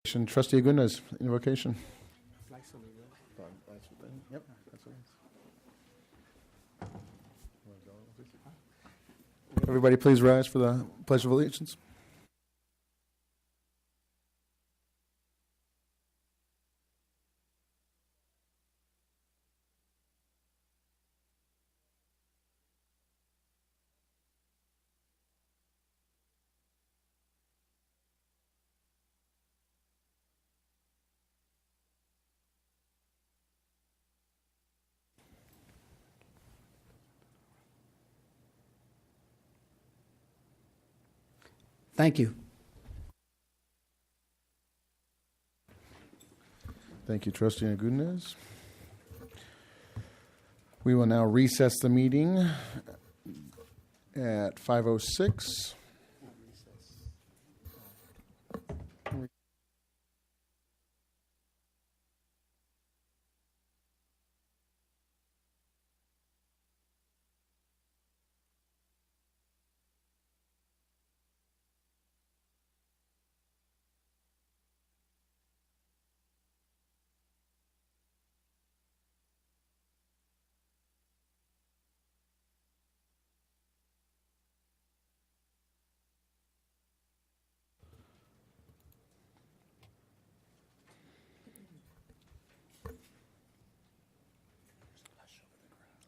Trustee Agunas, invocation. Everybody please rise for the Pledge of Allegiance. Thank you. Thank you, Trustee Agunas. We will now recess the meeting at 5:06.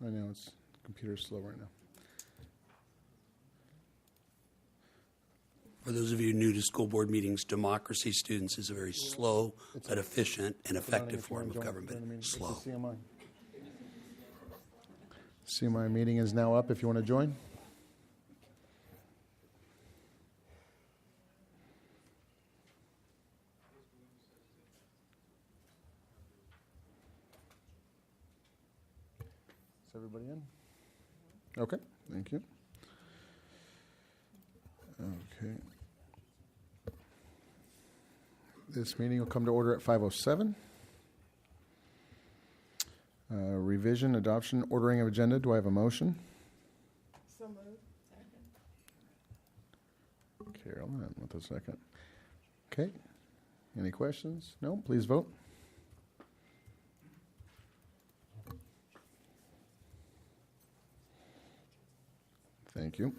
I know it's computer's slow right now. For those of you new to school board meetings, democracy, students, is a very slow but efficient and effective form of government. Slow. CMI meeting is now up if you want to join. Is everybody in? Okay, thank you. Okay. This meeting will come to order at 5:07. Revision, adoption, ordering of agenda. Do I have a motion? So moved. Second. Carolyn with a second. Okay. Any questions? No? Please vote. Thank you.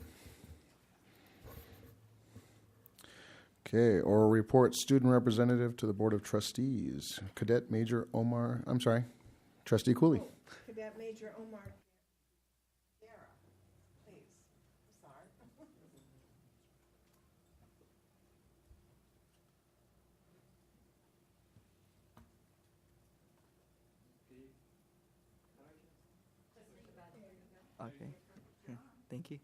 Okay, oral report, student representative to the Board of Trustees, Cadet Major Omar, I'm sorry, Trustee Cooley. Cadet Major Omar Guerra, please. I'm sorry. Okay. Thank you.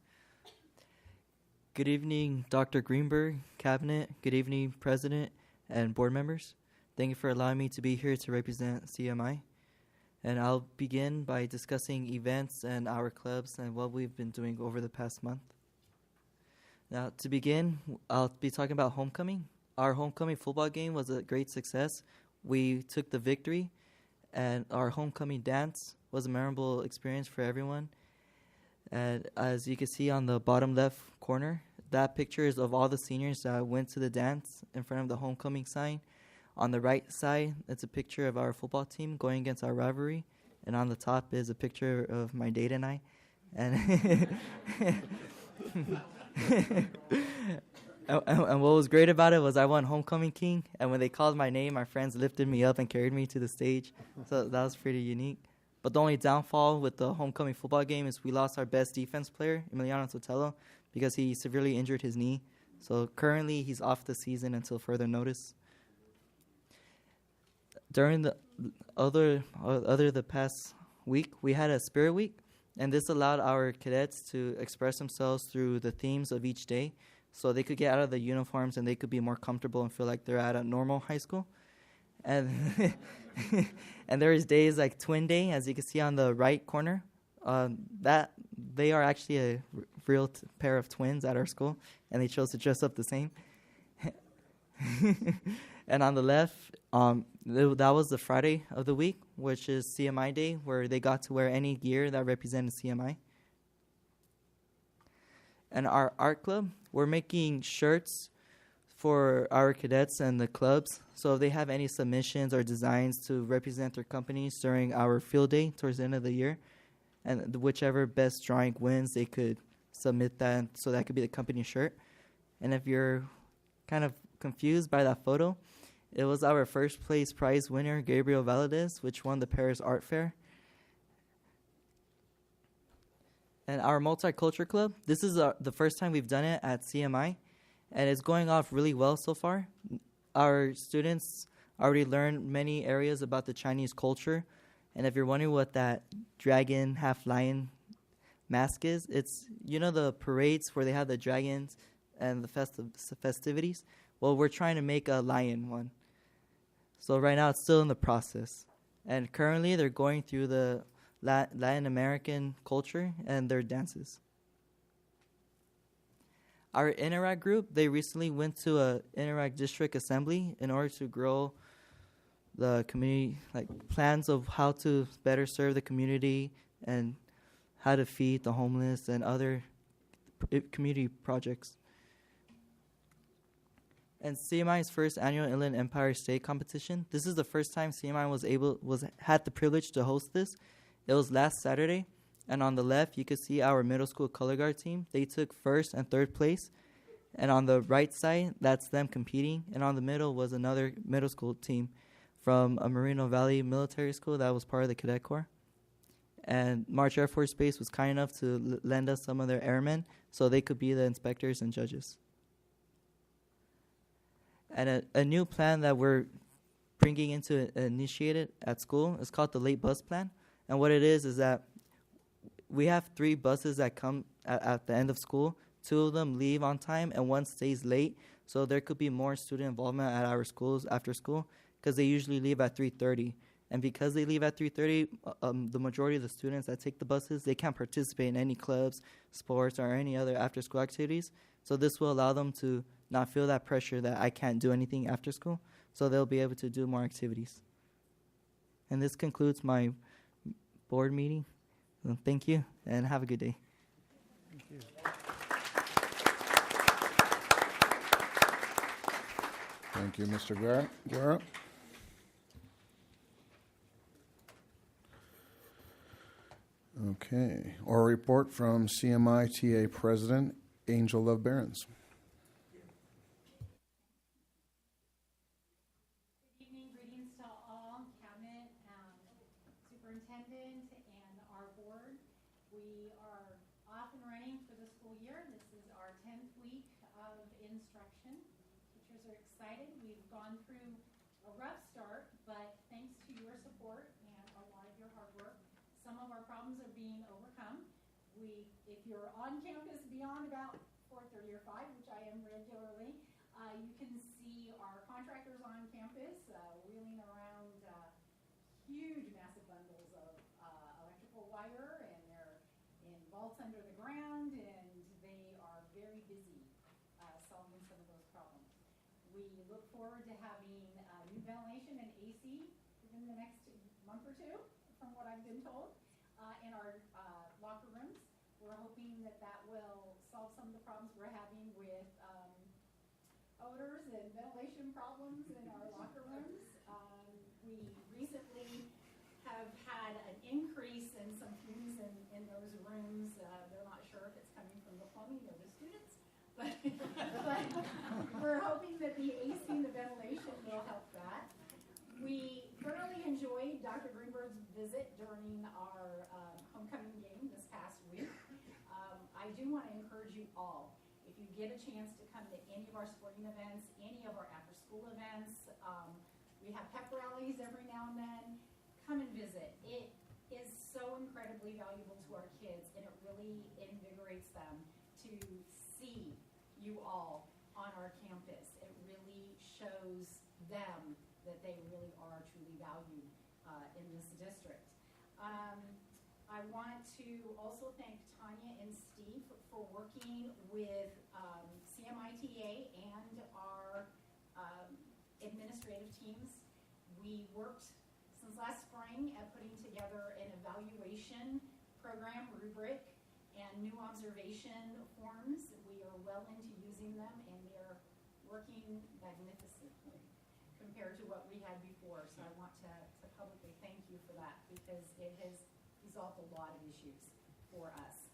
Good evening, Dr. Greenberg, Cabinet. Good evening, President and board members. Thank you for allowing me to be here to represent CMI. And I'll begin by discussing events and our clubs and what we've been doing over the past month. Now, to begin, I'll be talking about homecoming. Our homecoming football game was a great success. We took the victory, and our homecoming dance was a memorable experience for everyone. And as you can see on the bottom left corner, that picture is of all the seniors that went to the dance in front of the homecoming sign. On the right side, it's a picture of our football team going against our rivalry. And on the top is a picture of my date and I. And, and what was great about it was I won Homecoming King. And when they called my name, my friends lifted me up and carried me to the stage. So that was pretty unique. But the only downfall with the homecoming football game is we lost our best defense player, Emiliano Sotelo, because he severely injured his knee. So currently he's off the season until further notice. During the the past week, we had a Spirit Week, and this allowed our cadets to express themselves through the themes of each day, so they could get out of the uniforms and they could be more comfortable and feel like they're at a normal high school. And and there is days like Twin Day, as you can see on the right corner, that they are actually a real pair of twins at our school, and they chose to dress up the same. And on the left, that was the Friday of the week, which is CMI Day, where they got to wear any gear that represented CMI. And our art club, we're making shirts for our cadets and the clubs. So if they have any submissions or designs to represent their companies during our field day towards the end of the year, and whichever best drawing wins, they could submit that, so that could be the company shirt. And if you're kind of confused by that photo, it was our first place prize winner, Gabriel Valadez, which won the Paris Art Fair. And our multicultural club, this is the first time we've done it at CMI, and it's going off really well so far. Our students already learned many areas about the Chinese culture, and if you're wondering what that dragon, half-lion mask is, it's, you know, the parades where they have the dragons and the festivities? Well, we're trying to make a lion one. So right now it's still in the process. And currently they're going through the Latin American culture and their dances. Our Interact group, they recently went to a Interact district assembly in order to grow the community, like plans of how to better serve the community and how to feed the homeless and other community projects. And CMI's first annual Inland Empire State competition. This is the first time CMI had the privilege to host this. It was last Saturday, and on the left you could see our middle school color guard team. They took first and third place, and on the right side that's them competing, and on the middle was another middle school team from a Moreno Valley Military School that was part of the Cadet Corps. And March Air Force Base was kind enough to lend us some of their airmen so they could be the inspectors and judges. And a new plan that we're bringing into initiated at school is called the late bus plan. And what it is that we have 3 buses that come at the end of school. 2 of them leave on time and 1 stays late. So there could be more student involvement at our schools after school because they usually leave at 3:30. And because they leave at 3:30, the majority of the students that take the buses, they can't participate in any clubs, sports, or any other after-school activities. So this will allow them to not feel that pressure that I can't do anything after school. So they'll be able to do more activities. And this concludes my board meeting. So thank you, and have a good day. Thank you. Thank you, Mr. Guerra. Okay. Oral report from CMI TA President Angel Love Behrens. Good evening, greetings to all, Cabinet, Superintendent, and our board. We are off and running for the school year. This is our 10th week of instruction. Teachers are excited. We've gone through a rough start, but thanks to your support and a lot of your hard work, some of our problems are being overcome. If you're on campus beyond about 4:30 or 5, which I am regularly, you can see our contractors on campus wheeling around huge, massive bundles of electrical wire, and they're in vaults under the ground, and they are very busy solving some of those problems. We look forward to having new ventilation and AC within the next month or 2, from what I've been told, in our locker rooms. We're hoping that will solve some of the problems we're having with odors and ventilation problems in our locker rooms. We recently have had an increase in some fumes in those rooms. They're not sure if it's coming from the plumbing or the students, but we're hoping that the AC and the ventilation will help that. We thoroughly enjoyed Dr. Greenberg's visit during our homecoming game this past week. I do want to encourage you all, if you get a chance to come to any of our sporting events, any of our after-school events, we have pep rallies every now and then, come and visit. It is so incredibly valuable to our kids, and it really invigorates them to see you all on our campus. It really shows them that they really are truly valued in this district. I want to also thank Tanya and Steve for working with CMITA and our administrative teams. We worked since last spring at putting together an evaluation program rubric and new observation forms. We are well into using them, and they're working magnificently compared to what we had before. So I want to publicly thank you for that because it has resolved a lot of issues for us.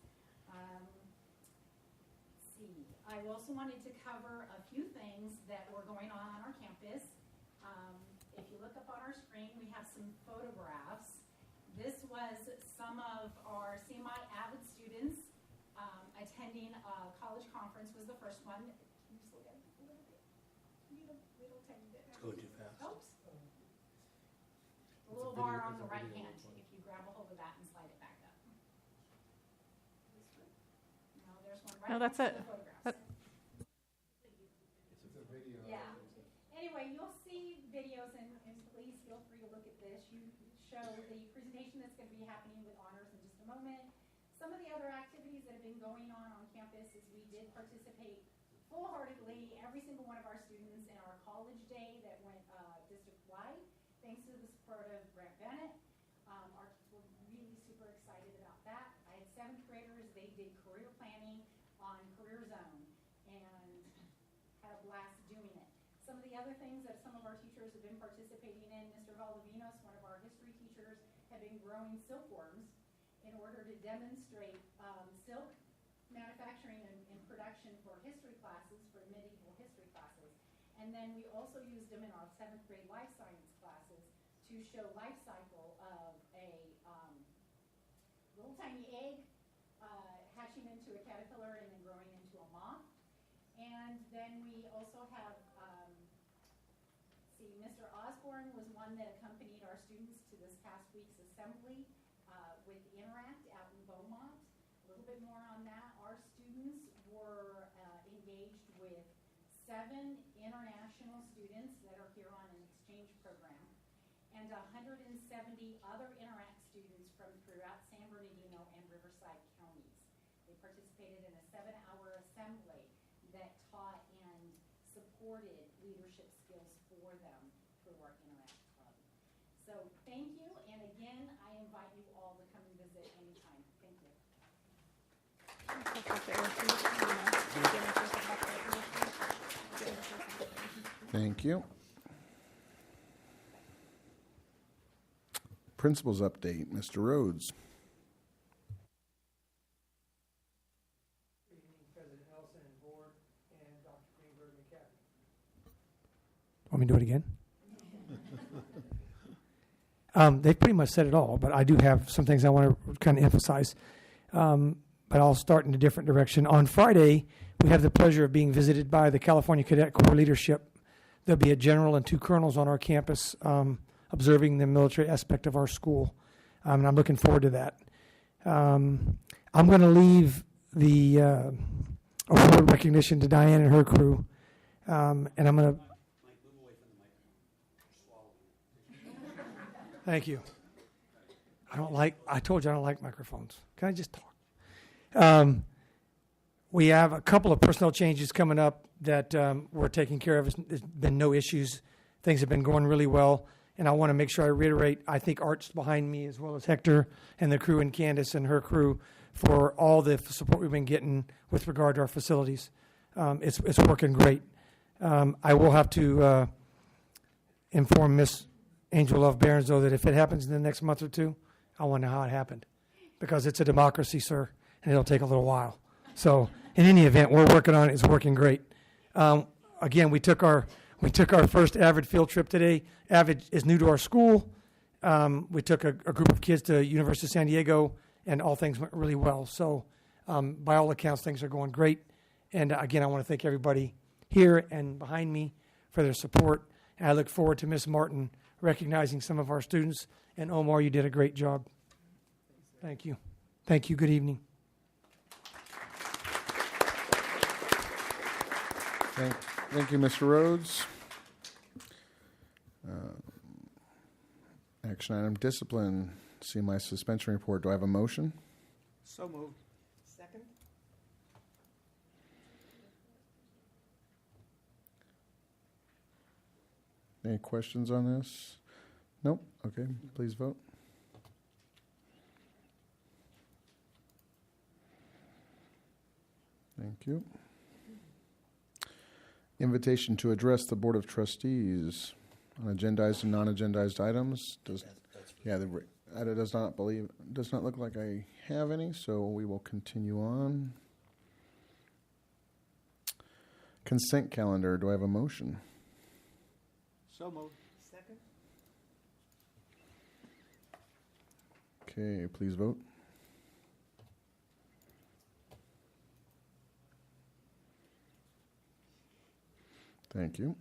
Let's see. I also wanted to cover a few things that were going on our campus. If you look up on our screen, we have some photographs. This was some of our CMI Avid students attending a college conference was the first one. Can you just look at it a little bit? Little tiny bit. It's going too fast. Oops. The little bar on the right hand, if you grab a hold of that and slide it back up. No, there's one right No, that's next to it. the photographs. That- Yeah. Anyway, you'll see videos, and please feel free to look at this. You show the presentation that's going to be happening with honors in just a moment. Some of the other activities that have been going on campus is we did participate full-heartedly, every single one of our students, in our college day that went district-wide, thanks to the support of Brent Bennett. Our kids were really super excited about that. I had 7th graders. They did career planning on Career Zone and had a blast doing it. Some of the other things that some of our teachers have been participating in, Mr. Valdivinos, one of our history teachers, had been growing silkworms in order to demonstrate silk manufacturing and production for history classes, for medieval history classes. And then we also used them in our 7th grade life science classes to show life cycle of a little tiny egg hatching into a caterpillar and then growing into a moth. And then we also have, Mr. Osborne was one that accompanied our students to this past week's assembly with Interact out in Beaumont. A little bit more on that. Our students were engaged with 7 international students that are here on an exchange program and 170 other Interact students from throughout San Bernardino and Riverside counties. They participated in a 7-hour assembly that taught and supported leadership skills for them through our Interact Club. So thank you, and again, I invite you all to come and visit anytime. Thank you. Thank you. Principals update, Mr. Rhodes. Good evening, President Nelson and Board, and Dr. Greenberg and Kathy. Want me to do it again? They've pretty much said it all, but I do have some things I want to kind of emphasize. But I'll start in a different direction. On Friday, we have the pleasure of being visited by the California Cadet Corps leadership. There'll be a general and 2 colonels on our campus observing the military aspect of our school, and I'm looking forward to that. I'm going to leave the award recognition to Diane and her crew, and I'm going to... Thank you. I told you I don't like microphones. Can I just talk? We have a couple of personnel changes coming up that we're taking care of. There's been no issues. Things have been going really well. And I want to make sure I reiterate, I think Art's behind me as well as Hector and the crew and Candace and her crew for all the support we've been getting with regard to our facilities. It's working great. I will have to inform Miss Angel Love Barons, though, that if it happens in the next month or 2, I want to know how it happened. Because it's a democracy, sir, and it'll take a little while. So in any event, we're working on it. It's working great. Again, we took our first Avid field trip today. Avid is new to our school. We took a group of kids to University of San Diego, and all things went really well. So by all accounts, things are going great. And again, I want to thank everybody here and behind me for their support. And I look forward to Miss Martin recognizing some of our students. And Omar, you did a great job. Thank you. Thank you. Good evening. Thank you, Mr. Rhodes. Action item, discipline. See my suspension report. Do I have a motion? So moved. Second? Any questions on this? Nope. Okay, please vote. Thank you. Invitation to address the Board of Trustees on agendized and non-agendized items. It does not look like I have any, so we will continue on. Consent calendar, do I have a motion? So moved. Second? Okay, please vote. Thank you.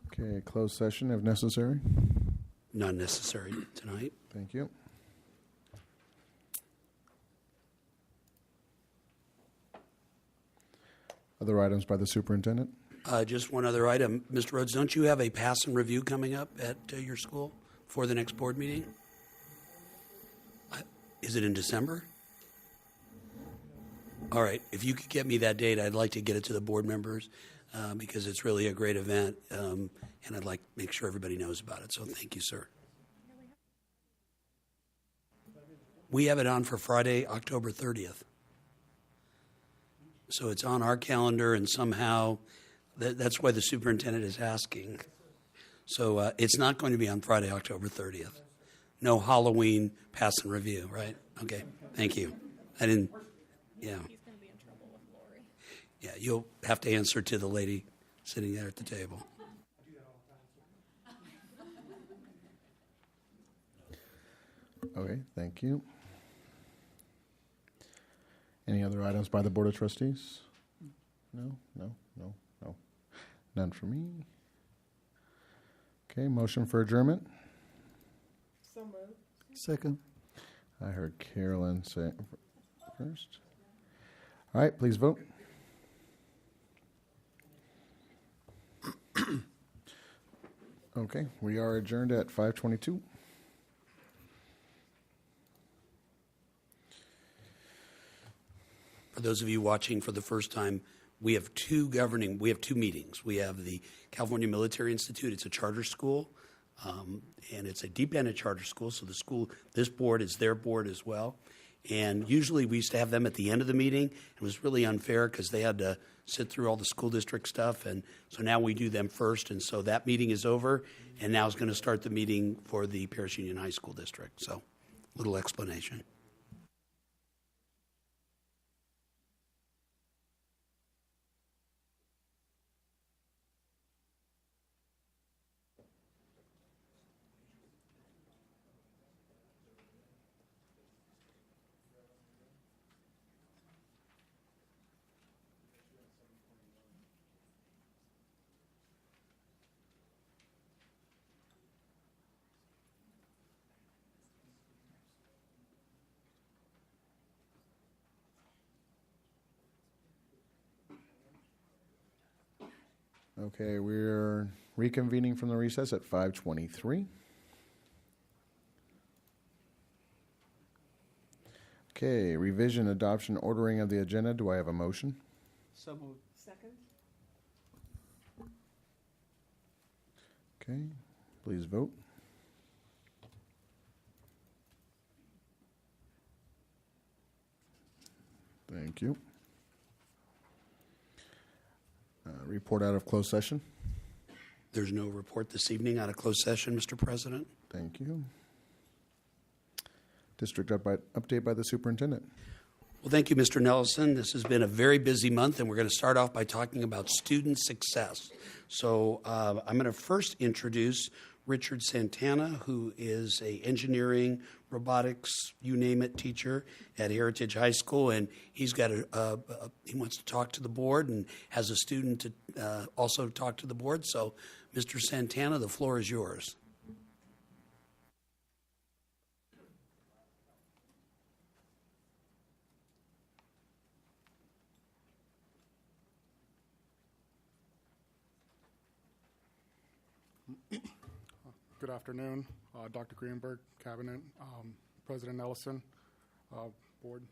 Okay, closed session if necessary. Not necessary tonight. Thank you. Other items by the superintendent? Just one other item. Mr. Rhodes, don't you have a pass and review coming up at your school for the next board meeting? Is it in December? All right. If you could get me that date, I'd like to get it to the board members because it's really a great event, and I'd like to make sure everybody knows about it. So thank you, sir. We have it on for Friday, October 30th. So it's on our calendar, and somehow that's why the superintendent is asking. So it's not going to be on Friday, October 30th. No Halloween pass and review, right? Okay, thank you. I didn't, yeah. He's going to be in trouble with Lori. Yeah, you'll have to answer to the lady sitting there at the table. Okay, thank you. Any other items by the Board of Trustees? No. None for me. Okay, motion for adjournment. So moved. Second. I heard Carolyn say first. All right, please vote. Okay, we are adjourned at 5:22. For those of you watching for the first time, we have two meetings. We have the California Military Institute. It's a charter school, and it's a dependent charter school. So this board is their board as well. And usually we used to have them at the end of the meeting. It was really unfair because they had to sit through all the school district stuff. And so now we do them first. And so that meeting is over. And now is going to start the meeting for the Paris Union High School District. So little explanation. Okay, we're reconvening from the recess at 5:23. Okay, revision, adoption, ordering of the agenda. Do I have a motion? So moved. Second? Okay, please vote. Thank you. Report out of closed session. There's no report this evening out of closed session, Mr. President. Thank you. District update by the superintendent. Well, thank you, Mr. Nelson. This has been a very busy month, and we're going to start off by talking about student success. So I'm going to first introduce Richard Santana, who is a engineering, robotics, you name it, teacher at Heritage High School, and he's got he wants to talk to the board and has a student to also talk to the board. So, Mr. Santana, the floor is yours. Good afternoon, Dr. Greenberg, Cabinet, President Ellison, Board.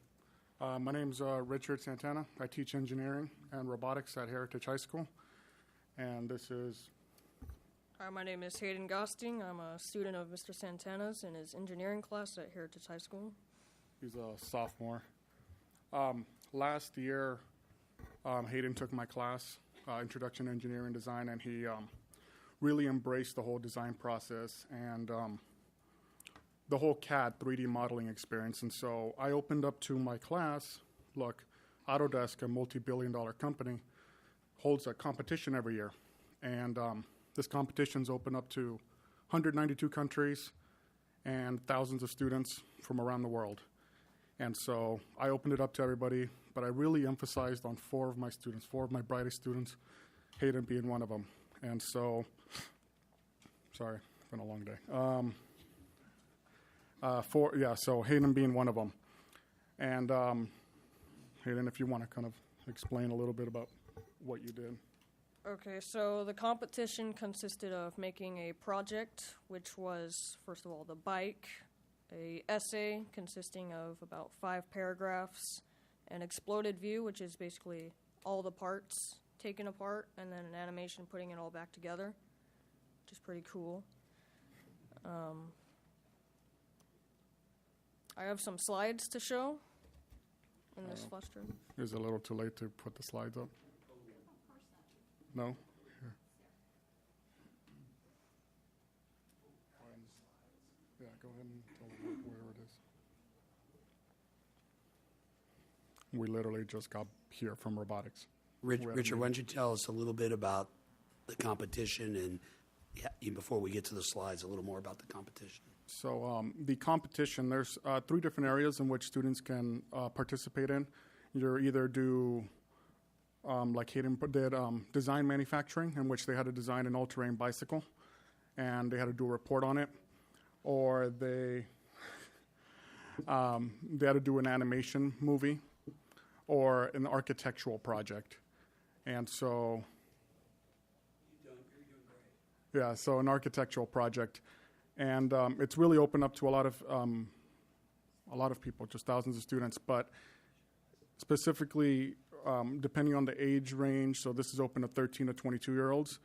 My name is Richard Santana. I teach engineering and robotics at Heritage High School, and this is... Hi, my name is Hayden Gosting. I'm a student of Mr. Santana's in his engineering class at Heritage High School. He's a sophomore. last year, Hayden took my class, Introduction to Engineering Design, and he really embraced the whole design process and the whole CAD 3D modeling experience. And so I opened up to my class, look, Autodesk, a multi-billion-dollar company, holds a competition every year. And this competition's open up to 192 countries and thousands of students from around the world. And so I opened it up to everybody, but I really emphasized on 4 of my students, 4 of my brightest students, Hayden being one of them. And so, sorry, it's been a long day. So Hayden being one of them. And Hayden, if you want to kind of explain a little bit about what you did. Okay, so the competition consisted of making a project, which was, first of all, the bike, a essay consisting of about 5 paragraphs, an exploded view, which is basically all the parts taken apart, and then an animation putting it all back together, which is pretty cool. I have some slides to show in this flash drive. Is it a little too late to put the slides up? No? Here. Yeah, go ahead and tell them where it is. We literally just got here from robotics. Richard, why don't you tell us a little bit about the competition and before we get to the slides, a little more about the competition. So the competition, there's 3 different areas in which students can participate in. You either do, like Hayden did, design manufacturing, in which they had to design an all-terrain bicycle, and they had to do a report on it, or they had to do an animation movie, or an architectural project. And so, yeah, so an architectural project. And it's really opened up to a lot of people, just thousands of students. But specifically, depending on the age range, so this is open to 13 to 22-year-olds,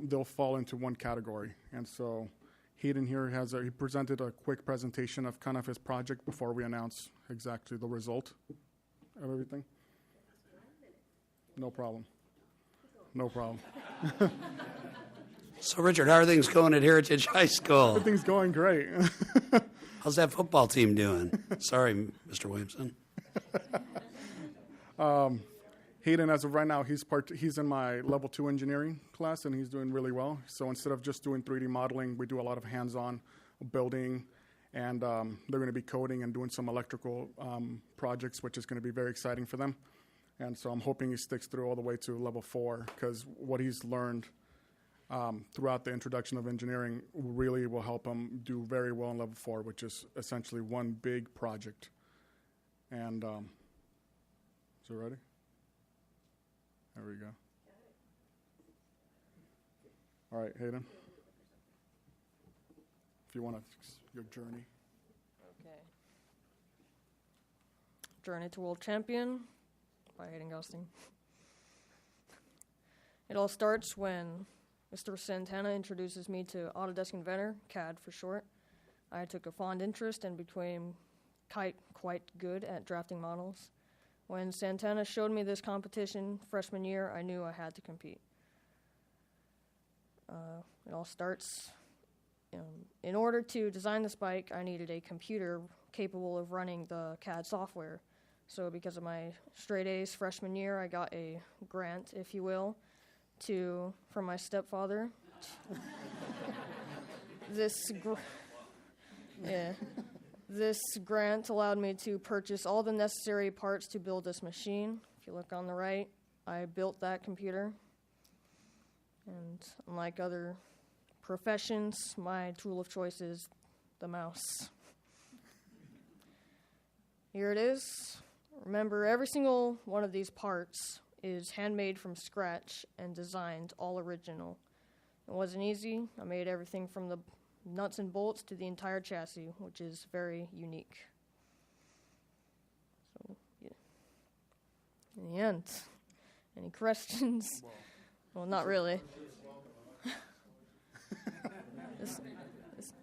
they'll fall into one category. And so Hayden here he presented a quick presentation of kind of his project before we announce exactly the result of everything. No problem. No problem. So, Richard, how are things going at Heritage High School? Everything's going great. How's that football team doing? Sorry, Mr. Williamson. Hayden, as of right now, he's in my level 2 engineering class, and he's doing really well. So instead of just doing 3D modeling, we do a lot of hands-on building, and they're going to be coding and doing some electrical projects, which is going to be very exciting for them. And so I'm hoping he sticks through all the way to level 4, because what he's learned throughout the introduction of engineering really will help him do very well in level 4, which is essentially one big project. And is it ready? There we go. All right, Hayden. If you want to, your journey. Okay. Journey to World Champion by Hayden Gosting. It all starts when Mr. Santana introduces me to Autodesk Inventor, CAD for short. I took a fond interest and became quite good at drafting models. When Santana showed me this competition freshman year, I knew I had to compete. It all starts, in order to design this bike, I needed a computer capable of running the CAD software. So because of my straight A's freshman year, I got a grant, if you will, from my stepfather. This grant allowed me to purchase all the necessary parts to build this machine. If you look on the right, I built that computer. And unlike other professions, my tool of choice is the mouse. Here it is. Remember, every single one of these parts is handmade from scratch and designed all original. It wasn't easy. I made everything from the nuts and bolts to the entire chassis, which is very unique. So, yeah. In the end, any questions? Well, not really.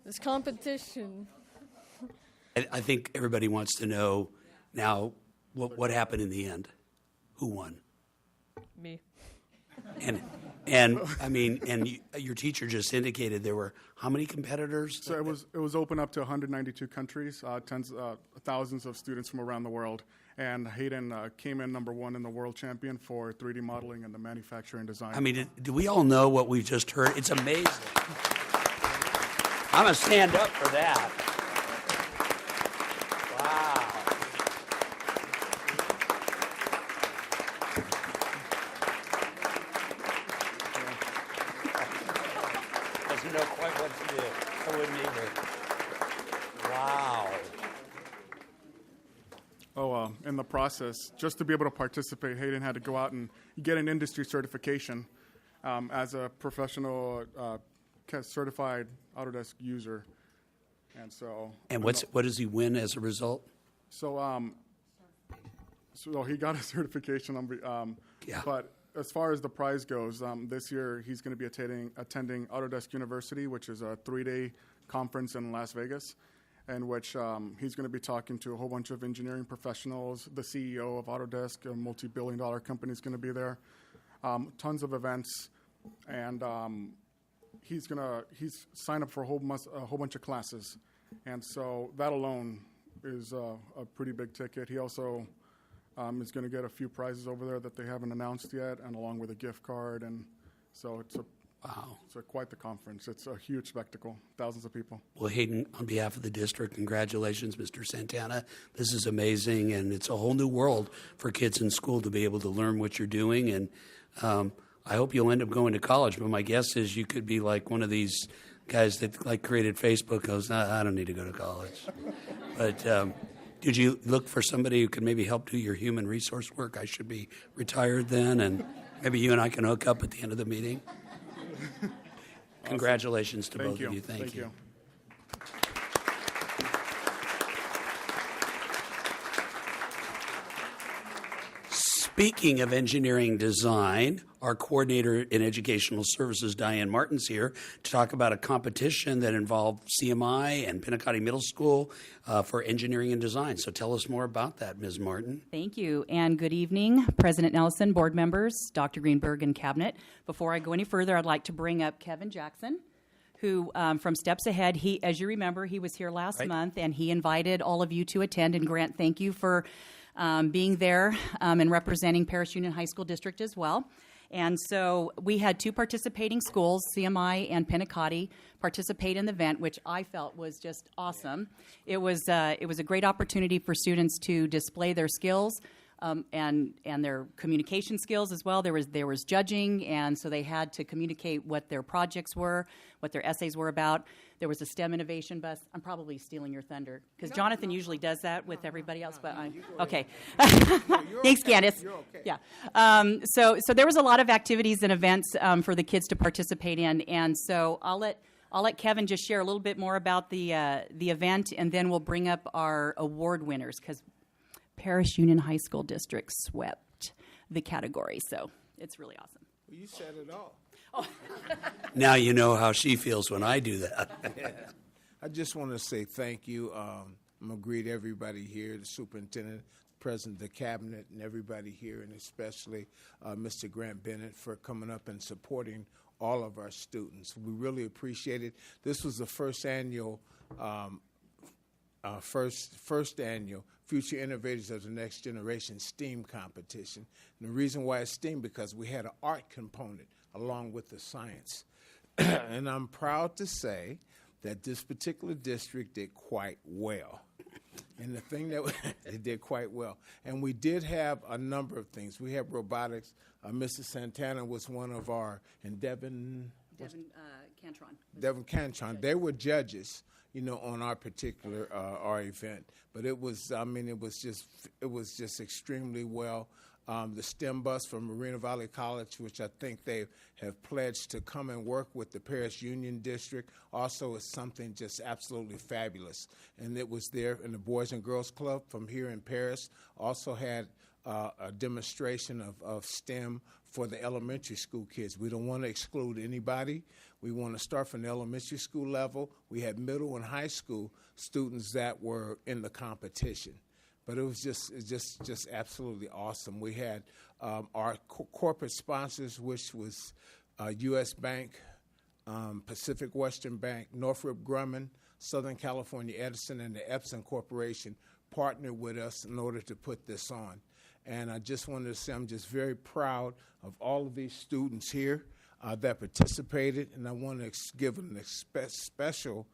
This competition. I think everybody wants to know now, What happened in the end? Who won? Me. And I mean, your teacher just indicated there were how many competitors? So it was open up to 192 countries, thousands of students from around the world. And Hayden came in number 1 in the world champion for 3D modeling and the manufacturing design. I mean, do we all know what we've just heard? It's amazing. I'm going to stand up for that. Wow. Doesn't know quite what to do. I wouldn't either. Wow. In the process, just to be able to participate, Hayden had to go out and get an industry certification as a professional certified Autodesk user. And so. And what does he win as a result? So he got a certification. Yeah. But as far as the prize goes, this year he's going to be attending Autodesk University, which is a 3-day conference in Las Vegas, in which he's going to be talking to a whole bunch of engineering professionals. The CEO of Autodesk, a multi-billion-dollar company, is going to be there. Tons of events, and he's signed up for a whole bunch of classes, and so that alone is a pretty big ticket. He also is going to get a few prizes over there that they haven't announced yet, and along with a gift card, and so it's quite the conference. It's a huge spectacle, thousands of people. Well, Hayden, on behalf of the district, congratulations, Mr. Santana. This is amazing, and it's a whole new world for kids in school to be able to learn what you're doing. And I hope you'll end up going to college, but my guess is you could be like one of these guys that like created Facebook, goes, I don't need to go to college. But did you look for somebody who could maybe help do your human resource work? I should be retired then, and maybe you and I can hook up at the end of the meeting. Congratulations to both of you. Thank you. Speaking of engineering design, our coordinator in educational services, Diane Martin's here to talk about a competition that involved CMI and Pinacati Middle School for engineering and design. So tell us more about that, Ms. Martin. Thank you, and good evening, President Nelson, board members, Dr. Greenberg, and Cabinet. Before I go any further, I'd like to bring up Kevin Jackson, who, from Steps Ahead, he, as you remember, he was here last month, and he invited all of you to attend. And Grant, thank you for being there and representing Paris Union High School District as well. And so we had 2 participating schools, CMI and Pinacati, participate in the event, which I felt was just awesome. It was a great opportunity for students to display their skills and their communication skills as well. There was judging, and so they had to communicate what their projects were, what their essays were about. There was a STEM innovation bus. I'm probably stealing your thunder because Jonathan usually does that with everybody else, but I'm okay. Thanks, Candace. Yeah. So there was a lot of activities and events for the kids to participate in, and so I'll let Kevin just share a little bit more about the event, and then we'll bring up our award winners because Paris Union High School District swept the category, so it's really awesome. Well, you said it all. Oh. Now you know how she feels when I do that. I just want to say thank you. I'm going to greet everybody here, the superintendent, president of the cabinet, and everybody here, and especially Mr. Grant Bennett for coming up and supporting all of our students. We really appreciate it. This was the first annual Future Innovators of the Next Generation STEAM competition. And the reason why it's STEAM because we had an art component along with the science. And I'm proud to say that this particular district did quite well. And the thing that it did quite well. And we did have a number of things. We have robotics. Mrs. Santana was one of our, and Devin Cantron. They were judges, on our particular our event. But it was just extremely well. The STEM bus from Moreno Valley College, which I think they have pledged to come and work with the Paris Union District, also is something just absolutely fabulous. And it was there in the Boys and Girls Club from here in Paris, also had a demonstration of STEM for the elementary school kids. We don't want to exclude anybody. We want to start from the elementary school level. We had middle and high school students that were in the competition. but it was just absolutely awesome. We had our corporate sponsors, which was U.S. Bank, Pacific Western Bank, Northrop Grumman, Southern California Edison, and the Epson Corporation partnered with us in order to put this on. And I just wanted to say I'm just very proud of all of these students here that participated, and I want to give an special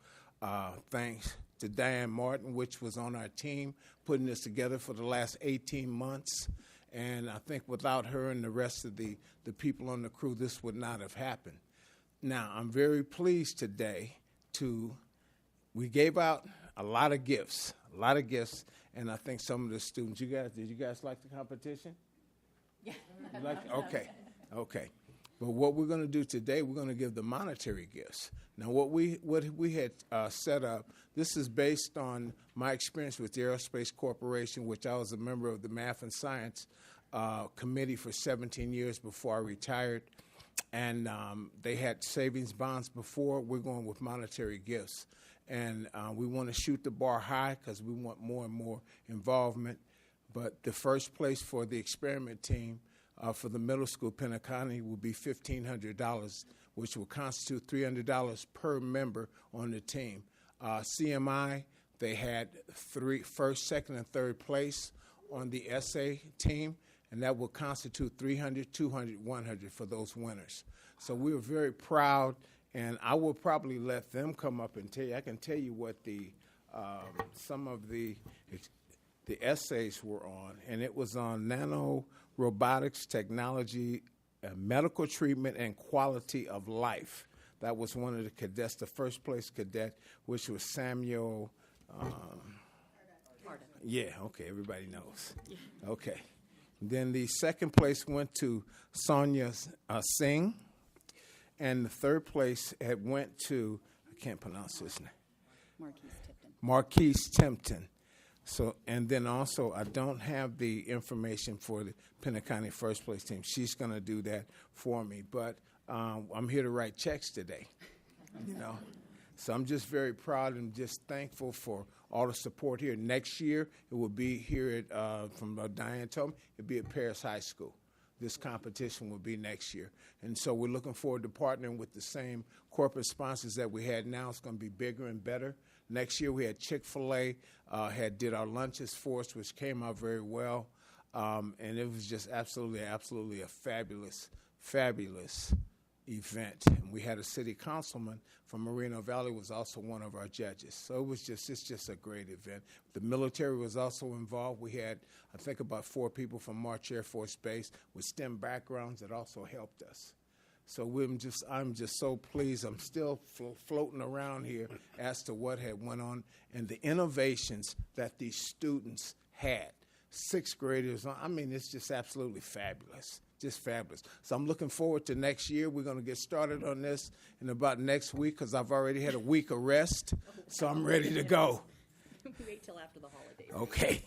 thanks to Diane Martin, which was on our team, putting this together for the last 18 months. And I think without her and the rest of the people on the crew, this would not have happened. Now, I'm very pleased today we gave out a lot of gifts, and I think some of the students, did you guys like the competition? Yeah. Okay. But what we're going to do today, we're going to give the monetary gifts. Now, what we had set up, this is based on my experience with the Aerospace Corporation, which I was a member of the Math and Science Committee for 17 years before I retired. And they had savings bonds before. We're going with monetary gifts. And we want to shoot the bar high because we want more and more involvement. But the first place for the experiment team for the middle school, Pinnaconny, will be $1,500, which will constitute $300 per member on the team. CMI, they had first, second, and third place on the essay team, and that will constitute $300, $200, $100 for those winners. So we were very proud, and I will probably let them come up and tell you. I can tell you what some of the essays were on, and it was on nanorobotics technology, medical treatment, and quality of life. That was one of the cadets, the first place cadet, which was Samuel. Yeah, okay, everybody knows. Okay. Then the second place went to Sonia Singh, and the third place went to, I can't pronounce his name. Marquise Tipton. So, and then also, I don't have the information for the Pinnaconny first place team. She's going to do that for me. But I'm here to write checks today, So I'm just very proud and just thankful for all the support here. Next year, it will be here at, from Diane told me, it'll be at Paris High School. This competition will be next year. And so we're looking forward to partnering with the same corporate sponsors that we had now. It's going to be bigger and better. Next year, we had Chick-fil-A did our lunches for us, which came out very well. And it was just absolutely a fabulous event. And we had a city councilman from Moreno Valley was also one of our judges. So it's just a great event. The military was also involved. We had, I think, about 4 people from March Air Force Base with STEM backgrounds that also helped us. So I'm just so pleased. I'm still floating around here as to what had went on and the innovations that these students had. 6th graders, I mean, it's just absolutely fabulous. Just fabulous. So I'm looking forward to next year. We're going to get started on this in about next week because I've already had a week of rest, so I'm ready to go. Wait till after the holidays. Okay.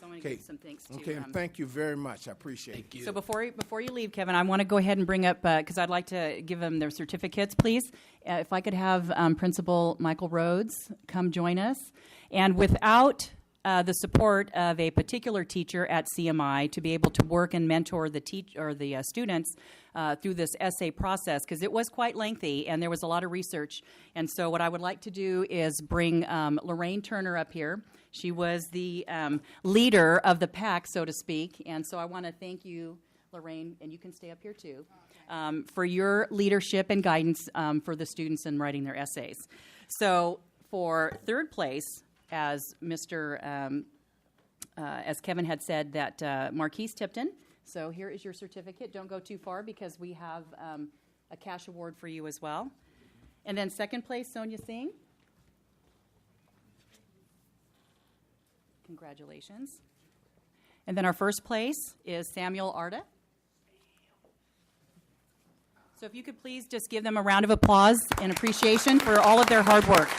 So I want to give some thanks to. Okay, and thank you very much. I appreciate it. So before you leave, Kevin, I want to go ahead and bring up, because I'd like to give them their certificates, please. If I could have Principal Michael Rhodes come join us. And without the support of a particular teacher at CMI to be able to work and mentor the students through this essay process, because it was quite lengthy and there was a lot of research. And so what I would like to do is bring Lorraine Turner up here. She was the leader of the pack, so to speak. And so I want to thank you, Lorraine, and you can stay up here too, for your leadership and guidance for the students in writing their essays. So for third place, as as Kevin had said, that Marquise Tipton. So here is your certificate. Don't go too far because we have a cash award for you as well. And then second place, Sonia Singh. Congratulations. And then our first place is Samuel Arda. So if you could please just give them a round of applause and appreciation for all of their hard work.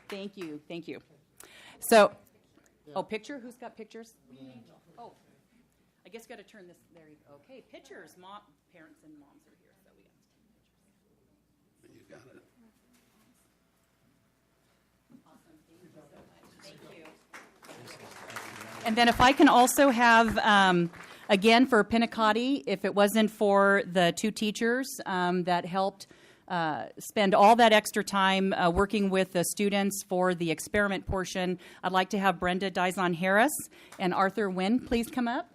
Thank you. So, picture? Who's got pictures? Oh, I guess got to turn this. There you go. Okay, pictures. Parents and moms are here, so we got got it. And then if I can also have, again, for Pinacati, if it wasn't for the two teachers that helped spend all that extra time working with the students for the experiment portion, I'd like to have Brenda Dizon Harris and Arthur Wynn please come up.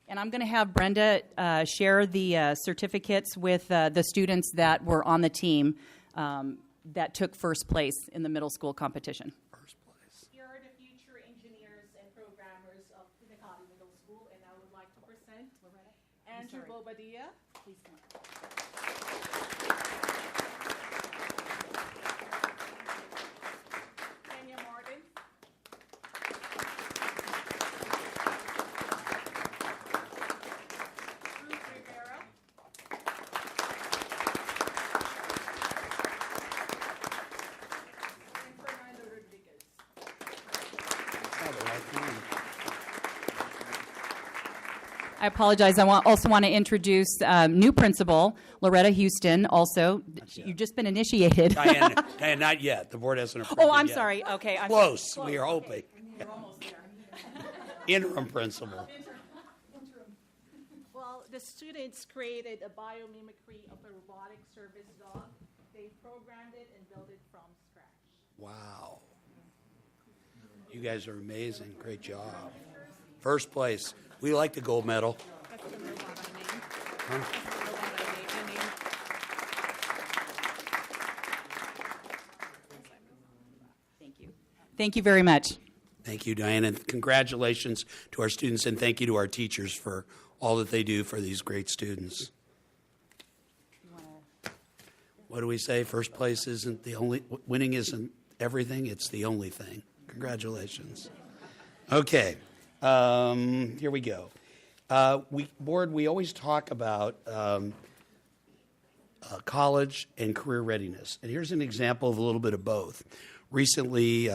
And I'm going to have Brenda share the certificates with the students that were on the team that took first place in the middle school competition. First place. Here are the future engineers and programmers of Pinacati Middle School, and I would like to present Andrew Bobadilla. Please come up. Kenya Martin. Ruth Rivera. And Fernando Rodriguez. I apologize. I also want to introduce new principal, Loretta Houston, also. You've just been initiated. Diane, not yet. The board hasn't approved Oh, it I'm yet. sorry. Okay. I'm Close. sorry. We are hoping. You're almost there. Interim principal. Well, the students created a biomimicry of a robotic service dog. They programmed it and built it from scratch. Wow. You guys are amazing. Great job. First place. We like the gold medal. That's the robot I named. That's the robot I named. Thank you. Thank you very much. Thank you, Diane, and congratulations to our students, and thank you to our teachers for all that they do for these great students. What do we say? First place isn't the only, winning isn't everything, it's the only thing. Congratulations. Okay, here we go. Board, we always talk about college and career readiness, and here's an example of a little bit of both. Recently,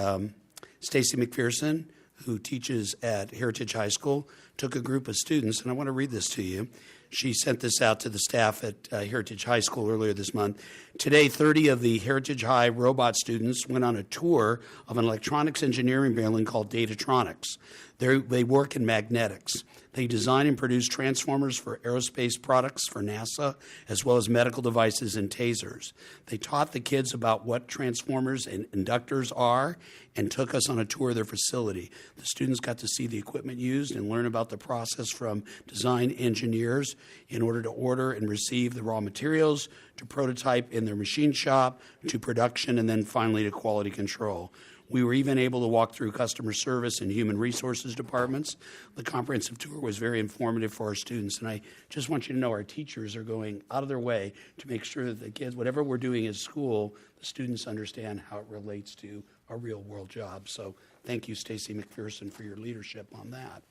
Stacy McPherson, who teaches at Heritage High School, took a group of students, and I want to read this to you. She sent this out to the staff at Heritage High School earlier this month. Today, 30 of the Heritage High robot students went on a tour of an electronics engineering building called Datatronics. They work in magnetics. They design and produce transformers for aerospace products for NASA, as well as medical devices and tasers. They taught the kids about what transformers and inductors are and took us on a tour of their facility. The students got to see the equipment used and learn about the process from design engineers in order to order and receive the raw materials, to prototype in their machine shop, to production, and then finally to quality control. We were even able to walk through customer service and human resources departments. The comprehensive tour was very informative for our students, and I just want you to know our teachers are going out of their way to make sure that the kids, whatever we're doing at school, the students understand how it relates to a real-world job. So thank you, Stacy McPherson, for your leadership on that.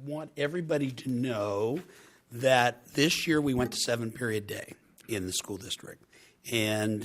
Want everybody to know that this year we went to 7-period day in the school district. And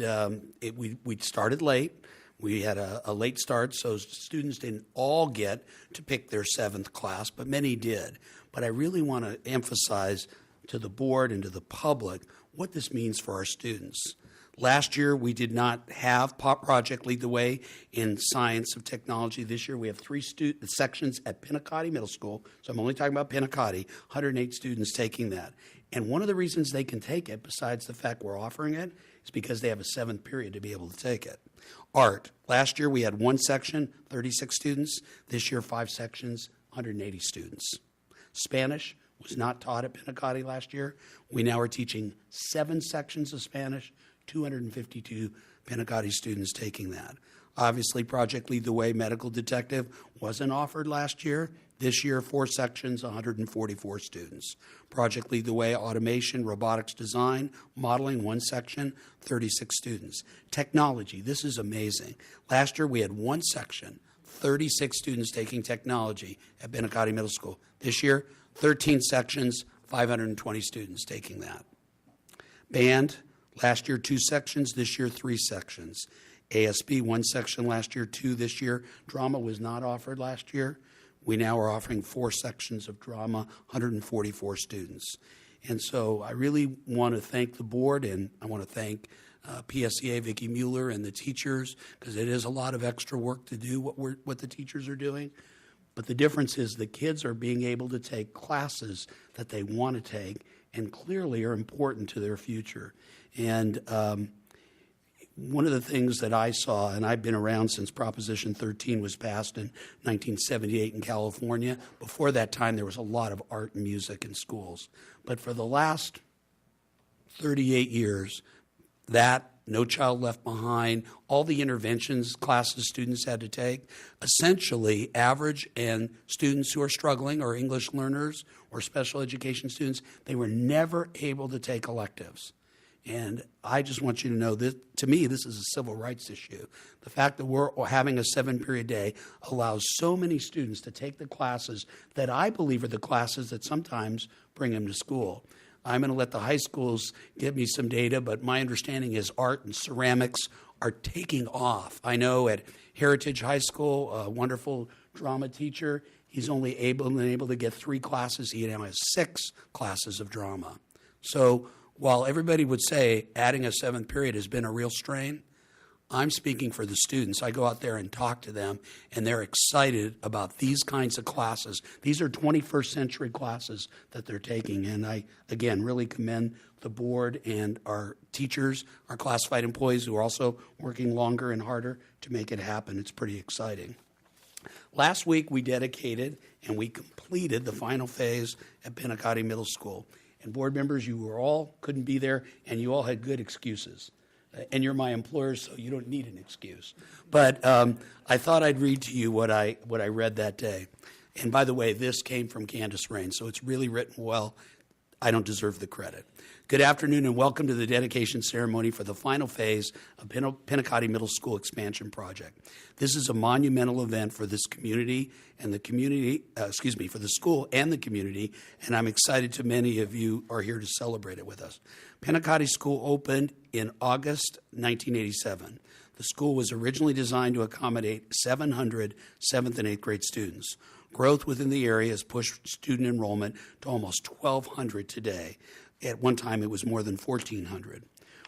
we started late. We had a late start, so students didn't all get to pick their 7th class, but many did. But I really want to emphasize to the board and to the public what this means for our students. Last year, we did not have Pop Project lead the way in science of technology. This year, we have 3 sections at Pinacati Middle School, so I'm only talking about Pinacati, 108 students taking that. And one of the reasons they can take it, besides the fact we're offering it, is because they have a 7th period to be able to take it. Art. Last year, we had 1 section, 36 students. This year, 5 sections, 180 students. Spanish was not taught at Pinacati last year. We now are teaching 7 sections of Spanish, 252 Pinacati students taking that. Obviously, Project Lead the Way Medical Detective wasn't offered last year. This year, 4 sections, 144 students. Project Lead the Way Automation, Robotics Design, Modeling, 1 section, 36 students. Technology, this is amazing. Last year, we had 1 section, 36 students taking technology at Pinacati Middle School. This year, 13 sections, 520 students taking that. Band, last year 2 sections, this year 3 sections. ASB, 1 section last year, 2 this year. Drama was not offered last year. We now are offering 4 sections of drama, 144 students. And so I really want to thank the board, and I want to thank PSEA, Vicki Mueller, and the teachers, because it is a lot of extra work to do what the teachers are doing. But the difference is the kids are being able to take classes that they want to take and clearly are important to their future. And one of the things that I saw, and I've been around since Proposition 13 was passed in 1978 in California. Before that time, there was a lot of art and music in schools. But for the last 38 years, that, No Child Left Behind, all the interventions classes students had to take, essentially average and students who are struggling or English learners or special education students, they were never able to take electives. And I just want you to know that, to me, this is a civil rights issue. The fact that we're having a 7-period day allows so many students to take the classes that I believe are the classes that sometimes bring them to school. I'm going to let the high schools give me some data, but my understanding is art and ceramics are taking off. I know at Heritage High School, a wonderful drama teacher, he's only been able to get 3 classes. He now has 6 classes of drama. So while everybody would say adding a 7th period has been a real strain, I'm speaking for the students. I go out there and talk to them, and they're excited about these kinds of classes. These are 21st century classes that they're taking, and I, again, really commend the board and our teachers, our classified employees who are also working longer and harder to make it happen. It's pretty exciting. Last week, we dedicated and we completed the final phase at Pinacati Middle School. And board members, you were all couldn't be there, and you all had good excuses. And you're my employers, so you don't need an excuse. But I thought I'd read to you what I read that day. And by the way, this came from Candace Rain, so it's really written well. I don't deserve the credit. Good afternoon and welcome to the dedication ceremony for the final phase of Pinacati Middle School Expansion Project. This is a monumental event for this community and the community, for the school and the community, and I'm excited to many of you are here to celebrate it with us. Pinacati School opened in August 1987. The school was originally designed to accommodate 700 7th and 8th grade students. Growth within the area has pushed student enrollment to almost 1,200 today. At one time, it was more than 1,400.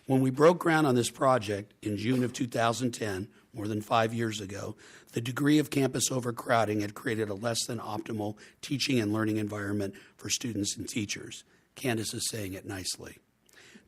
When we broke ground on this project in June of 2010, more than 5 years ago, the degree of campus overcrowding had created a less than optimal teaching and learning environment for students and teachers. Candace is saying it nicely.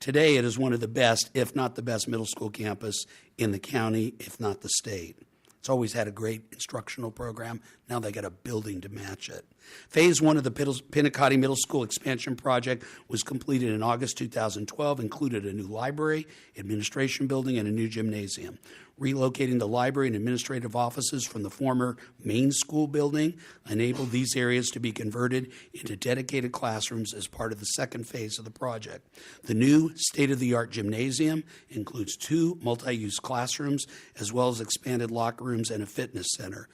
Today, it is one of the best, if not the best, middle school campus in the county, if not the state. It's always had a great instructional program. Now they got a building to match it. Phase 1 of the Pinacati Middle School Expansion Project was completed in August 2012, included a new library, administration building, and a new gymnasium. Relocating the library and administrative offices from the former main school building enabled these areas to be converted into dedicated classrooms as part of the second phase of the project. The new state-of-the-art gymnasium includes 2 multi-use classrooms, as well as expanded locker rooms and a fitness center.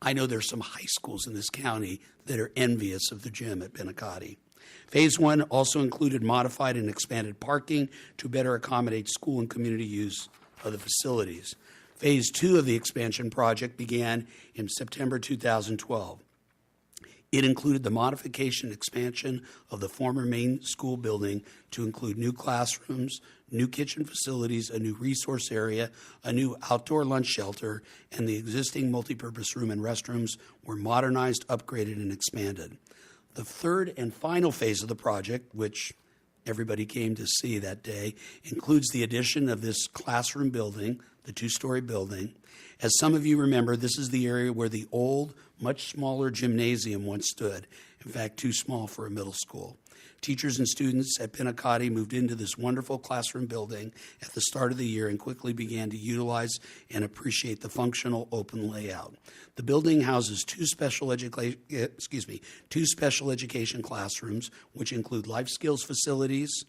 I know there's some high schools in this county that are envious of the gym at Pinacati. Phase 1 also included modified and expanded parking to better accommodate school and community use of the facilities. Phase 2 of the expansion project began in September 2012. It included the modification and expansion of the former main school building to include new classrooms, new kitchen facilities, a new resource area, a new outdoor lunch shelter, and the existing multipurpose room and restrooms were modernized, upgraded, and expanded. The third and final phase of the project, which everybody came to see that day, includes the addition of this classroom building, the 2-story building. As some of you remember, this is the area where the old, much smaller gymnasium once stood, in fact, too small for a middle school. Teachers and students at Pinacati moved into this wonderful classroom building at the start of the year and quickly began to utilize and appreciate the functional open layout. The building houses 2 special education classrooms, which include life skills facilities,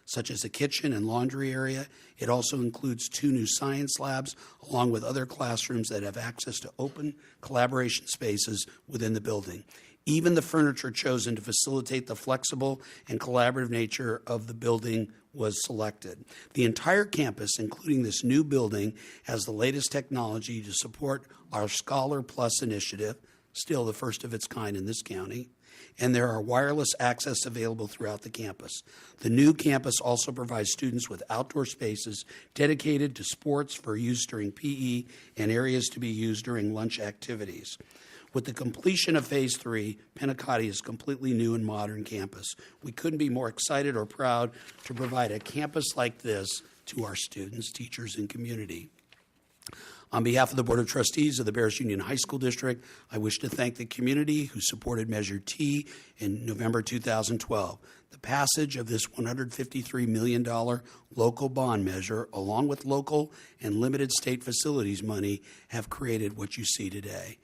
such as a kitchen and laundry area. It also includes 2 new science labs, along with other classrooms that have access to open collaboration spaces within the building. Even the furniture chosen to facilitate the flexible and collaborative nature of the building was selected. The entire campus, including this new building, has the latest technology to support our Scholar Plus initiative, still the first of its kind in this county, and there are wireless access available throughout the campus. The new campus also provides students with outdoor spaces dedicated to sports for use during PE and areas to be used during lunch activities. With the completion of Phase 3, Pinacati is a completely new and modern campus. We couldn't be more excited or proud to provide a campus like this to our students, teachers, and community. On behalf of the Board of Trustees of the Bears Union High School District, I wish to thank the community who supported Measure T in November 2012. The passage of this $153 million local bond measure, along with local and limited state facilities money, have created what you see today.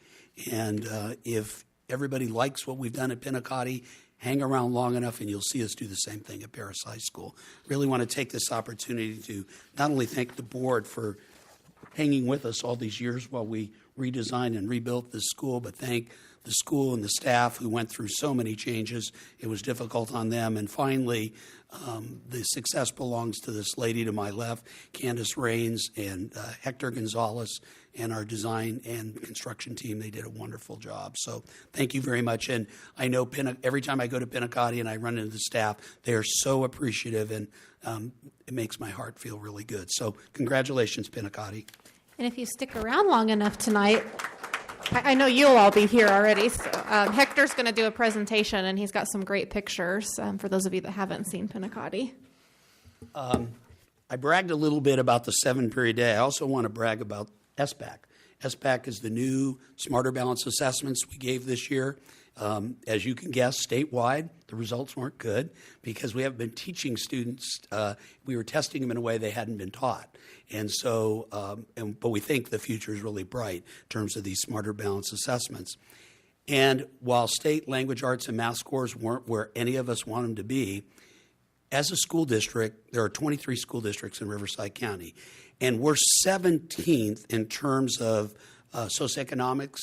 And if everybody likes what we've done at Pinacati, hang around long enough and you'll see us do the same thing at Paris High School. Really want to take this opportunity to not only thank the board for hanging with us all these years while we redesigned and rebuilt this school, but thank the school and the staff who went through so many changes. It was difficult on them. And finally, the success belongs to this lady to my left, Candace Rains, and Hector Gonzalez, and our design and construction team. They did a wonderful job. So thank you very much. And I know every time I go to Pinacati and I run into the staff, they are so appreciative, and it makes my heart feel really good. So congratulations, Pinacati. And if you stick around long enough tonight, I know you'll all be here already. So, Hector's going to do a presentation, and he's got some great pictures for those of you that haven't seen Pinacati. I bragged a little bit about the 7-period day. I also want to brag about SBAC. SBAC is the new Smarter Balance assessments we gave this year. As you can guess, statewide, the results weren't good because we haven't been teaching students. We were testing them in a way they hadn't been taught. And so, but we think the future is really bright in terms of these Smarter Balance assessments. And while state language arts and math scores weren't where any of us want them to be, as a school district, there are 23 school districts in Riverside County, and we're 17th in terms of socioeconomics,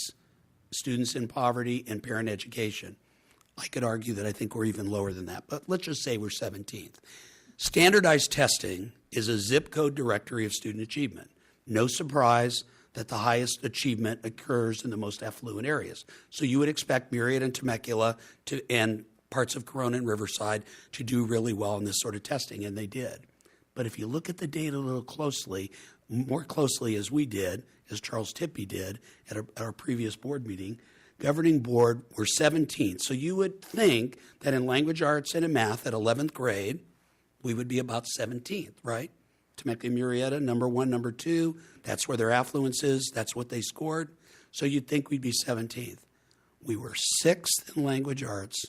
students in poverty, and parent education. I could argue that I think we're even lower than that, but let's just say we're 17th. Standardized testing is a zip code directory of student achievement. No surprise that the highest achievement occurs in the most affluent areas. So you would expect Myriad and Temecula and parts of Corona and Riverside to do really well in this sort of testing, and they did. But if you look at the data a little closely, more closely as we did, as Charles Tippy did at our previous board meeting, governing board, we're 17th. So you would think that in language arts and in math at 11th grade, we would be about 17th, right? Temecula Murrieta, number 1, number 2, that's where their affluence is, that's what they scored. So you'd think we'd be 17th. We were 6th in language arts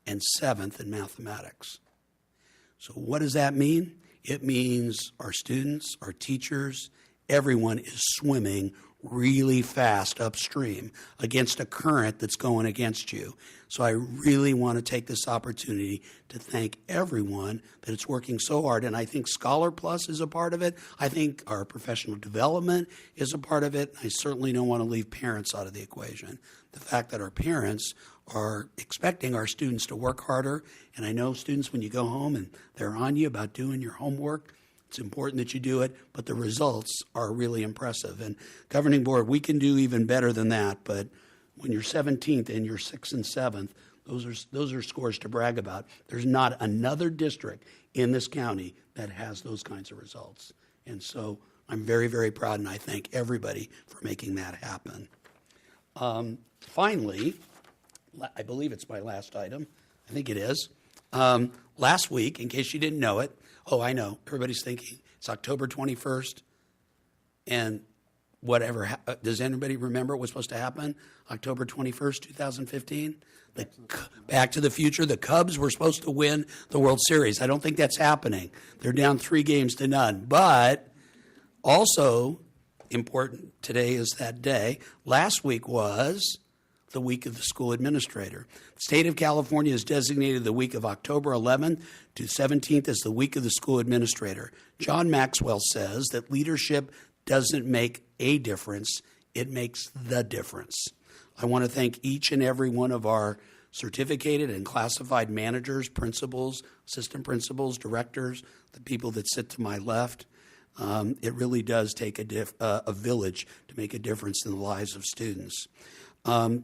and 7th in mathematics. So what does that mean? It means our students, our teachers, everyone is swimming really fast upstream against a current that's going against you. So I really want to take this opportunity to thank everyone that it's working so hard. And I think Scholar Plus is a part of it. I think our professional development is a part of it. I certainly don't want to leave parents out of the equation. The fact that our parents are expecting our students to work harder. And I know students, when you go home and they're on you about doing your homework, it's important that you do it, but the results are really impressive. And governing board, we can do even better than that, but when you're 17th and you're 6th and 7th, those are scores to brag about. There's not another district in this county that has those kinds of results. And so I'm very, very proud, and I thank everybody for making that happen. Finally, I believe it's my last item. I think it is. Last week, in case you didn't know it, oh, I know, everybody's thinking it's October 21st, and whatever, does anybody remember what was supposed to happen October 21st, 2015? Back to the Future, the Cubs were supposed to win the World Series. I don't think that's happening. They're down 3-0. But also important, today is that day. Last week was the week of the school administrator. The state of California has designated the week of October 11th to 17th as the week of the school administrator. John Maxwell says that leadership doesn't make a difference, it makes the difference. I want to thank each and every one of our certificated and classified managers, principals, assistant principals, directors, the people that sit to my left. It really does take a village to make a difference in the lives of students. And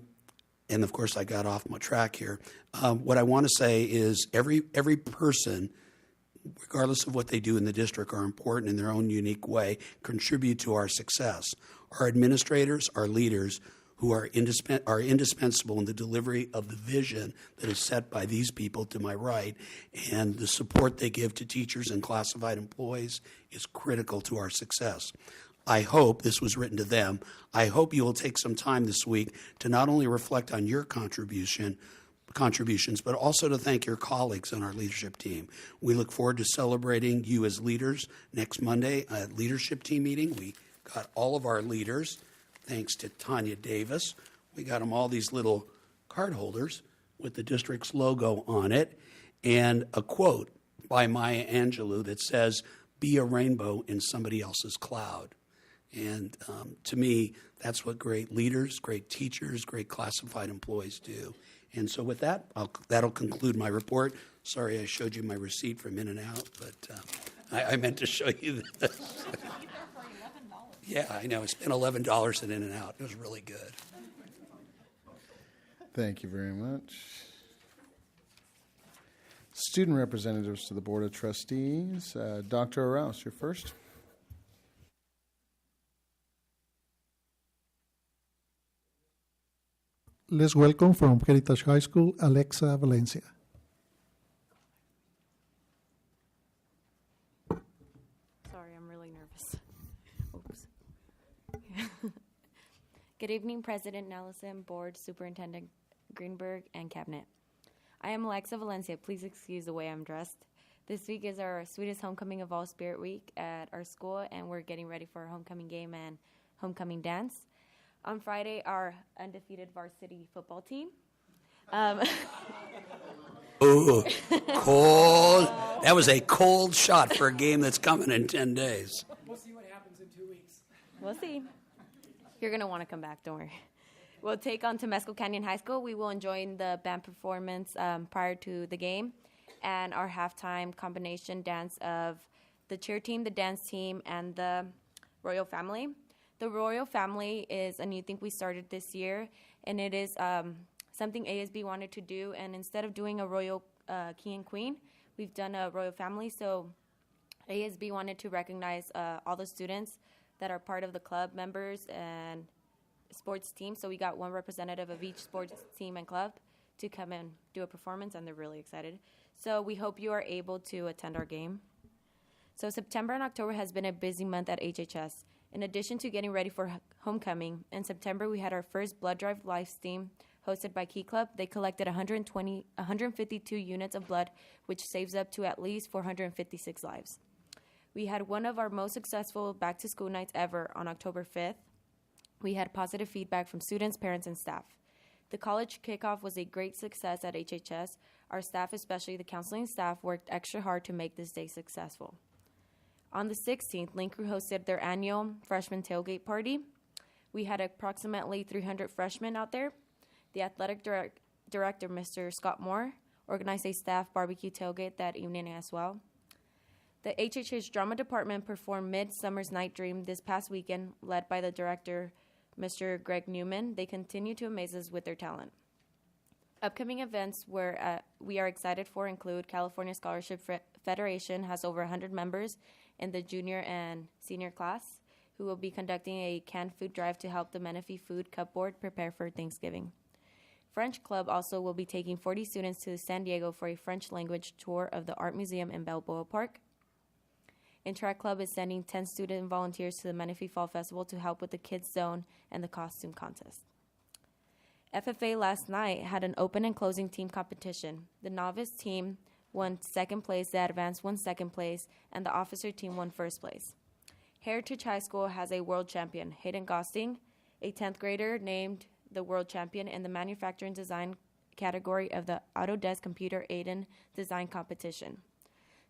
of course, I got off my track here. What I want to say is every person, regardless of what they do in the district, are important in their own unique way, contribute to our success. Our administrators, our leaders, who are indispensable in the delivery of the vision that is set by these people to my right, and the support they give to teachers and classified employees is critical to our success. I hope, this was written to them, I hope you will take some time this week to not only reflect on your contributions, but also to thank your colleagues on our leadership team. We look forward to celebrating you as leaders next Monday at leadership team meeting. We got all of our leaders, thanks to Tanya Davis. We got them all these little card holders with the district's logo on it, and a quote by Maya Angelou that says, "Be a rainbow in somebody else's cloud." And to me, that's what great leaders, great teachers, great classified employees do. And so with that, that'll conclude my report. Sorry I showed you my receipt from In-N-Out, but I meant to show you this. Yeah, I know. I spent $11 at In-N-Out. It was really good. Thank you very much. Student representatives to the Board of Trustees. Dr. Rouse, you're first. Let's welcome from Heritage High School, Alexa Valencia. Sorry, I'm really nervous. Oops. Good evening, President Nelson, Board, Superintendent Greenberg, and Cabinet. I am Alexa Valencia. Please excuse the way I'm dressed. This week is our sweetest homecoming of all Spirit Week at our school, and we're getting ready for our homecoming game and homecoming dance. On Friday, our undefeated varsity football team. Ooh, cold. That was a cold shot for a game that's coming in 10 days. We'll see what happens in 2 weeks. We'll see. You're going to want to come back, don't worry. We'll take on Temescal Canyon High School. We will enjoy the band performance prior to the game and our halftime combination dance of the cheer team, the dance team, and the Royal Family. The Royal Family is a new thing we started this year, and it is something ASB wanted to do. And instead of doing a Royal King and Queen, we've done a Royal Family. So ASB wanted to recognize all the students that are part of the club members and sports team. So we got one representative of each sports team and club to come and do a performance, and they're really excited. So we hope you are able to attend our game. So September and October has been a busy month at HHS. In addition to getting ready for homecoming, in September we had our first blood drive live stream hosted by Key Club. They collected 152 units of blood, which saves up to at least 456 lives. We had one of our most successful back-to-school nights ever on October 5th. We had positive feedback from students, parents, and staff. The college kickoff was a great success at HHS. Our staff, especially the counseling staff, worked extra hard to make this day successful. On the 16th, Link Crew hosted their annual freshman tailgate party. We had approximately 300 freshmen out there. The athletic director, Mr. Scott Moore, organized a staff barbecue tailgate that evening as well. The HHS Drama Department performed Midsummer's Night Dream this past weekend, led by the director, Mr. Greg Newman. They continue to amaze us with their talent. Upcoming events we are excited for include California Scholarship Federation has over 100 members in the junior and senior class who will be conducting a canned food drive to help the Menifee Food Cupboard prepare for Thanksgiving. French Club also will be taking 40 students to San Diego for a French language tour of the Art Museum in Balboa Park. Interact Club is sending 10 student volunteers to the Menifee Fall Festival to help with the Kids Zone and the costume contest. FFA last night had an open and closing team competition. The novice team won second place, the advanced won second place, and the officer team won first place. Heritage High School has a world champion, Hayden Gosting, a 10th grader named the world champion in the manufacturing design category of the Autodesk Computer Aided Design Competition.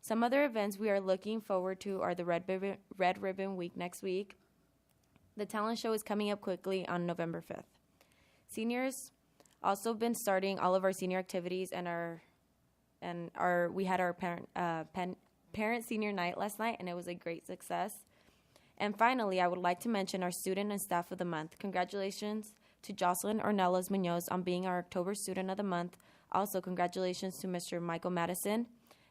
Some other events we are looking forward to are the Red Ribbon Week next week. The talent show is coming up quickly on November 5th. Seniors Also been starting all of our senior activities and we had our parent senior night last night, and it was a great success. And finally, I would like to mention our Student and Staff of the Month. Congratulations to Jocelyn Ornelas Munoz on being our October Student of the Month. Also, congratulations to Mr. Michael Madison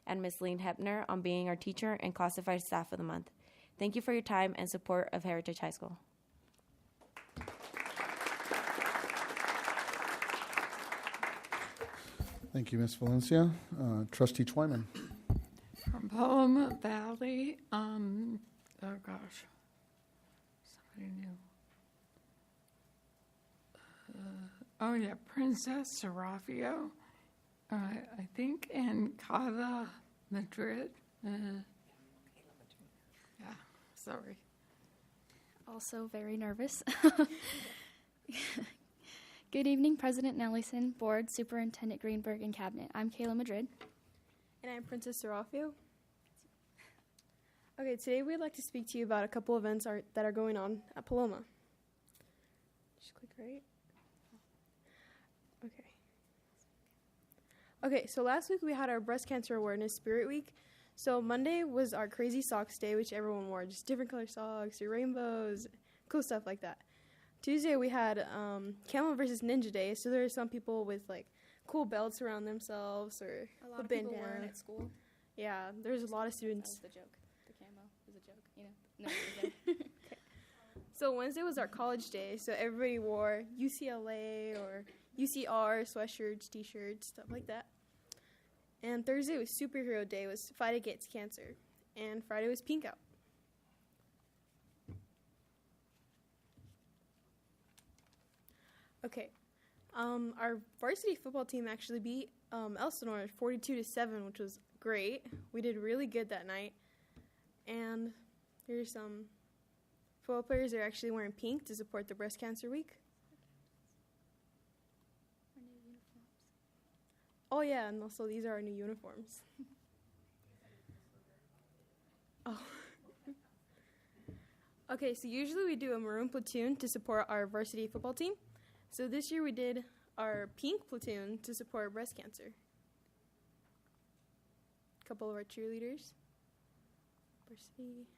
and Ms. Lean Hepner on being our Teacher and Classified Staff of the Month. Thank you for your time and support of Heritage High School. Thank you, Ms. Valencia. Trustee Twyman. From Paloma Valley, oh gosh, somebody new. Oh yeah, Princess Serafio, I think in Cava, Madrid. Yeah, sorry. Also very nervous. Good evening, President Nelson, Board, Superintendent Greenberg, and Cabinet. I'm Kayla Madrid. And I'm Princess Serafio. Okay, today we'd like to speak to you about a couple events that are going on at Paloma. Just click right. Okay, so last week we had our Breast Cancer Awareness Spirit Week. So Monday was our Crazy Socks Day, which everyone wore, just different color socks or rainbows, cool stuff like that. Tuesday we had Camel versus Ninja Day, so there are some people with like cool belts around themselves or A lot of people wearing it at school. Yeah, there's a lot of students. That was the joke. The camo was a joke, you know. No, it was Okay. So Wednesday was our college day, so everybody wore UCLA or UCR sweatshirts, t-shirts, stuff like that. And Thursday was Superhero Day, was Fight Against Cancer. And Friday was Pink Out. Okay, our varsity football team actually beat Elsinore 42-7, which was great. We did really good that night. And here's some football players that are actually wearing pink to support the Breast Cancer Week. Oh yeah, and also these are our new uniforms. Oh. Okay, so usually we do a maroon platoon to support our varsity football team. So this year we did our pink platoon to support breast cancer. A couple of our cheerleaders. Varsity.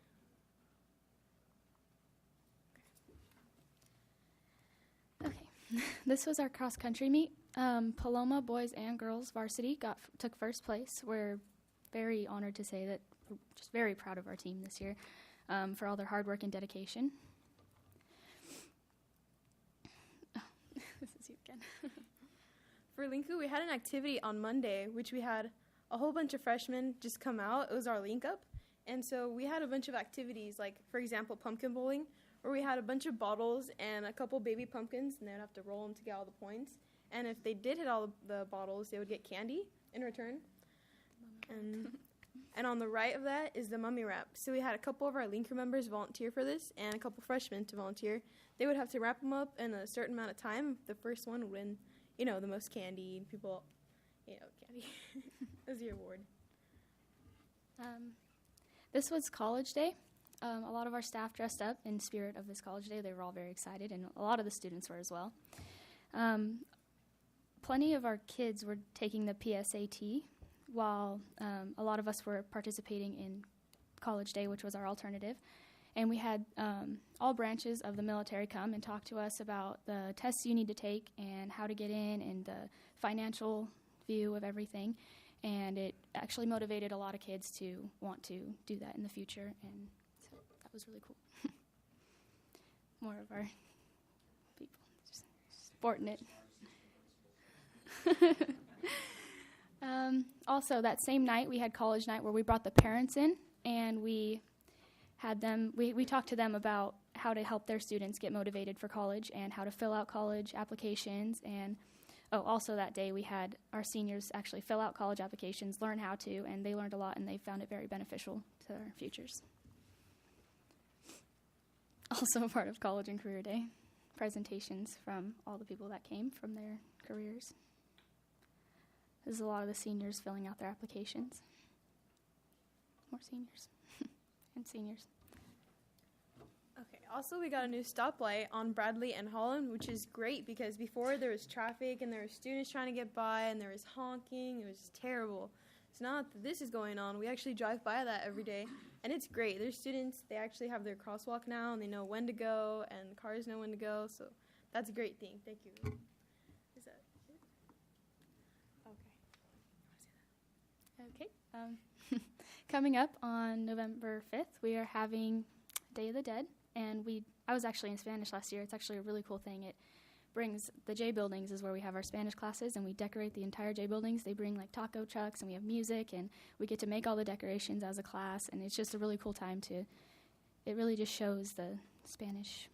Okay, this was our cross-country meet. Paloma boys and girls varsity took first place. We're very honored to say that we're just very proud of our team this year for all their hard work and dedication. Oh, this is you again. For Linku, we had an activity on Monday, which we had a whole bunch of freshmen just come out. It was our link up. And so we had a bunch of activities, like, for example, pumpkin bowling, where we had a bunch of bottles and a couple baby pumpkins, and they'd have to roll them to get all the points. And if they did hit all the bottles, they would get candy in return. And on the right of that is the mummy wrap. So we had a couple of our Linker members volunteer for this and a couple freshmen to volunteer. They would have to wrap them up in a certain amount of time. The first one would win, the most candy. People, candy. That was your award. This was College Day. A lot of our staff dressed up in spirit of this College Day. They were all very excited, and a lot of the students were as well. Plenty of our kids were taking the PSAT, while a lot of us were participating in College Day, which was our alternative. And we had all branches of the military come and talk to us about the tests you need to take and how to get in and the financial view of everything. And it actually motivated a lot of kids to want to do that in the future, and so that was really cool. More of our people just sporting it. Also, that same night, we had college night where we brought the parents in, and we had them, we talked to them about how to help their students get motivated for college and how to fill out college applications. And also that day we had our seniors actually fill out college applications, learn how to, and they learned a lot, and they found it very beneficial to their futures. Also a part of College and Career Day, presentations from all the people that came from their careers. There's a lot of the seniors filling out their applications. More seniors and seniors. Okay. Also, we got a new stoplight on Bradley and Holland, which is great because before there was traffic and there were students trying to get by and there was honking. It was just terrible. So now that this is going on, we actually drive by that every day, and it's great. There's students, they actually have their crosswalk now, and they know when to go, and cars know when to go, so that's a great thing. Thank you. Is that it? Okay. Coming up on November 5th, we are having Day of the Dead, and I was actually in Spanish last year. It's actually a really cool thing. It brings the J buildings is where we have our Spanish classes, and we decorate the entire J buildings. They bring like taco trucks, and we have music, and we get to make all the decorations as a class, and it's just a really cool time to. It really just shows the Spanish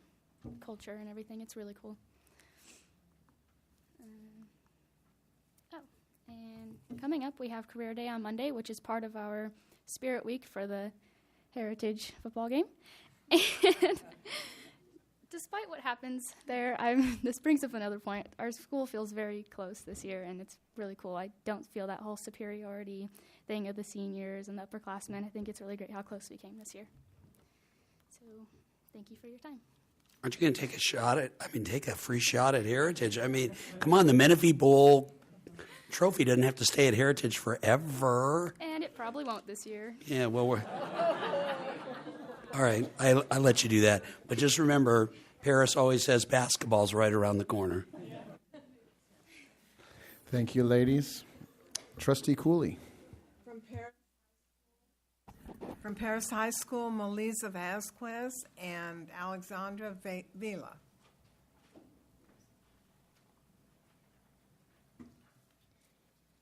culture and everything. It's really cool. And coming up, we have Career Day on Monday, which is part of our Spirit Week for the Heritage football game. And despite what happens there, this brings up another point. Our school feels very close this year, and it's really cool. I don't feel that whole superiority thing of the seniors and the upperclassmen. I think it's really great how close we came this year. So thank you for your time. Aren't you going to take a free shot at Heritage? I mean, come on, the Menifee Bowl trophy doesn't have to stay at Heritage forever. And it probably won't this year. Yeah, well, we're... All right, I let you do that. But just remember, Paris always says basketball's right around the corner. Thank you, ladies. Trustee Cooley. From Paris High School, Melissa Vasquez and Alexandra Vila.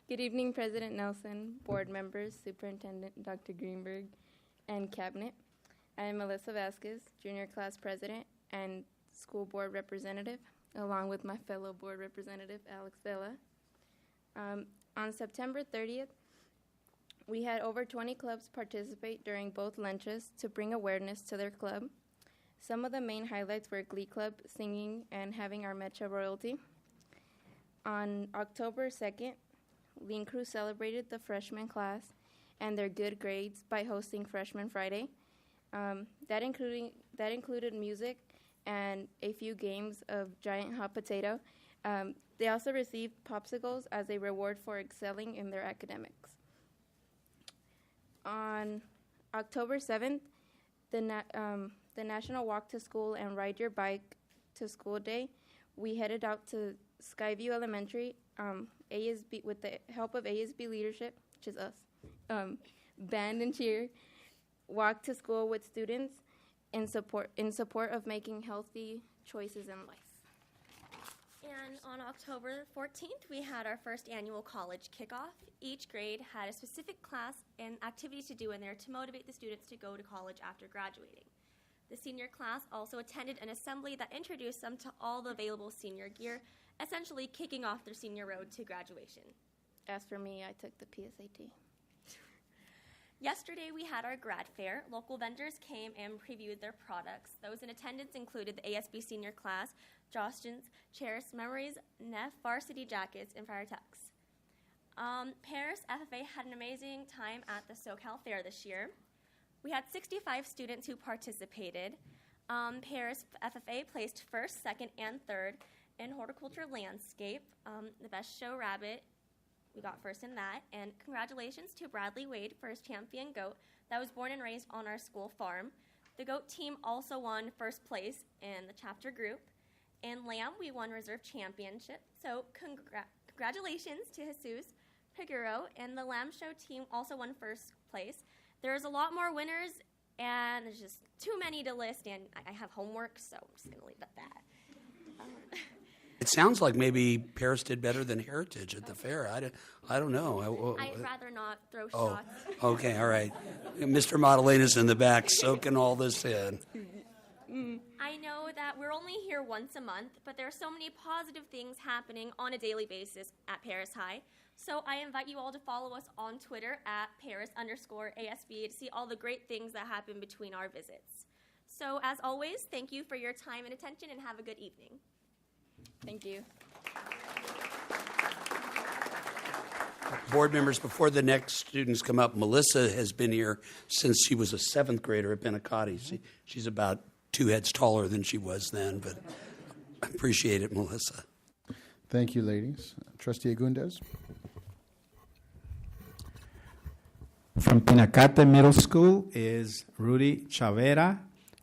Good evening, President Nelson, board members, Superintendent Dr. Greenberg, and Cabinet. I am Melissa Vasquez, junior class president and school board representative, along with my fellow board representative, Alex Vela. On September 30th, we had over 20 clubs participate during both lunches to bring awareness to their club. Some of the main highlights were Glee Club singing and having our Mecha royalty. On October 2nd, Lean Crew celebrated the freshman class and their good grades by hosting Freshman Friday. That included music and a few games of giant hot potato. They also received popsicles as a reward for excelling in their academics. On October 7th, the National Walk to School and Ride Your Bike to School Day, we headed out to Skyview Elementary, ASB, with the help of ASB leadership, which is us, band and cheer, walk to school with students in support of making healthy choices in life. And on October 14th, we had our first annual college kickoff. Each grade had a specific class and activities to do in there to motivate the students to go to college after graduating. The senior class also attended an assembly that introduced them to all the available senior gear, essentially kicking off their senior road to graduation. As for me, I took the PSAT. Yesterday, we had our grad fair. Local vendors came and previewed their products. Those in attendance included the ASB senior class, Jostens, Chairs, Memories, Neff, Varsity Jackets, and Fire Tux. Paris FFA had an amazing time at the SoCal Fair this year. We had 65 students who participated. Paris FFA placed first, second, and third in horticulture landscape. The best show rabbit, we got first in that. And congratulations to Bradley Wade, first champion goat that was born and raised on our school farm. The goat team also won first place in the chapter group. And lamb, we won reserve championship. So congratulations to Jesus Piguro, and the lamb show team also won first place. There's a lot more winners, and there's just too many to list, and I have homework, so I'm just going to leave it at that. It sounds like maybe Paris did better than Heritage at the fair. I don't know. I'd rather not throw Oh, shots. okay, all right. Mr. Modelina's in the back soaking all this in. I know that we're only here once a month, but there are so many positive things happening on a daily basis at Paris High. So I invite you all to follow us on Twitter at Paris_ASB to see all the great things that happen between our visits. So as always, thank you for your time and attention, and have a good evening. Thank you. Board members, before the next students come up, Melissa has been here since she was a 7th grader at Benicati. She's about 2 heads taller than she was then, but I appreciate it, Melissa. Thank you, ladies. Trustee Agundez. From Pinacate Middle School is Rudy Chavera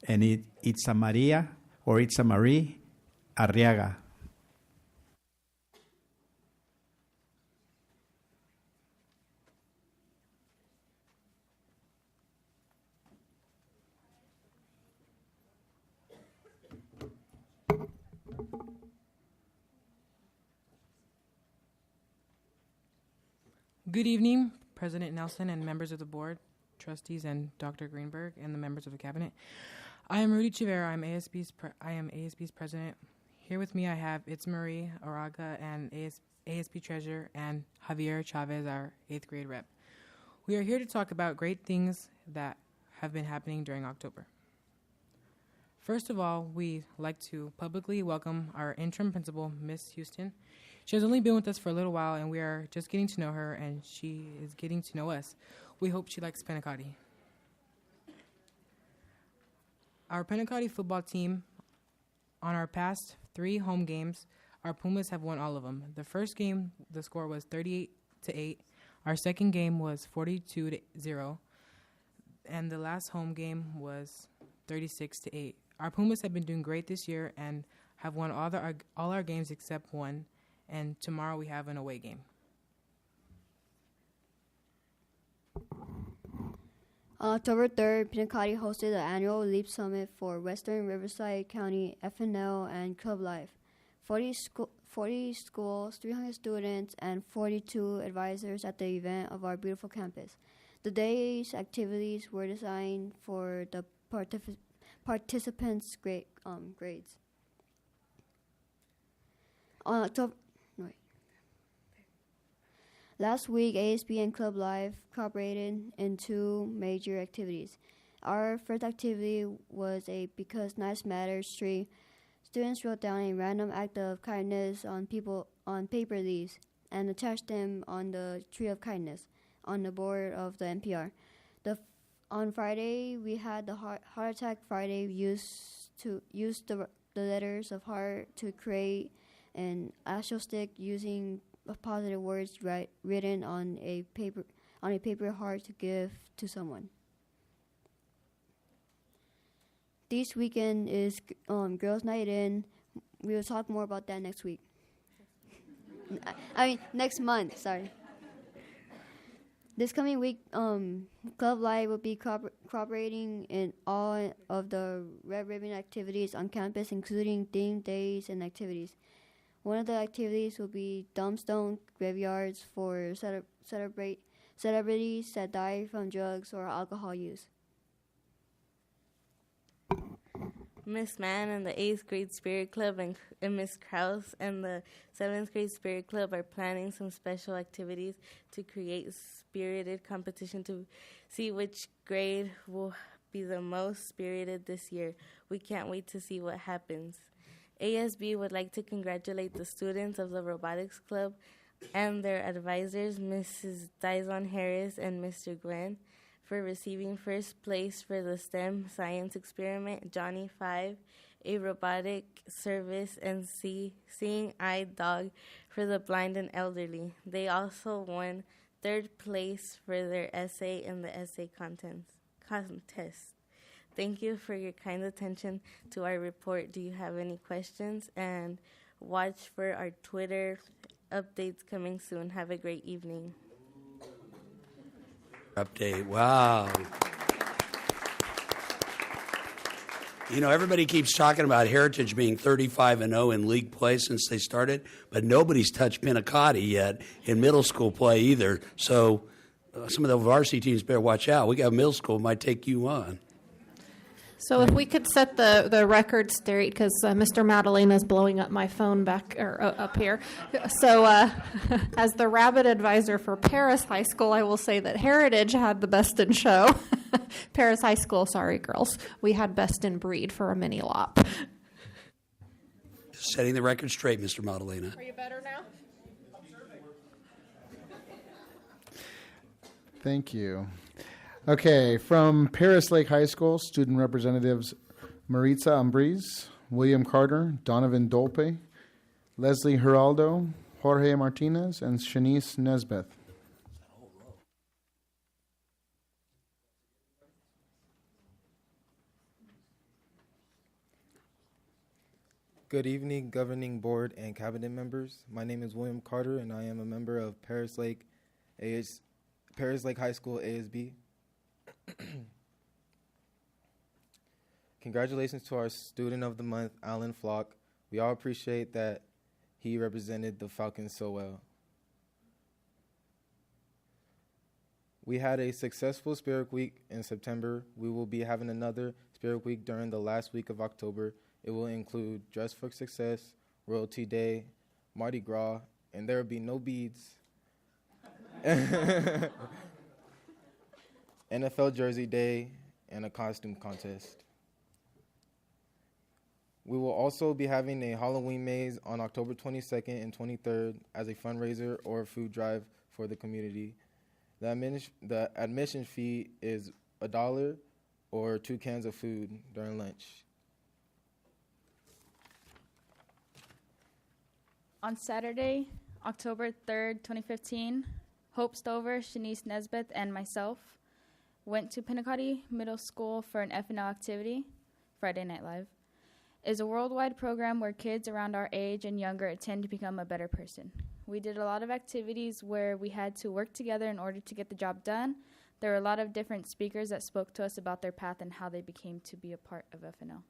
and Itza Maria or Itza Marie Arriaga. Good evening, President Nelson and members of the board, trustees, and Dr. Greenberg and the members of the cabinet. I am Rudy Chivera. I am ASB's president. Here with me I have Itza Marie Arriaga and ASB treasurer, and Javier Chavez, our 8th grade rep. We are here to talk about great things that have been happening during October. First of all, we'd like to publicly welcome our interim principal, Miss Houston. She has only been with us for a little while, and we are just getting to know her, and she is getting to know us. We hope she likes Penacati. Our Penacati football team, on our past 3 home games, our Pumas have won all of them. The first game, the score was 38-8. Our second game was 42-0, and the last home game was 36-8. Our Pumas have been doing great this year and have won all our games except one. And tomorrow we have an away game. On October 3rd, Pinacati hosted the annual LEAP Summit for Western Riverside County FNL and Club Life. 40 schools, 300 students, and 42 advisors at the event of our beautiful campus. The day's activities were designed for the participants' grades. On October Last week, ASB and Club Life cooperated in 2 major activities. Our first activity was a Because Nice Matters tree. Students wrote down a random act of kindness on paper leaves and attached them on the tree of kindness on the board of the NPR. On Friday, we had the Heart Attack Friday. Use the letters of heart to create an astro stick using positive words written on a paper heart to give to someone. This weekend is Girls' Night In. We will talk more about that next week. Next month, sorry. This coming week, Club Life will be cooperating in all of the Red Ribbon activities on campus, including themed days and activities. One of the activities will be dumbstone graveyards for celebrities that die from drugs or alcohol use. Miss Mann and the 8th grade Spirit Club and Miss Krause and the 7th grade Spirit Club are planning some special activities to create spirited competition to see which grade will be the most spirited this year. We can't wait to see what happens. ASB would like to congratulate the students of the Robotics Club and their advisors, Mrs. Dyson Harris and Mr. Glenn, for receiving first place for the STEM science experiment, Johnny 5, a robotic service, and Seeing Eye Dog for the blind and elderly. They also won 3rd place for their essay in the essay contest. Thank you for your kind attention to our report. Do you have any questions? And watch for our Twitter updates coming soon. Have a great evening. Update. Wow. You know, everybody keeps talking about Heritage being 35-0 in league play since they started, but nobody's touched Pinacati yet in middle school play either. So some of the varsity teams better watch out. We got middle school might take you on. So if we could set the record straight, because Mr. Madalena is blowing up my phone back or up here. So as the rabbit advisor for Paris High School, I will say that Heritage had the best in show. Paris High School, sorry girls, we had best in breed for a mini lop. Setting the record straight, Mr. Madalena. Are you better now? Thank you. Okay, from Paris Lake High School, student representatives Maritza Ambriz, William Carter, Donovan Dolpe, Leslie Geraldo, Jorge Martinez, and Shanice Nesbeth. Good evening, Governing Board and Cabinet members. My name is William Carter, and I am a member of Paris Lake High School ASB. Congratulations to our Student of the Month, Alan Flock. We all appreciate that he represented the Falcons so well. We had a successful Spirit Week in September. We will be having another Spirit Week during the last week of October. It will include Dress for Success, Royalty Day, Mardi Gras, and there will be no beads. NFL Jersey Day, and a costume contest. We will also be having a Halloween maze on October 22nd and 23rd as a fundraiser or a food drive for the community. The admission fee is $1 or 2 cans of food during lunch. On Saturday, October 3rd, 2015, Hope Stover, Shanice Nesbeth, and myself went to Pinacati Middle School for an FNL activity, Friday Night Live. It's a worldwide program where kids around our age and younger attend to become a better person. We did a lot of activities where we had to work together in order to get the job done. There were a lot of different speakers that spoke to us about their path and how they became to be a part of FNL.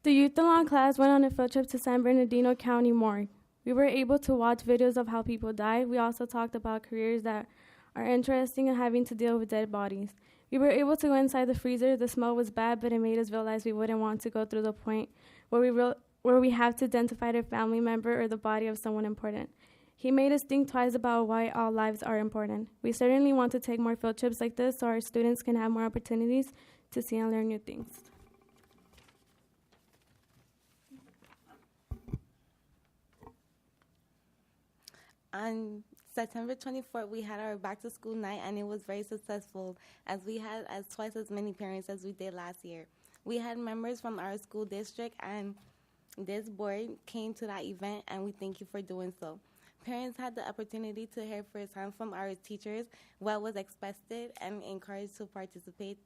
The Youth Along class went on a field trip to San Bernardino County Morgue. We were able to watch videos of how people died. We also talked about careers that are interesting and having to deal with dead bodies. We were able to go inside the freezer. The smell was bad, but it made us realize we wouldn't want to go through the point where we have to identify a family member or the body of someone important. He made us think twice about why all lives are important. We certainly want to take more field trips like this so our students can have more opportunities to see and learn new things. On September 24th, we had our back to school night, and it was very successful as we had twice as many parents as we did last year. We had members from our school district and this board came to that event, and we thank you for doing so. Parents had the opportunity to hear firsthand from our teachers what was expected and encouraged to participate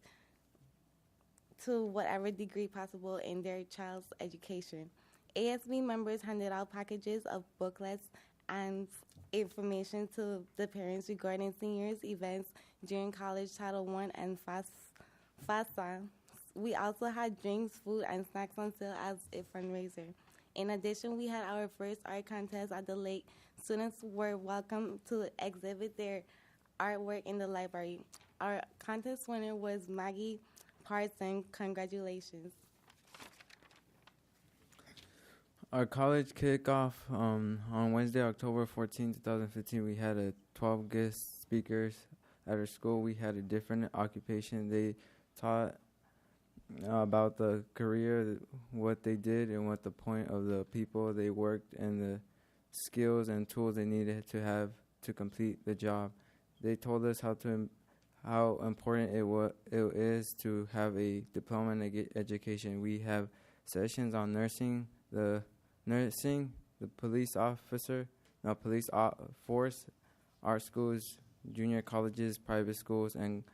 to whatever degree possible in their child's education. ASB members handed out packages of booklets and information to the parents regarding seniors events during college Title I and FAFSA. We also had drinks, food, and snacks on sale as a fundraiser. In addition, we had our first art contest at the lake. Students were welcome to exhibit their artwork in the library. Our contest winner was Maggie Parson. Congratulations. Our college kickoff on Wednesday, October 14, 2015, we had 12 guest speakers at our school. We had a different occupation. They taught about the career, what they did, and what the point of the people they worked, and the skills and tools they needed to have to complete the job. They told us how important it is to have a diploma in education. We have sessions on nursing, the police force, art schools, junior colleges, private schools, and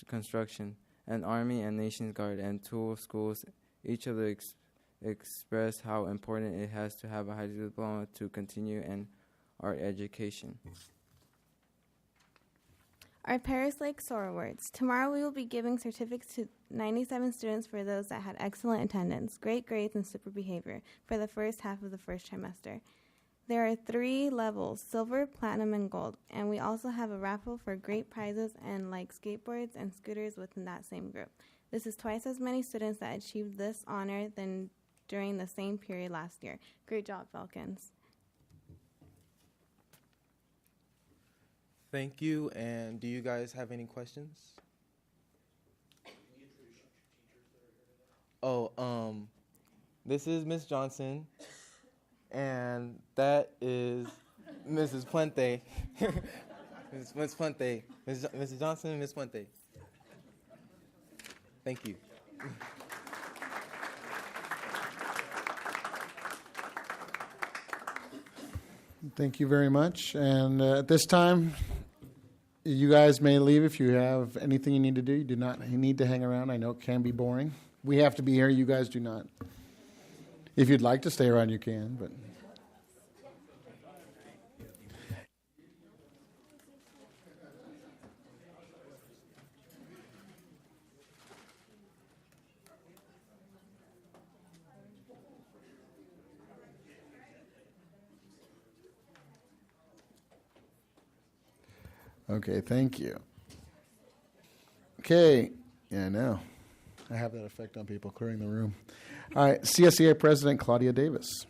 construction, and Army and Nations Guard, and tool schools. Each of the express how important it has to have a high school diploma to continue in art education. Our Paris Lake Soror Awards. Tomorrow we will be giving certificates to 97 students for those that had excellent attendance, great grades, and super behavior for the first half of the first trimester. There are 3 levels, silver, platinum, and gold, and we also have a raffle for great prizes and like skateboards and scooters within that same group. This is twice as many students that achieved this honor than during the same period last year. Great job, Falcons. Thank you, and do you guys have any questions? This is Miss Johnson, and that is Mrs. Puente. Ms. Puente. Mrs. Johnson and Ms. Puente. Thank you. Thank you very much. And at this time, you guys may leave if you have anything you need to do. You do not need to hang around. I know it can be boring. We have to be here. You guys do not. If you'd like to stay around, you can. But okay, thank you. Okay, yeah, now I have that effect on people clearing the room. All right, CSEA President Claudia Davis.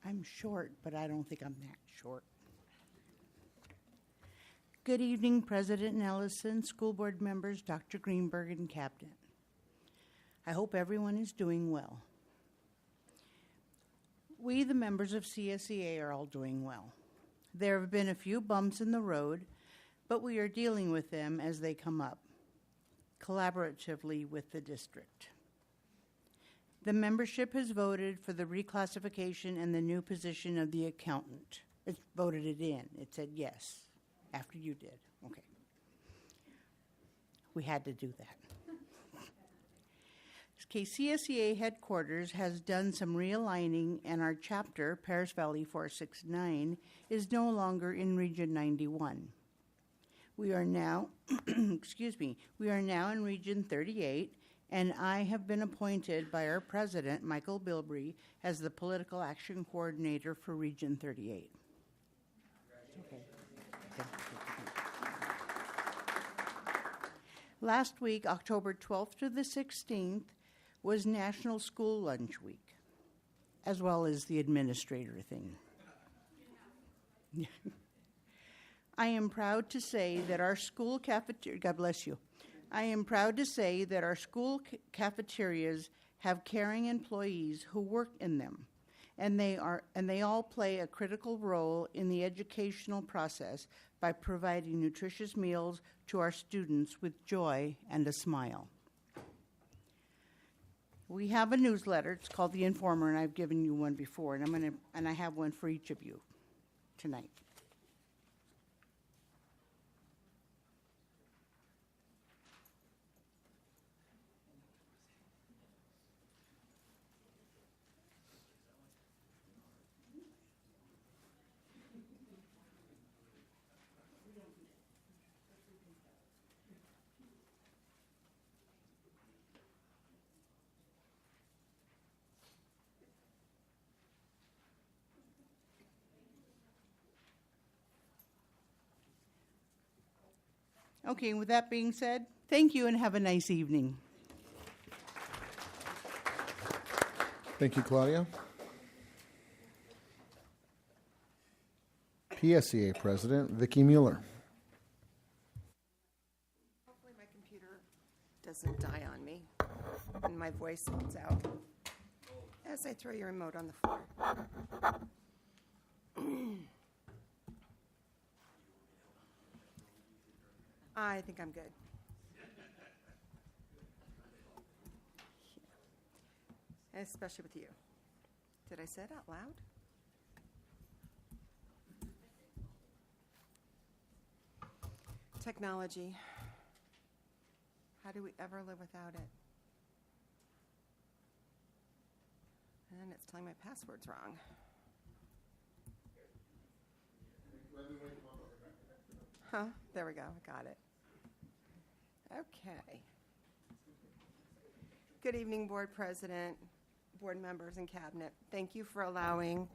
I'm short, but I don't think I'm that short. Good evening, President Ellison, school board members, Dr. Greenberg, and Cabinet. I hope everyone is doing well. We, the members of CSEA, are all doing well. There have been a few bumps in the road, but we are dealing with them as they come up, collaboratively with the district. The membership has voted for the reclassification and the new position of the accountant. It voted it in. It said yes, after you did. Okay. We had to do that. CSEA headquarters has done some realigning, and our chapter, Paris Valley 469, is no longer in Region 91. We are now, we are now in Region 38, and I have been appointed by our president, Michael Bilbrey, as the Political Action Coordinator for Region 38. Okay. Last week, October 12th to the 16th, was National School Lunch Week, as well as the administrator thing. I am proud to say that our school cafeteria, God bless you. I am proud to say that our school cafeterias have caring employees who work in them, and they all play a critical role in the educational process by providing nutritious meals to our students with joy and a smile. We have a newsletter. It's called The Informer, and I've given you one before, and I have one for each of you tonight. Okay, with that being said, thank you and have a nice evening. Thank you, Claudia. PSEA President Vicki Mueller. Hopefully my computer doesn't die on me and my voice fades out as I throw your remote on the floor. I think I'm good. Especially with you. Did I say it out loud? Technology. How do we ever live without it? And it's telling my password's wrong. Huh? There we go. I got it. Okay. Good evening, Board President, board members, and Cabinet. Thank you for allowing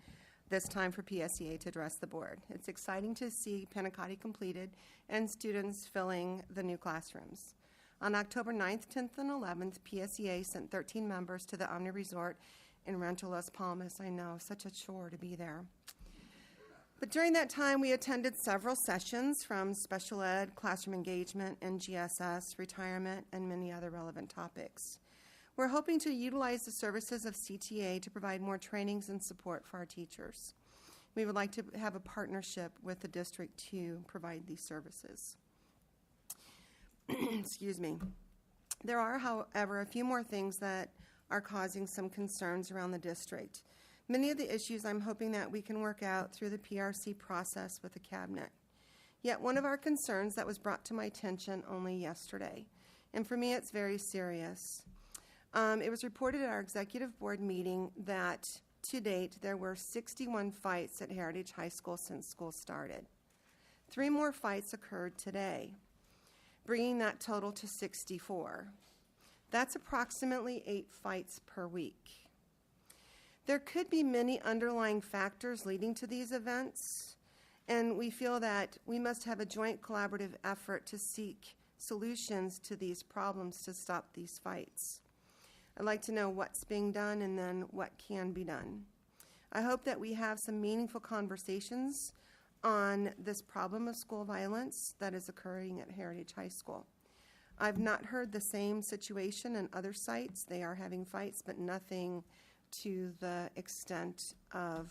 this time for PSEA to address the board. It's exciting to see Pentecostal completed and students filling the new classrooms. On October 9th, 10th, and 11th, PSEA sent 13 members to the Omni Resort in Rancho Las Palmas. I know, such a chore to be there. But during that time, we attended several sessions from special ed, classroom engagement, NGSS, retirement, and many other relevant topics. We're hoping to utilize the services of CTA to provide more trainings and support for our teachers. We would like to have a partnership with the district to provide these services. Excuse me. There are, however, a few more things that are causing some concerns around the district. Many of the issues I'm hoping that we can work out through the PRC process with the cabinet. Yet one of our concerns that was brought to my attention only yesterday, and for me it's very serious. It was reported at our executive board meeting that to date there were 61 fights at Heritage High School since school started. 3 more fights occurred today, bringing that total to 64. That's approximately 8 fights per week. There could be many underlying factors leading to these events, and we feel that we must have a joint collaborative effort to seek solutions to these problems to stop these fights. I'd like to know what's being done and then what can be done. I hope that we have some meaningful conversations on this problem of school violence that is occurring at Heritage High School. I've not heard the same situation in other sites. They are having fights, but nothing to the extent of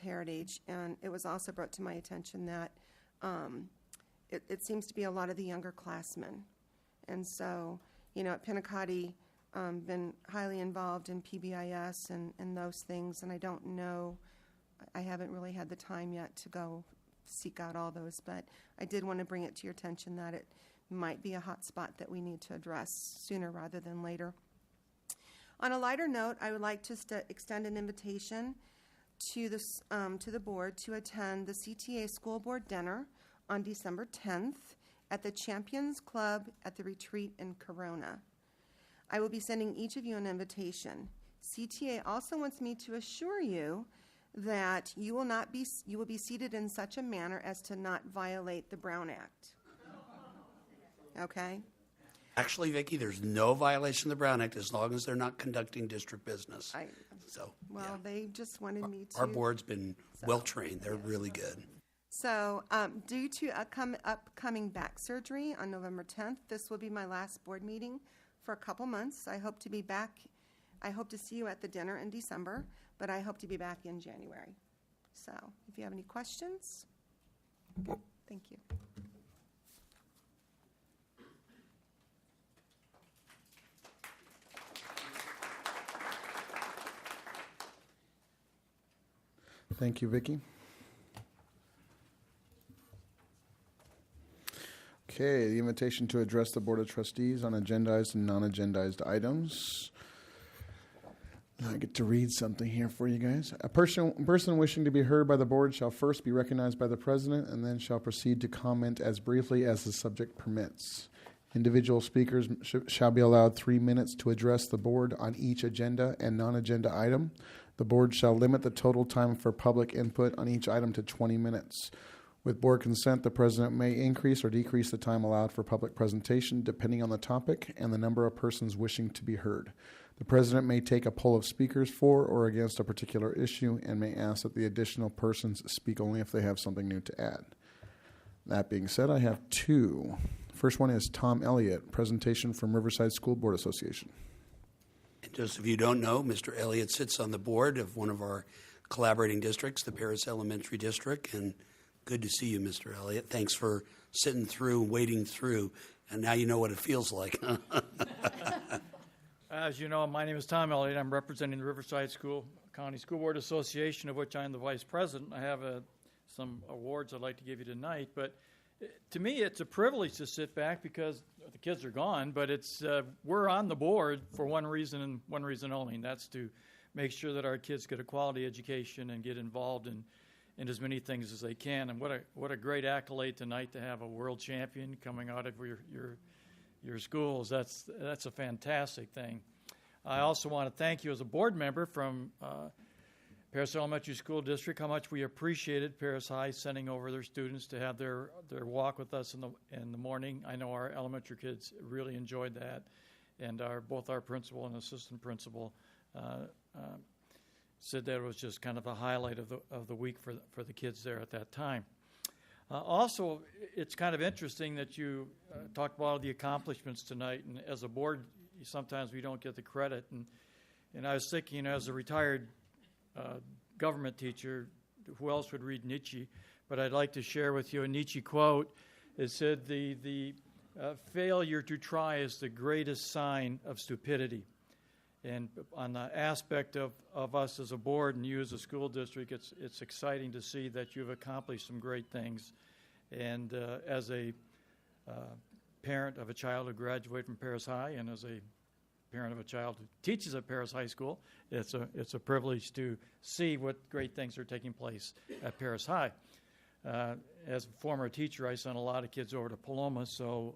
Heritage. And it was also brought to my attention that it seems to be a lot of the younger classmen. And so, at Pentecostal, been highly involved in PBIS and those things, and I don't know, I haven't really had the time yet to go seek out all those, but I did want to bring it to your attention that it might be a hot spot that we need to address sooner rather than later. On a lighter note, I would like to extend an invitation to the board to attend the CTA School Board Dinner on December 10th at the Champions Club at the Retreat in Corona. I will be sending each of you an invitation. CTA also wants me to assure you that you will be seated in such a manner as to not violate the Brown Act. Okay? Actually, Vicki, there's no violation of the Brown Act as long as they're not conducting district business. They just wanted me to. Our board's been well-trained. They're really good. So due to upcoming back surgery on November 10th, this will be my last board meeting for a couple months. I hope to be back. I hope to see you at the dinner in December, but I hope to be back in January. So if you have any questions, thank you. Thank you, Vicki. Okay, the invitation to address the Board of Trustees on agendized and non-agendized items. I get to read something here for you guys. A person wishing to be heard by the board shall first be recognized by the president and then shall proceed to comment as briefly as the subject permits. Individual speakers shall be allowed 3 minutes to address the board on each agenda and non-agenda item. The board shall limit the total time for public input on each item to 20 minutes. With board consent, the president may increase or decrease the time allowed for public presentation depending on the topic and the number of persons wishing to be heard. The president may take a poll of speakers for or against a particular issue and may ask that the additional persons speak only if they have something new to add. That being said, I have 2. First one is Tom Elliott, presentation from Riverside School Board Association. And just if you don't know, Mr. Elliott sits on the board of one of our collaborating districts, the Paris Elementary District, and good to see you, Mr. Elliott. Thanks for sitting through, wading through, and now you know what it feels like. As you know, my name is Tom Elliott. I'm representing the Riverside County School Board Association, of which I am the vice president. I have some awards I'd like to give you tonight, but to me, it's a privilege to sit back because the kids are gone, but we're on the board for one reason and one reason only, and that's to make sure that our kids get a quality education and get involved in as many things as they can. And what a great accolade tonight to have a world champion coming out of your schools. That's a fantastic thing. I also want to thank you as a board member from Paris Elementary School District, how much we appreciated Paris High sending over their students to have their walk with us in the morning. I know our elementary kids really enjoyed that, and both our principal and assistant principal said that it was just kind of the highlight of the week for the kids there at that time. Also, it's kind of interesting that you talked about all the accomplishments tonight, and as a board, sometimes we don't get the credit. And I was thinking, as a retired government teacher, who else would read Nietzsche? But I'd like to share with you a Nietzsche quote. It said, the failure to try is the greatest sign of stupidity. And on the aspect of us as a board and you as a school district, it's exciting to see that you've accomplished some great things. And as a parent of a child who graduated from Paris High, and as a parent of a child who teaches at Paris High School, it's a privilege to see what great things are taking place at Paris High. As a former teacher, I sent a lot of kids over to Paloma, so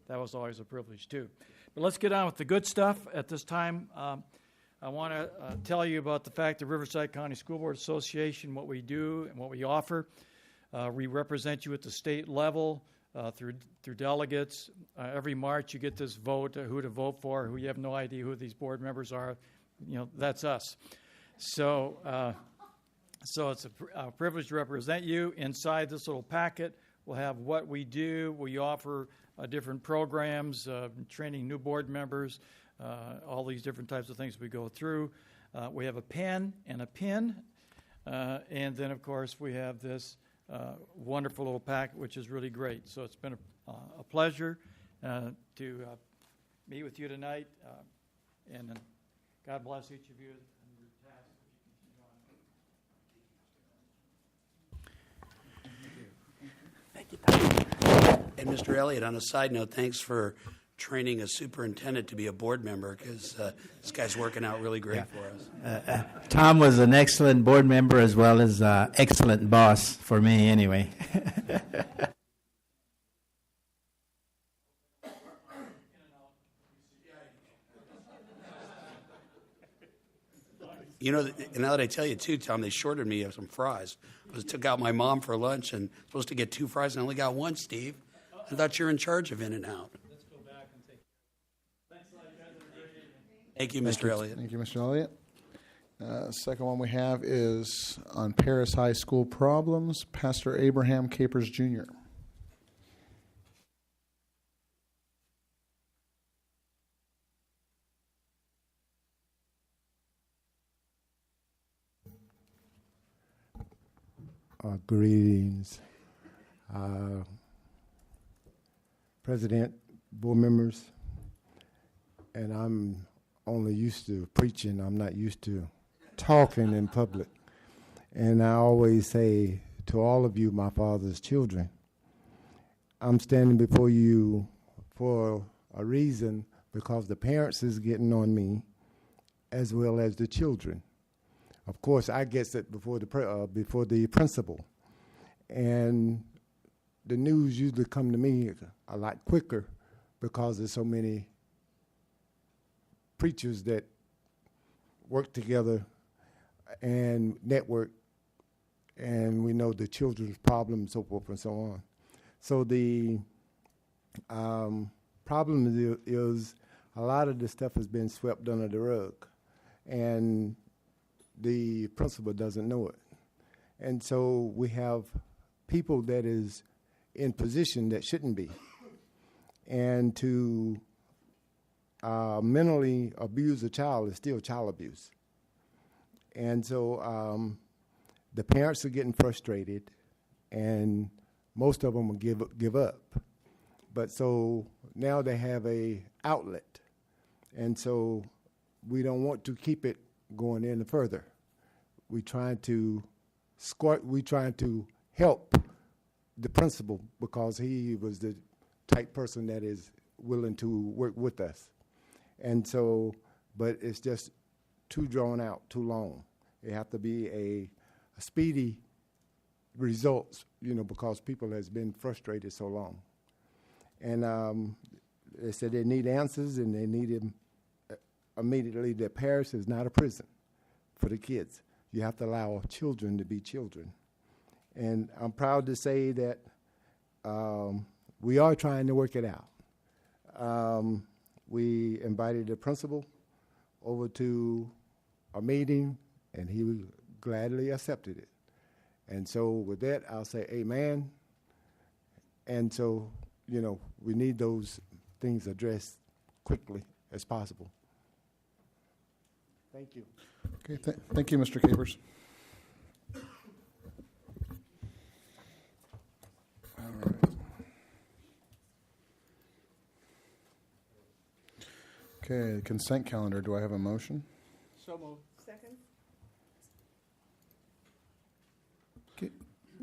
that was always a privilege too. But let's get on with the good stuff. At this time, I want to tell you about the fact that Riverside County School Board Association, what we do and what we offer. We represent you at the state level through delegates. Every March you get this vote, who to vote for, who you have no idea who these board members are. You know, that's us. So it's a privilege to represent you. Inside this little packet, we'll have what we do. We offer different programs, training new board members, all these different types of things we go through. We have a pen and a pin. And then, of course, we have this wonderful little packet, which is really great. So it's been a pleasure to meet with you tonight. And God bless each of you. And Mr. Elliott, on a side note, thanks for training a superintendent to be a board member, because this guy's working out really great for us. Tom was an excellent board member as well as excellent boss for me anyway. You know, now that I tell you too, Tom, they shorted me of some fries. I took out my mom for lunch and supposed to get 2 fries, and I only got 1, Steve. I thought you were in charge of In-N-Out. Let's go back and take. Thanks a lot, guys. Thank you, Mr. Elliott. Thank you, Mr. Elliott. Second one we have is on Paris High School problems. Pastor Abraham Capers Jr. Greetings, President, board members, and I'm only used to preaching. I'm not used to talking in public. And I always say to all of you, my father's children, I'm standing before you for a reason, because the parents is getting on me as well as the children. Of course, I get it before the principal, and the news usually come to me a lot quicker because there's so many preachers that work together and network, and we know the children's problems, so forth and so on. So the problem is a lot of this stuff has been swept under the rug, and the principal doesn't know it. And so we have people that is in position that shouldn't be. And to mentally abuse a child is still child abuse. And so the parents are getting frustrated, and most of them will give up. But so now they have a outlet. And so we don't want to keep it going any further. We trying to help the principal, because he was the type person that is willing to work with us. And so, but it's just too drawn out, too long. It have to be a speedy results, because people has been frustrated so long. And they said they need answers, and they need them immediately. That Paris is not a prison for the kids. You have to allow children to be children. And I'm proud to say that we are trying to work it out. We invited the principal over to a meeting and he gladly accepted it. And so with that, I'll say amen. And so, you know, we need those things addressed quickly as possible. Thank you. Okay, thank you, Mr. Capers. All right. Okay, consent calendar. Do I have a motion? So moved. Second.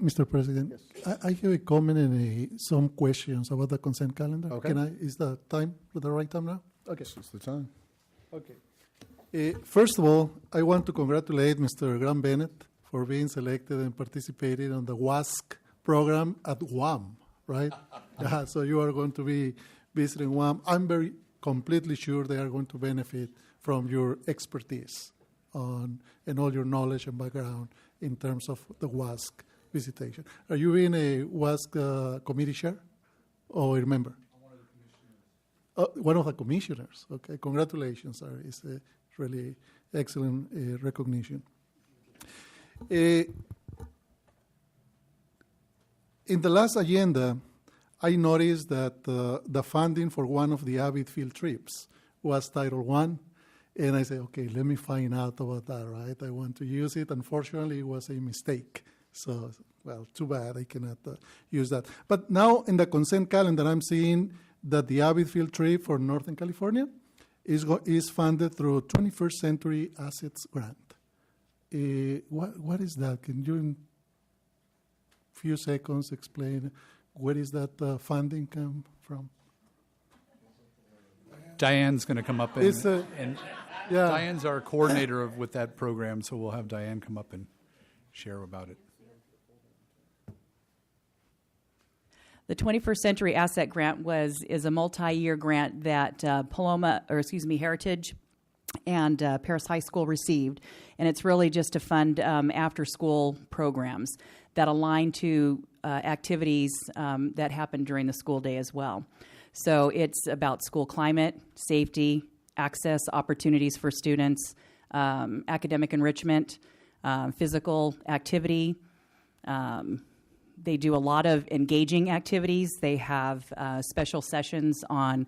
Mr. President, I have a comment and some questions about the consent calendar. Okay. Is the time the right time now? Okay. This is the time. Okay. First of all, I want to congratulate Mr. Graham Bennett for being selected and participating on the WASC program at WAM, right? Yeah, so you are going to be visiting WAM. I'm completely sure they are going to benefit from your expertise and all your knowledge and background in terms of the WASC visitation. Are you being a WASC committee chair or a member? I'm one of the commissioners. One of the commissioners. Okay, congratulations, sir. It's a really excellent recognition. In the last agenda, I noticed that the funding for one of the Avid field trips was Title I, and I said, okay, let me find out about that, right? I want to use it. Unfortunately, it was a mistake. So, well, too bad I cannot use that. But now in the consent calendar, I'm seeing that the Avid field trip for Northern California is funded through 21st Century Assets Grant. What is that? Can you, in a few seconds, explain where is that funding come from? Diane's going to come up and yeah. Diane's our coordinator with that program, so we'll have Diane come up and share about it. The 21st Century Asset Grant is a multi-year grant that Heritage and Paris High School received, and it's really just to fund after-school programs that align to activities that happen during the school day as well. So it's about school climate, safety, access opportunities for students, academic enrichment, physical activity. They do a lot of engaging activities. They have special sessions on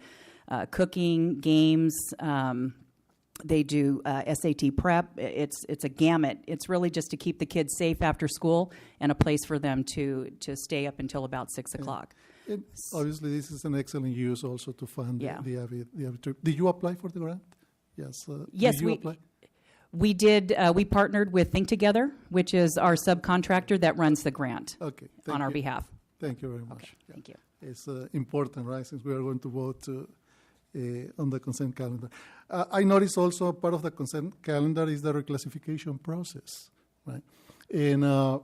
cooking, games. They do SAT prep. It's a gamut. It's really just to keep the kids safe after school and a place for them to stay up until about 6 o'clock. Obviously, this is an excellent use also to fund the Avid trip. Did you apply for the grant? Yes. Yes, did you apply? We did. We partnered with Think Together, which is our subcontractor that runs the grant on our behalf. Thank you very much. Okay, thank you. It's important, right, since we are going to vote on the consent calendar. I noticed also part of the consent calendar is the reclassification process, right? And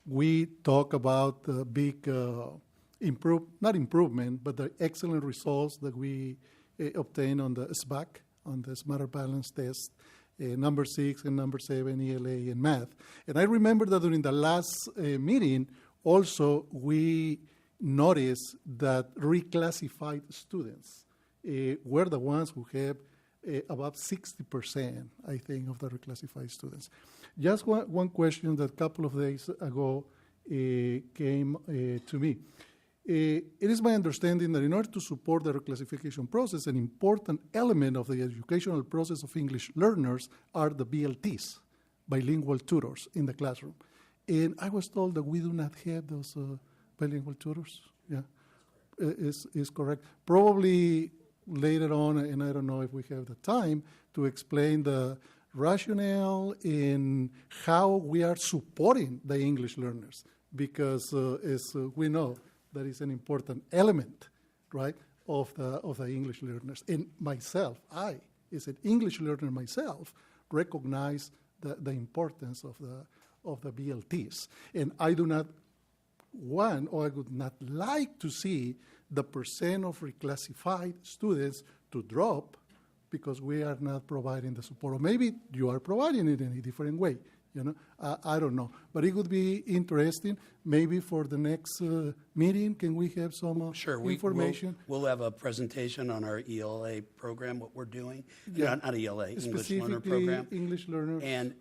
we talk about the big not improvement, but the excellent results that we obtained on the SBAC, on the Smarter Balance Test, number 6 and number 7, ELA and math. And I remember that during the last meeting, also we noticed that reclassified students were the ones who have about 60%, I think, of the reclassified students. Just one question that a couple of days ago came to me. It is my understanding that in order to support the reclassification process, an important element of the educational process of English learners are the BLTs, bilingual tutors, in the classroom. And I was told that we do not have those bilingual tutors. Yeah, is correct. Probably later on, and I don't know if we have the time, to explain the rationale in how we are supporting the English learners, because as we know, that is an important element, right, of the English learners. And myself, I, as an English learner myself, recognize the importance of the BLTs. And I do not want, or I would not like to see the percent of reclassified students to drop because we are not providing the support. Or maybe you are providing it in a different way. You know, I don't know, but it would be interesting. Maybe for the next meeting, can we have some information? We'll have a presentation on our ELA program, what we're doing. Not ELA, English Learner Program. English learners. And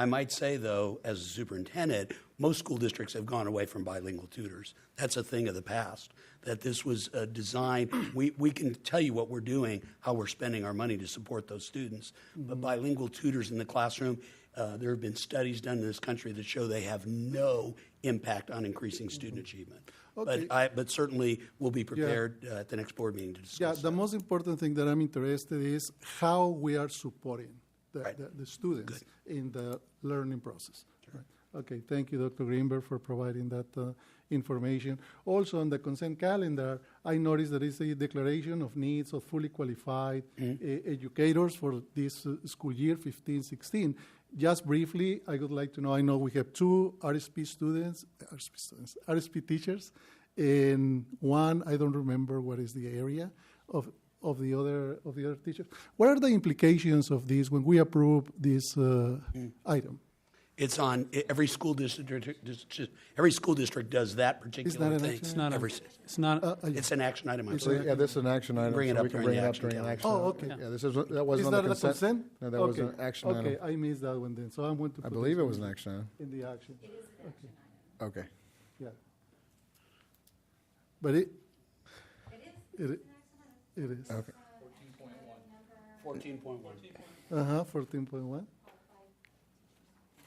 I might say, though, as a superintendent, most school districts have gone away from bilingual tutors. That's a thing of the past, that this was a design. We can tell you what we're doing, how we're spending our money to support those students. But bilingual tutors in the classroom, there have been studies done in this country that show they have no impact on increasing student achievement. Okay. But certainly we'll be prepared at the next board meeting to discuss. Yeah, the most important thing that I'm interested is how we are supporting the students in the learning process. Right. Okay, thank you, Dr. Greenberg, for providing that information. Also, on the consent calendar, I noticed there is a declaration of needs of fully qualified educators for this school year, 15-16. Just briefly, I would like to know, I know we have 2 RSP teachers, and one, I don't remember what is the area of the other teachers. What are the implications of this when we approve this item? It's on every school district. Every school district does that particular thing. It's not It's an action item. Yeah, this is an action item. Bring it so up we can during bring the it up action during an calendar. action. Oh, okay. Yeah, that wasn't Is on that the a consent? No, that was an action item. Okay, I missed that one then. So I'm going to. I believe it was an action item. In the action. Okay. Yeah. But it is. Okay. 14.1. 14.1.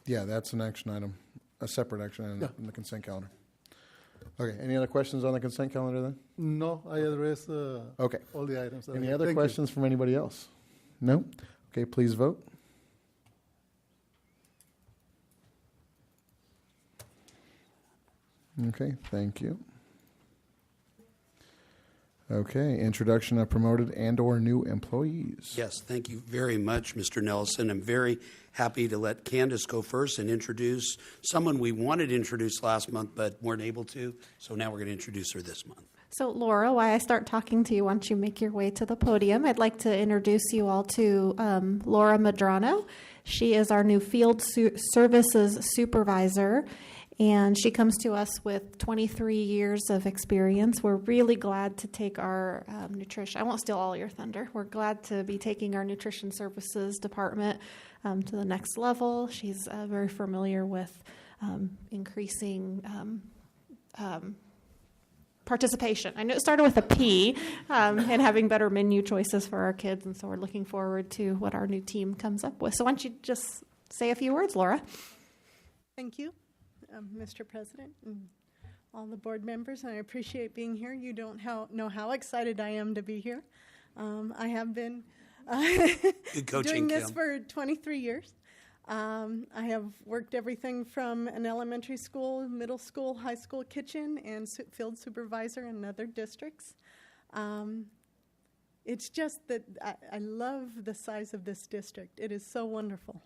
Yeah, that's an action item, a separate action item in the consent calendar. Okay, any other questions on the consent calendar then? No, I addressed Okay. all the items. Any other questions from anybody else? No? Okay, please vote. Okay, thank you. Okay, introduction of promoted and/or new employees. Yes, thank you very much, Mr. Nelson. I'm very happy to let Candace go first and introduce someone we wanted to introduce last month but weren't able to, so now we're going to introduce her this month. So, Laura, while I start talking to you, once you make your way to the podium, I'd like to introduce you all to Laura Medrano. She is our new field services supervisor, and she comes to us with 23 years of experience. We're really glad to take our nutrition. I won't steal all your thunder. We're glad to be taking our nutrition services department to the next level. She's very familiar with increasing participation. I know it started with a P, and having better menu choices for our kids, and so we're looking forward to what our new team comes up with. So why don't you just say a few words, Laura? Thank you, Mr. President, and all the board members, and I appreciate being here. You don't know how excited I am to be here. I have been doing this for 23 years. I have worked everything from an elementary school, middle school, high school kitchen, and field supervisor in other districts. It's just that I love the size of this district. It is so wonderful.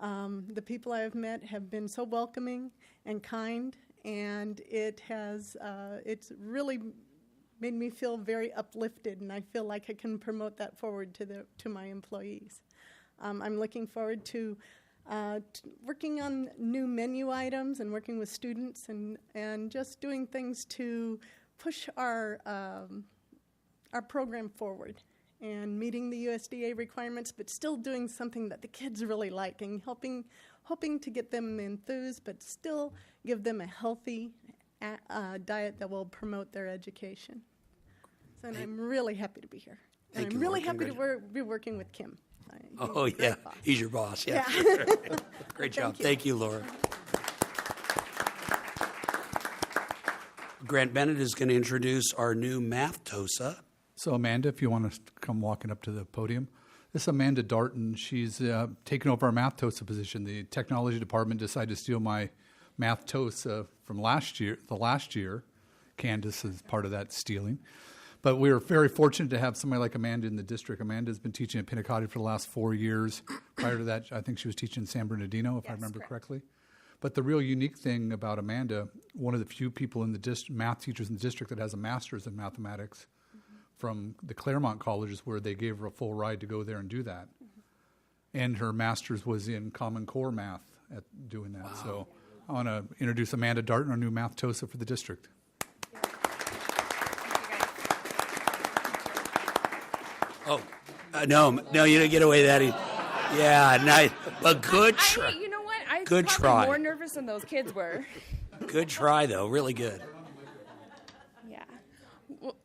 The people I have met have been so welcoming and kind, and it's really made me feel very uplifted, and I feel like I can promote that forward to my employees. I'm looking forward to working on new menu items and working with students and just doing things to push our program forward and meeting the USDA requirements, but still doing something that the kids really like and hoping to get them enthused, but still give them a healthy diet that will promote their education. And I'm really happy to be here. And I'm really happy to be working with Kim. Oh, yeah. He's your boss. Yeah. Great job. Thank you, Laura. Grant Bennett is going to introduce our new math TOSA. So, Amanda, if you want to come walking up to the podium. This is Amanda Darton. She's taken over our math TOSA position. The technology department decided to steal my math TOSA from the last year. Candace is part of that stealing. But we were very fortunate to have somebody like Amanda in the district. Amanda's been teaching at Pinacati for the last 4 years. Prior to that, I think she was teaching in San Bernardino, if I remember correctly. But the real unique thing about Amanda, one of the few people in the math teachers in the district that has a master's in mathematics from the Claremont colleges, where they gave her a full ride to go there and do that. And her master's was in Common Core math at doing that. Wow. So I want to introduce Amanda Darton, our new math TOSA for the district. Oh, no, you didn't get away that easy. Yeah, nice. But good try. You know what? Good Probably try. more nervous than those kids were. Good try, though. Really good. Yeah. Well,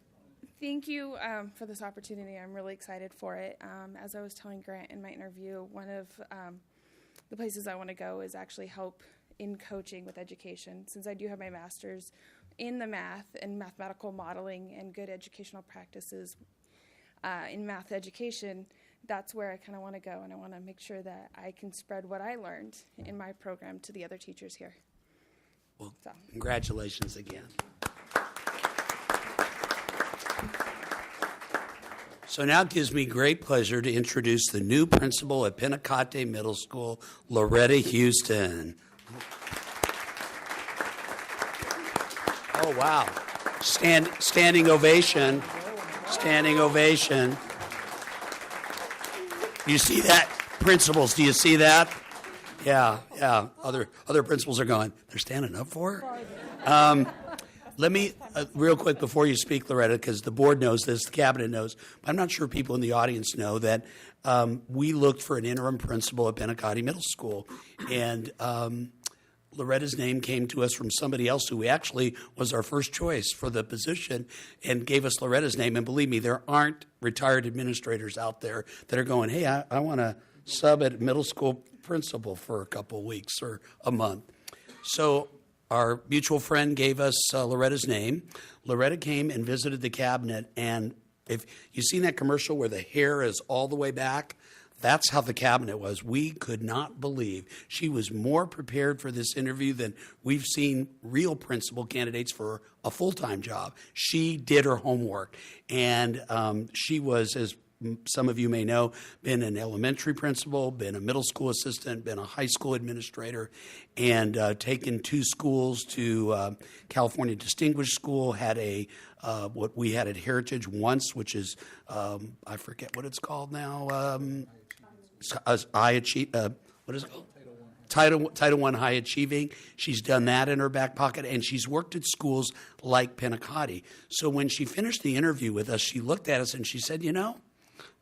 thank you for this opportunity. I'm really excited for it. As I was telling Grant in my interview, one of the places I want to go is actually help in coaching with education. Since I do have my master's in the math and mathematical modeling and good educational practices in math education, that's where I kind of want to go, and I want to make sure that I can spread what I learned in my program to the other teachers here. Well, congratulations again. So now it gives me great pleasure to introduce the new principal at Pentecate Middle School, Loretta Houston. Oh, wow. Standing ovation. Standing ovation. You see that? Principals, do you see that? Yeah. Other principals are going, they're standing up for her? Let me, real quick before you speak, Loretta, because the board knows this, the cabinet knows, but I'm not sure people in the audience know that we looked for an interim principal at Pentecate Middle School. And Loretta's name came to us from somebody else who actually was our first choice for the position and gave us Loretta's name. And believe me, there aren't retired administrators out there that are going, hey, I want to sub at middle school principal for a couple of weeks or a month. So our mutual friend gave us Loretta's name. Loretta came and visited the cabinet. And if you've seen that commercial where the hair is all the way back, that's how the cabinet was. We could not believe she was more prepared for this interview than we've seen real principal candidates for a full-time job. She did her homework, and she was, as some of you may know, been an elementary principal, been a middle school assistant, been a high school administrator, and taken 2 schools to California Distinguished School, had a what we had at Heritage once, which is, I forget what it's called now, what is it called? Title I High Achieving. She's done that in her back pocket, and she's worked at schools like Pentecate. So when she finished the interview with us, she looked at us and she said,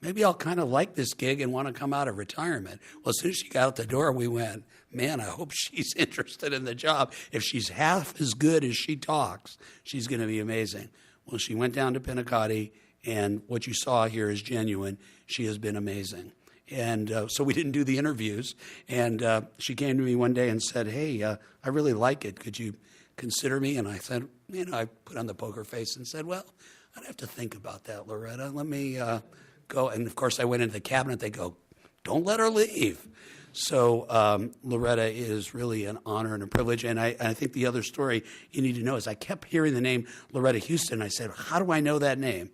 maybe I'll kind of like this gig and want to come out of retirement. Well, as soon as she got out the door, we went, man, I hope she's interested in the job. If she's half as good as she talks, she's going to be amazing. Well, she went down to Pentecate, and what you saw here is genuine. She has been amazing. And so we didn't do the interviews. And she came to me one day and said, hey, I really like it. Could you consider me? And I said, I put on the poker face and said, well, I'd have to think about that, Loretta. Let me go. And, of course, I went into the cabinet. They go, don't let her leave. So Loretta is really an honor and a privilege. And I think the other story you need to know is I kept hearing the name Loretta Houston. I said, how do I know that name?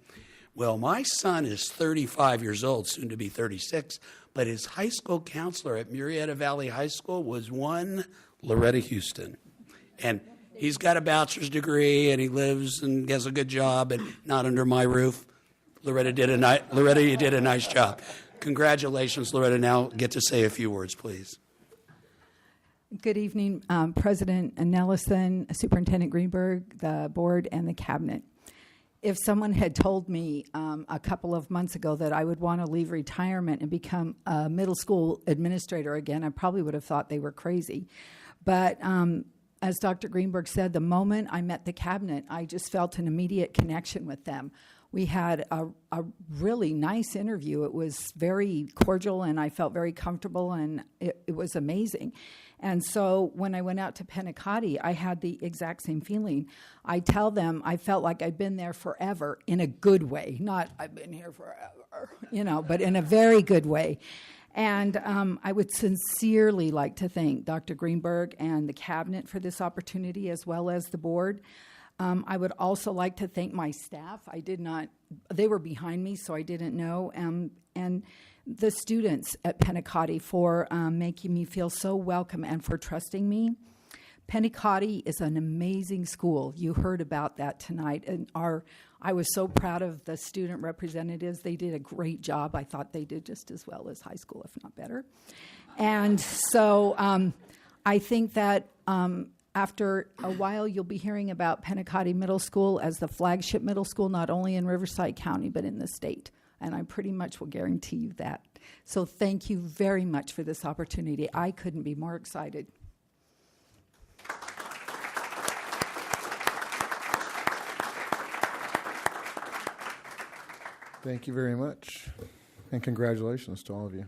Well, my son is 35 years old, soon to be 36, but his high school counselor at Murrieta Valley High School was one Loretta Houston. And he's got a bachelor's degree, and he lives and has a good job, and not under my roof. Loretta, you did a nice job. Congratulations, Loretta. Now get to say a few words, please. Good evening, President Nelson, Superintendent Greenberg, the board, and the cabinet. If someone had told me a couple of months ago that I would want to leave retirement and become a middle school administrator again, I probably would have thought they were crazy. But as Dr. Greenberg said, the moment I met the cabinet, I just felt an immediate connection with them. We had a really nice interview. It was very cordial, and I felt very comfortable, and it was amazing. And so when I went out to Pentecate, I had the exact same feeling. I tell them I felt like I'd been there forever in a good way, not I've been here forever, but in a very good way. And I would sincerely like to thank Dr. Greenberg and the cabinet for this opportunity, as well as the board. I would also like to thank my staff. They were behind me, so I didn't know. And the students at Pentecate for making me feel so welcome and for trusting me. Pentecate is an amazing school. You heard about that tonight. And I was so proud of the student representatives. They did a great job. I thought they did just as well as high school, if not better. And so I think that after a while, you'll be hearing about Pentecate Middle School as the flagship middle school, not only in Riverside County, but in the state. And I pretty much will guarantee you that. So thank you very much for this opportunity. I couldn't be more excited. Thank you very much, and congratulations to all of you.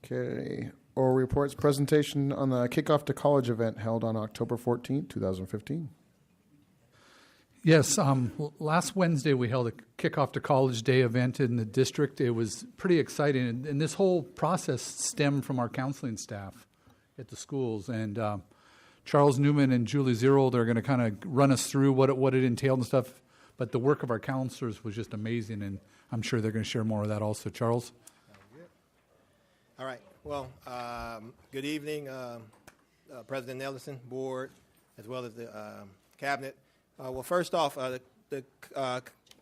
Okay, oral reports presentation on the Kickoff to College event held on October 14, 2015. Yes, last Wednesday we held a Kickoff to College Day event in the district. It was pretty exciting, and this whole process stemmed from our counseling staff at the schools. And Charles Newman and Julie Zerold are going to kind of run us through what it entailed and stuff. But the work of our counselors was just amazing, and I'm sure they're going to share more of that also. Charles? All right. Well, good evening, President Nelson, board, as well as the cabinet. Well, first off, the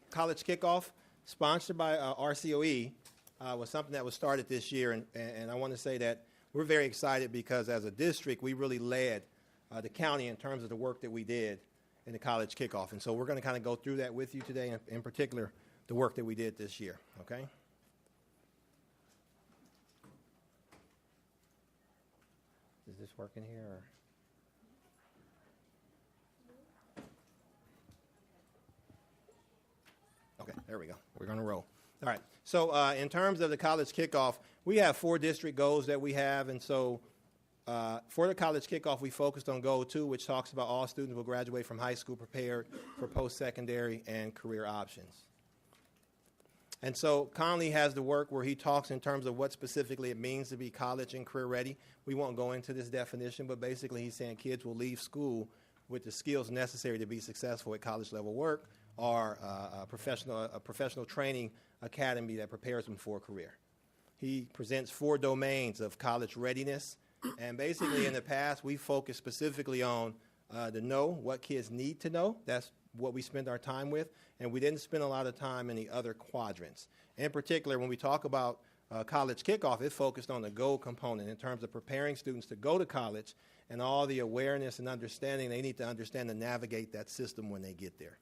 college kickoff, sponsored by RCOE, was something that was started this year, and I want to say that we're very excited because as a district, we really led the county in terms of the work that we did in the college kickoff. And so we're going to kind of go through that with you today, in particular, the work that we did this year, okay? Is this working here? Or? Okay, there we go. We're going to roll. All right. So in terms of the college kickoff, we have 4 district goals that we have. And so for the college kickoff, we focused on Goal 2, which talks about all students will graduate from high school prepared for post-secondary and career options. And so Conley has the work where he talks in terms of what specifically it means to be college and career ready. We won't go into this definition, but basically he's saying kids will leave school with the skills necessary to be successful at college level work, or a professional training academy that prepares them for a career. He presents 4 domains of college readiness, and basically in the past we focused specifically on the know, what kids need to know. That's what we spend our time with, and we didn't spend a lot of time in the other quadrants. In particular, when we talk about college kickoff, it focused on the go component in terms of preparing students to go to college and all the awareness and understanding they need to understand to navigate that system when they get there.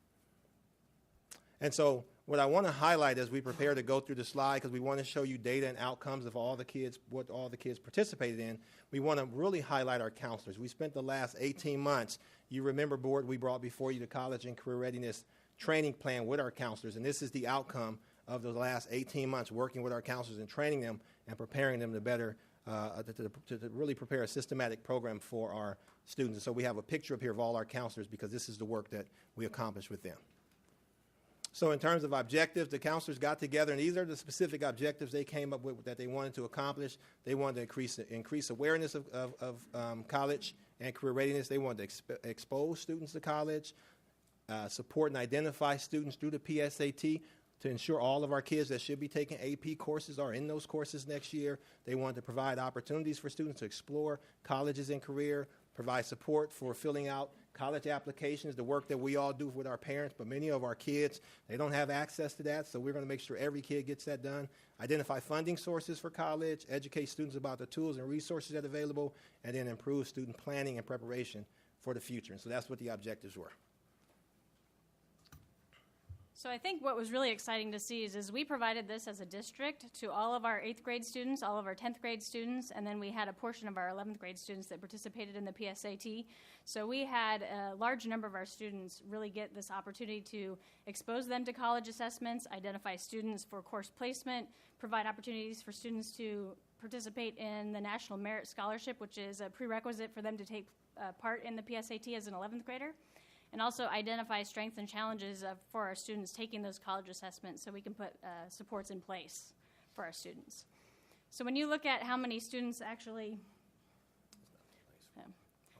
And so what I want to highlight as we prepare to go through the slide, because we want to show you data and outcomes of all the kids, what all the kids participated in, we want to really highlight our counselors. We spent the last 18 months, you remember, board, we brought before you the college and career readiness training plan with our counselors, and this is the outcome of the last 18 months working with our counselors and training them and preparing them to better, to really prepare a systematic program for our students. And so we have a picture up here of all our counselors because this is the work that we accomplished with them. So in terms of objectives, the counselors got together, and these are the specific objectives they came up with that they wanted to accomplish. They wanted to increase awareness of college and career readiness. They wanted to expose students to college, support and identify students through the PSAT to ensure all of our kids that should be taking AP courses are in those courses next year. They wanted to provide opportunities for students to explore colleges and career, provide support for filling out college applications, the work that we all do with our parents, but many of our kids, they don't have access to that, so we're going to make sure every kid gets that done. Identify funding sources for college, educate students about the tools and resources that are available, and then improve student planning and preparation for the future. And so that's what the objectives were. So I think what was really exciting to see is we provided this as a district to all of our 8th grade students, all of our 10th grade students, and then we had a portion of our 11th grade students that participated in the PSAT. So we had a large number of our students really get this opportunity to expose them to college assessments, identify students for course placement, provide opportunities for students to participate in the National Merit Scholarship, which is a prerequisite for them to take part in the PSAT as an 11th grader. And also identify strengths and challenges for our students taking those college assessments so we can put supports in place for our students. So when you look at how many students actually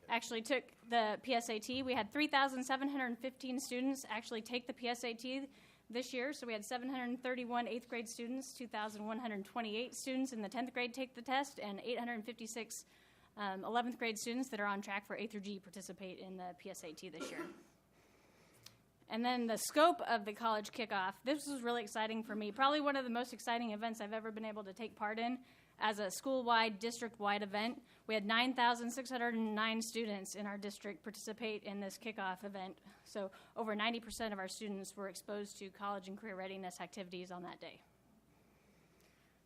took the PSAT, we had 3,715 students actually take the PSAT this year. So we had 731 8th grade students, 2,128 students in the 10th grade take the test, and 856 11th grade students that are on track for A through G participate in the PSAT this year. And then the scope of the college kickoff, this was really exciting for me. Probably one of the most exciting events I've ever been able to take part in as a school-wide, district-wide event. We had 9,609 students in our district participate in this kickoff event. So over 90% of our students were exposed to college and career readiness activities on that day.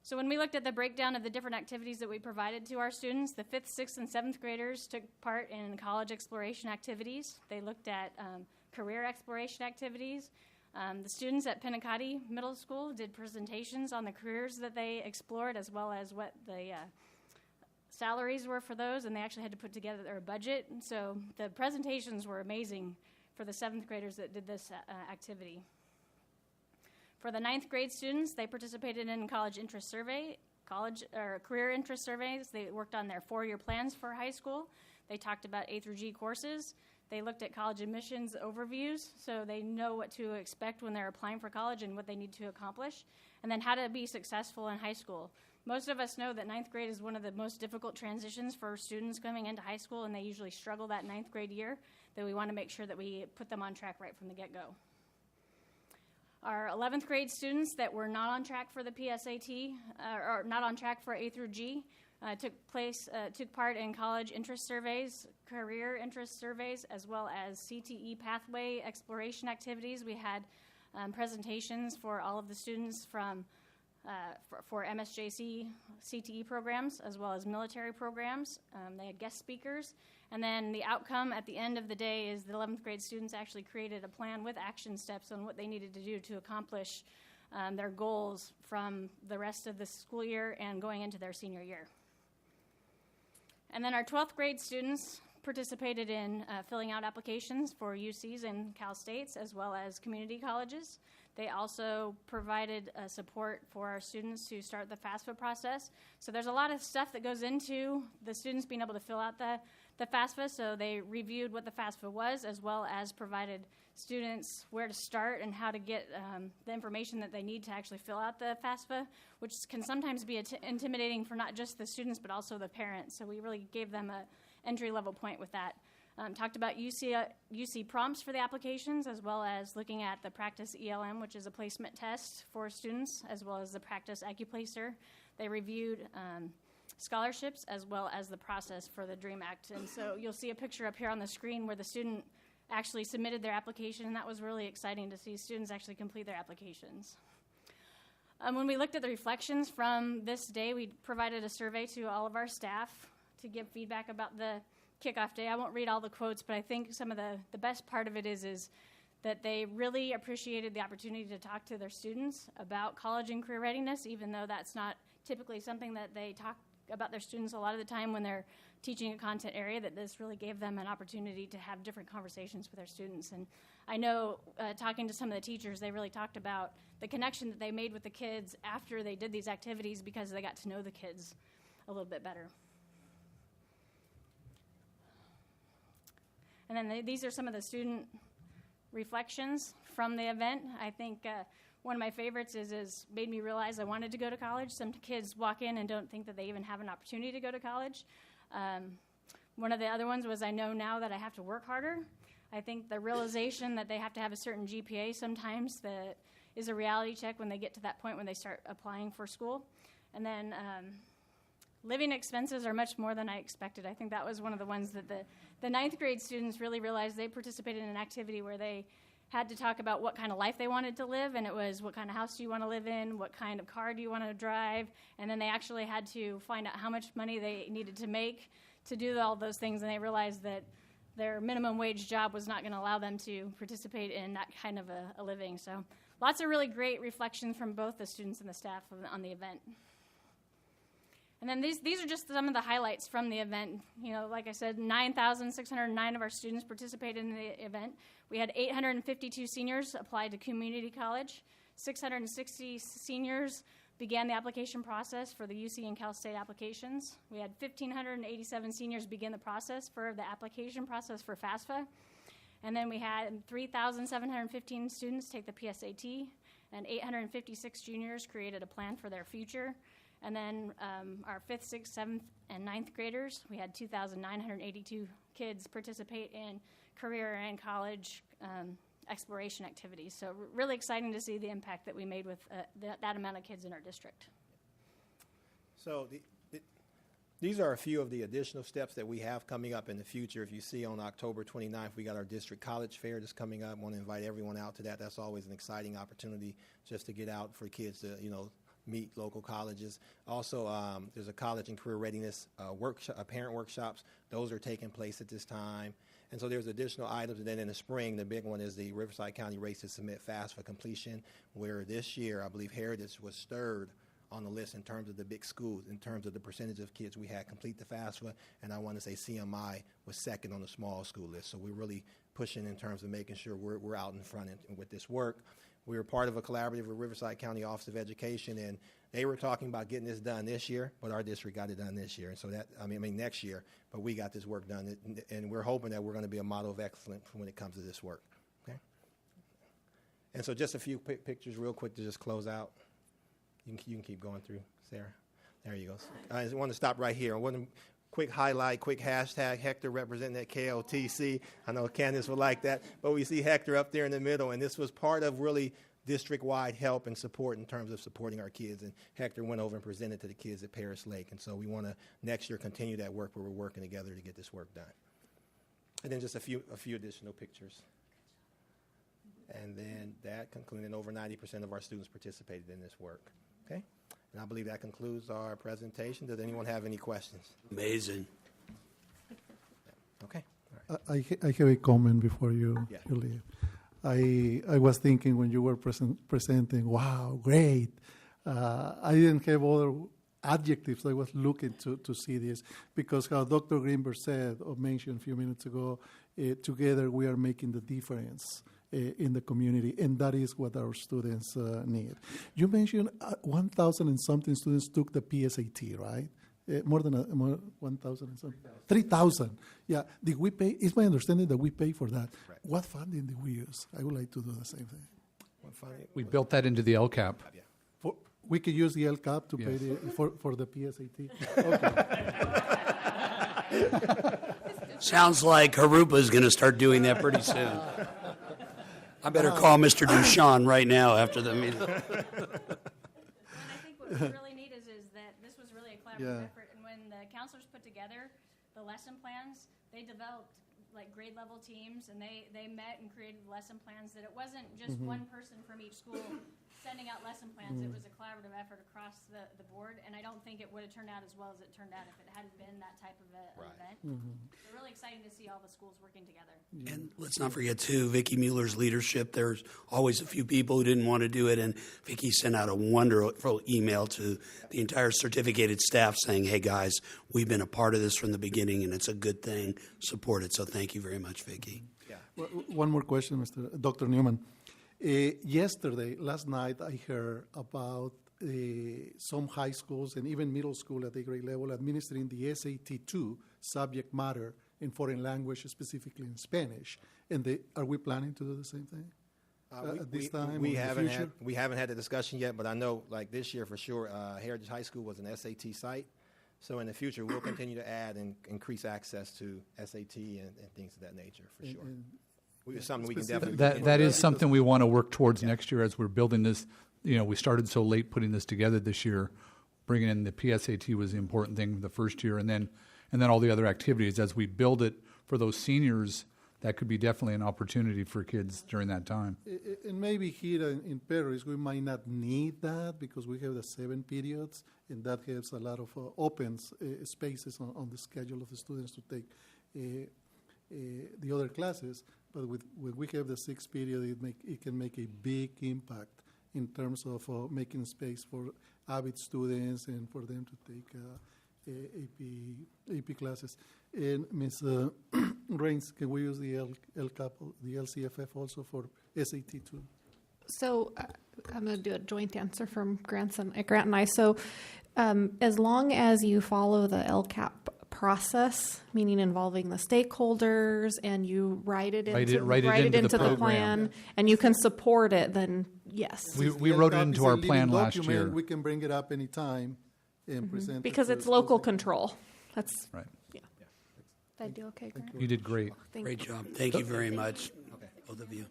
So when we looked at the breakdown of the different activities that we provided to our students, the 5th, 6th, and 7th graders took part in college exploration activities. They looked at career exploration activities. The students at Pinacati Middle School did presentations on the careers that they explored, as well as what the salaries were for those, and they actually had to put together their budget. So the presentations were amazing for the 7th graders that did this activity. For the 9th grade students, they participated in college interest survey, career interest surveys. They worked on their 4-year plans for high school. They talked about A through G courses. They looked at college admissions overviews, so they know what to expect when they're applying for college and what they need to accomplish, and then how to be successful in high school. Most of us know that 9th grade is one of the most difficult transitions for students coming into high school, and they usually struggle that 9th grade year, that we want to make sure that we put them on track right from the get-go. Our 11th grade students that were not on track for the PSAT, or not on track for A through G, took part in college interest surveys, career interest surveys, as well as CTE pathway exploration activities. We had presentations for all of the students from for MSJC CTE programs, as well as military programs. They had guest speakers. And then the outcome at the end of the day is the 11th grade students actually created a plan with action steps on what they needed to do to accomplish their goals from the rest of the school year and going into their senior year. And then our 12th grade students participated in filling out applications for UCs and Cal States, as well as community colleges. They also provided support for our students to start the FAFSA process. So there's a lot of stuff that goes into the students being able to fill out the FAFSA. So they reviewed what the FAFSA was, as well as provided students where to start and how to get the information that they need to actually fill out the FAFSA, which can sometimes be intimidating for not just the students, but also the parents. So we really gave them a entry-level point with that. Talked about UC prompts for the applications, as well as looking at the Practice ELM, which is a placement test for students, as well as the Practice AccuPlacer. They reviewed scholarships, as well as the process for the DREAM Act. And so you'll see a picture up here on the screen where the student actually submitted their application, and that was really exciting to see students actually complete their applications. When we looked at the reflections from this day, we provided a survey to all of our staff to give feedback about the kickoff day. I won't read all the quotes, but I think some of the best part of it is that they really appreciated the opportunity to talk to their students about college and career readiness, even though that's not typically something that they talk about their students a lot of the time when they're teaching a content area, that this really gave them an opportunity to have different conversations with their students. And I know talking to some of the teachers, they really talked about the connection that they made with the kids after they did these activities because they got to know the kids a little bit better. And then these are some of the student reflections from the event. I think one of my favorites is made me realize I wanted to go to college. Some kids walk in and don't think that they even have an opportunity to go to college. One of the other ones was I know now that I have to work harder. I think the realization that they have to have a certain GPA sometimes that is a reality check when they get to that point when they start applying for school. And then living expenses are much more than I expected. I think that was one of the ones that the 9th grade students really realized. They participated in an activity where they had to talk about what kind of life they wanted to live, and it was what kind of house do you want to live in, what kind of car do you want to drive, and then they actually had to find out how much money they needed to make to do all those things, and they realized that their minimum wage job was not going to allow them to participate in that kind of a living. So lots of really great reflections from both the students and the staff on the event. And then these are just some of the highlights from the event. You know, like I said, 9,609 of our students participated in the event. We had 852 seniors apply to community college. 660 seniors began the application process for the UC and Cal State applications. We had 1,587 seniors begin the process for the application process for FAFSA. And then we had 3,715 students take the PSAT, and 856 juniors created a plan for their future. And then our 5th, 6th, 7th, and 9th graders, we had 2,982 kids participate in career and college exploration activities. So really exciting to see the impact that we made with that amount of kids in our district. So these are a few of the additional steps that we have coming up in the future. If you see on October 29th, we got our district college fair that's coming up. I want to invite everyone out to that. That's always an exciting opportunity just to get out for kids to, meet local colleges. Also, there's a college and career readiness workshop, parent workshops. Those are taking place at this time. And so there's additional items. And then in the spring, the big one is the Riverside County Race to Submit FAFSA completion, where this year, I believe Heritage was third on the list in terms of the big schools, in terms of the percentage of kids we had complete the FAFSA. And I want to say CMI was second on the small school list. So we're really pushing in terms of making sure we're out in front with this work. We were part of a collaborative with Riverside County Office of Education, and they were talking about getting this done this year, but our district got it done this year. And so that, I mean next year, but we got this work done, and we're hoping that we're going to be a model of excellence when it comes to this work. Okay. And so just a few pictures real quick to just close out. You can keep going through, Sarah. There you go. I just want to stop right here. I want to quick highlight, quick hashtag, Hector representing that KOTC. I know Candace would like that, but we see Hector up there in the middle, and this was part of really district-wide help and support in terms of supporting our kids. And Hector went over and presented to the kids at Paris Lake, and so we want to next year continue that work where we're working together to get this work done. And then just a few additional pictures. And then that concluded, over 90% of our students participated in this work. Okay? And I believe that concludes our presentation. Does anyone have any questions? Amazing. Okay. I have a comment before you leave. I was thinking when you were presenting, wow, great. I didn't have other adjectives. I was looking to see this because how Dr. Greenberg said or mentioned a few minutes ago, together we are making the difference in the community, and that is what our students need. You mentioned 1,000 and something students took the PSAT, right? More than 1,000 and something. 3,000. Yeah. Did we pay? It's my understanding that we pay for that. Right. What funding did we use? I would like to do the same thing. What funding? We built that into the LCAP. Yeah. We could use the LCAP to pay for the PSAT. Okay. Sounds like Harupa is going to start doing that pretty soon. I better call Mr. Duchamp right now after the meeting. And I think what was really neat is that this was really a collaborative effort. And when the counselors put together the lesson plans, they developed like grade level teams, and they met and created lesson plans. That it wasn't just one person from each school sending out lesson plans. It was a collaborative effort across the board, and I don't think it would have turned out as well as it turned out if it hadn't been that type of an event. It's really exciting to see all the schools working together. And let's not forget, too, Vicki Mueller's leadership. There's always a few people who didn't want to do it, and Vicki sent out a wonderful email to the entire certificated staff saying, hey, guys, we've been a part of this from the beginning, and it's a good thing. Support it. So thank you very much, Vicki. Yeah. One more question, Dr. Newman. Last night, I heard about some high schools and even middle school at the grade level administering the SAT2 subject matter in foreign language, specifically in Spanish. And are we planning to do the same thing at this time? We haven't had the discussion yet, but I know like this year for sure, Heritage High School was an SAT site. So in the future, we'll continue to add and increase access to SAT and things of that nature for sure. It's something we can definitely that is something we want to work towards next year as we're building this. You know, we started so late putting this together this year. Bringing in the PSAT was the important thing the first year, and then all the other activities. As we build it for those seniors, that could be definitely an opportunity for kids during that time. And maybe here in Paris, we might not need that because we have the 7 periods, and that gives a lot of open spaces on the schedule of the students to take the other classes. But when we have the 6 period, it can make a big impact in terms of making space for avid students and for them to take AP classes. And Ms. Rains, can we use the LCAP, the LCFF also for SAT too? So I'm going to do a joint answer from Grant and I. So as long as you follow the LCAP process, meaning involving the stakeholders, and you write it into the plan, and you can support it, then yes. We wrote it into our plan last year. We can bring it up anytime and present because it. It's local control. That's right. Yeah. Did I do okay, Grant? You did great. Great job. Thank you very much, both of you.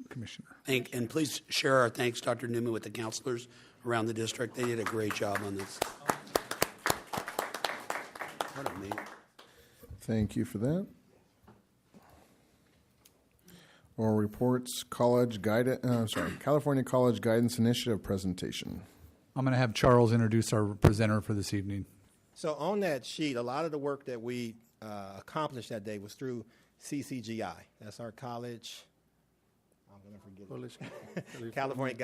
Commissioner. And please share our thanks, Dr. Newman, with the counselors around the district. They did a great job on this. Thank you for that. Oral reports, California College Guidance Initiative presentation. I'm going to have Charles introduce our presenter for this evening. So on that sheet, a lot of the work that we accomplished that day was through CCGI. That's our college. I'm going to forget it. California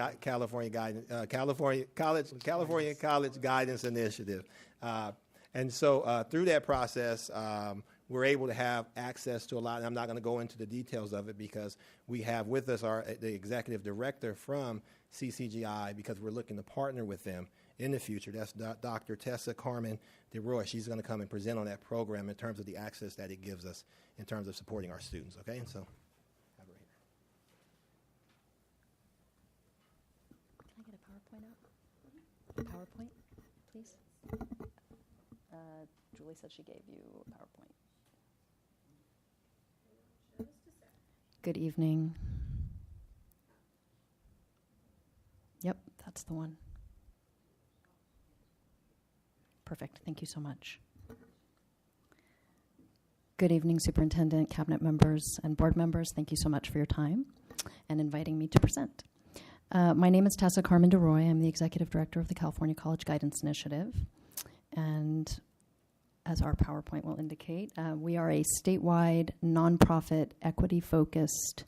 College Guidance Initiative. And so through that process, we're able to have access to a lot. And I'm not going to go into the details of it because we have with us the executive director from CCGI because we're looking to partner with them in the future. That's Dr. Tessa Carmen DeRoy. She's going to come and present on that program in terms of the access that it gives us in terms of supporting our students. Okay, and so have her here. Can I get a PowerPoint up? PowerPoint, please. Julie said she gave you a PowerPoint. Good evening. Yep, that's the one. Perfect. Thank you so much. Good evening, Superintendent, Cabinet members, and board members. Thank you so much for your time and inviting me to present. My name is Tessa Carmen DeRoy. I'm the Executive Director of the California College Guidance Initiative. And as our PowerPoint will indicate, we are a statewide, nonprofit, equity-focused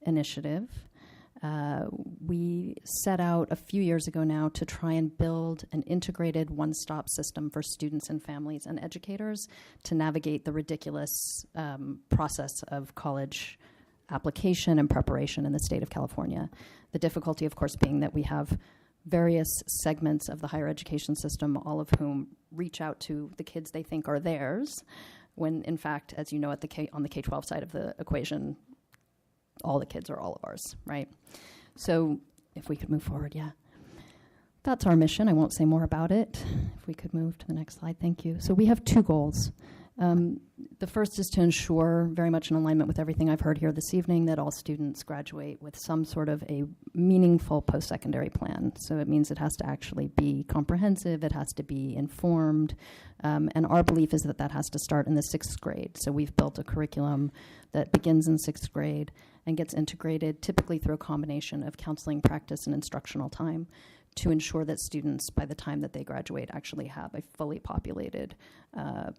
initiative. We set out a few years ago now to try and build an integrated one-stop system for students and families and educators to navigate the ridiculous process of college application and preparation in the state of California. The difficulty, of course, being that we have various segments of the higher education system, all of whom reach out to the kids they think are theirs, when in fact, as you know, on the K-12 side of the equation, all the kids are all of ours, right? So if we could move forward, yeah. That's our mission. I won't say more about it. If we could move to the next slide, thank you. So we have two goals. The first is to ensure, very much in alignment with everything I've heard here this evening, that all students graduate with some sort of a meaningful post-secondary plan. So it means it has to actually be comprehensive, it has to be informed, and our belief is that that has to start in the 6th grade. So we've built a curriculum that begins in 6th grade and gets integrated typically through a combination of counseling, practice, and instructional time to ensure that students, by the time that they graduate, actually have a fully populated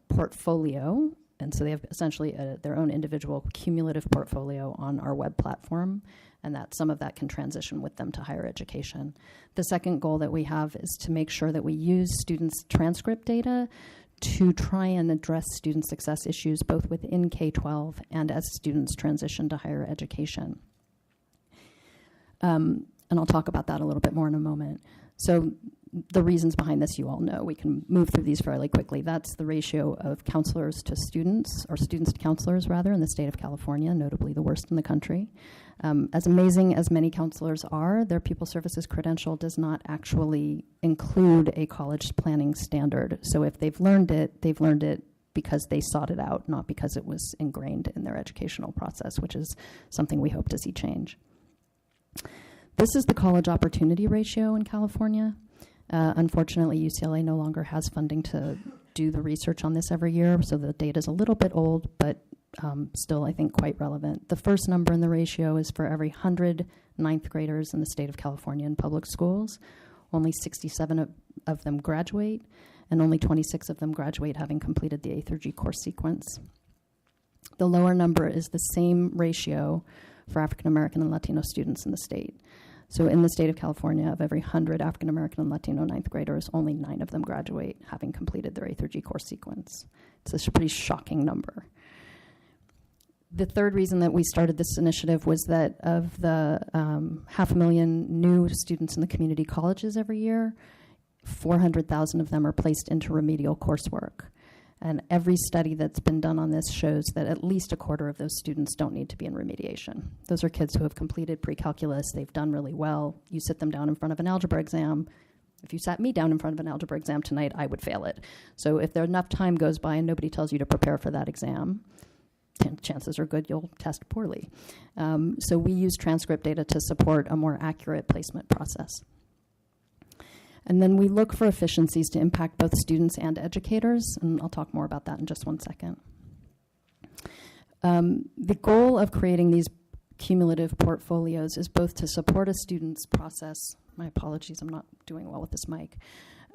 portfolio. And so they have essentially their own individual cumulative portfolio on our web platform, and that some of that can transition with them to higher education. The second goal that we have is to make sure that we use students' transcript data to try and address student success issues both within K-12 and as students transition to higher education. And I'll talk about that a little bit more in a moment. So the reasons behind this you all know. We can move through these fairly quickly. That's the ratio of counselors to students, or students to counselors rather, in the state of California, notably the worst in the country. As amazing as many counselors are, their pupil services credential does not actually include a college planning standard. So if they've learned it because they sought it out, not because it was ingrained in their educational process, which is something we hope to see change. This is the college opportunity ratio in California. Unfortunately, UCLA no longer has funding to do the research on this every year, so the data is a little bit old, but still, I think, quite relevant. The first number in the ratio is for every 100 ninth graders in the state of California in public schools. Only 67 of them graduate, and only 26 of them graduate having completed the A through G course sequence. The lower number is the same ratio for African American and Latino students in the state. So in the state of California, of every 100 African American and Latino ninth graders, only 9 of them graduate having completed their A through G course sequence. It's a pretty shocking number. The third reason that we started this initiative was that of the 500,000 new students in the community colleges every year, 400,000 of them are placed into remedial coursework. And every study that's been done on this shows that at least a quarter of those students don't need to be in remediation. Those are kids who have completed pre-calculus, they've done really well. You sit them down in front of an algebra exam. If you sat me down in front of an algebra exam tonight, I would fail it. So if there enough time goes by and nobody tells you to prepare for that exam, chances are good you'll test poorly. So we use transcript data to support a more accurate placement process. And then we look for efficiencies to impact both students and educators, and I'll talk more about that in just one second. The goal of creating these cumulative portfolios is both to support a student's process my apologies, I'm not doing well with this mic,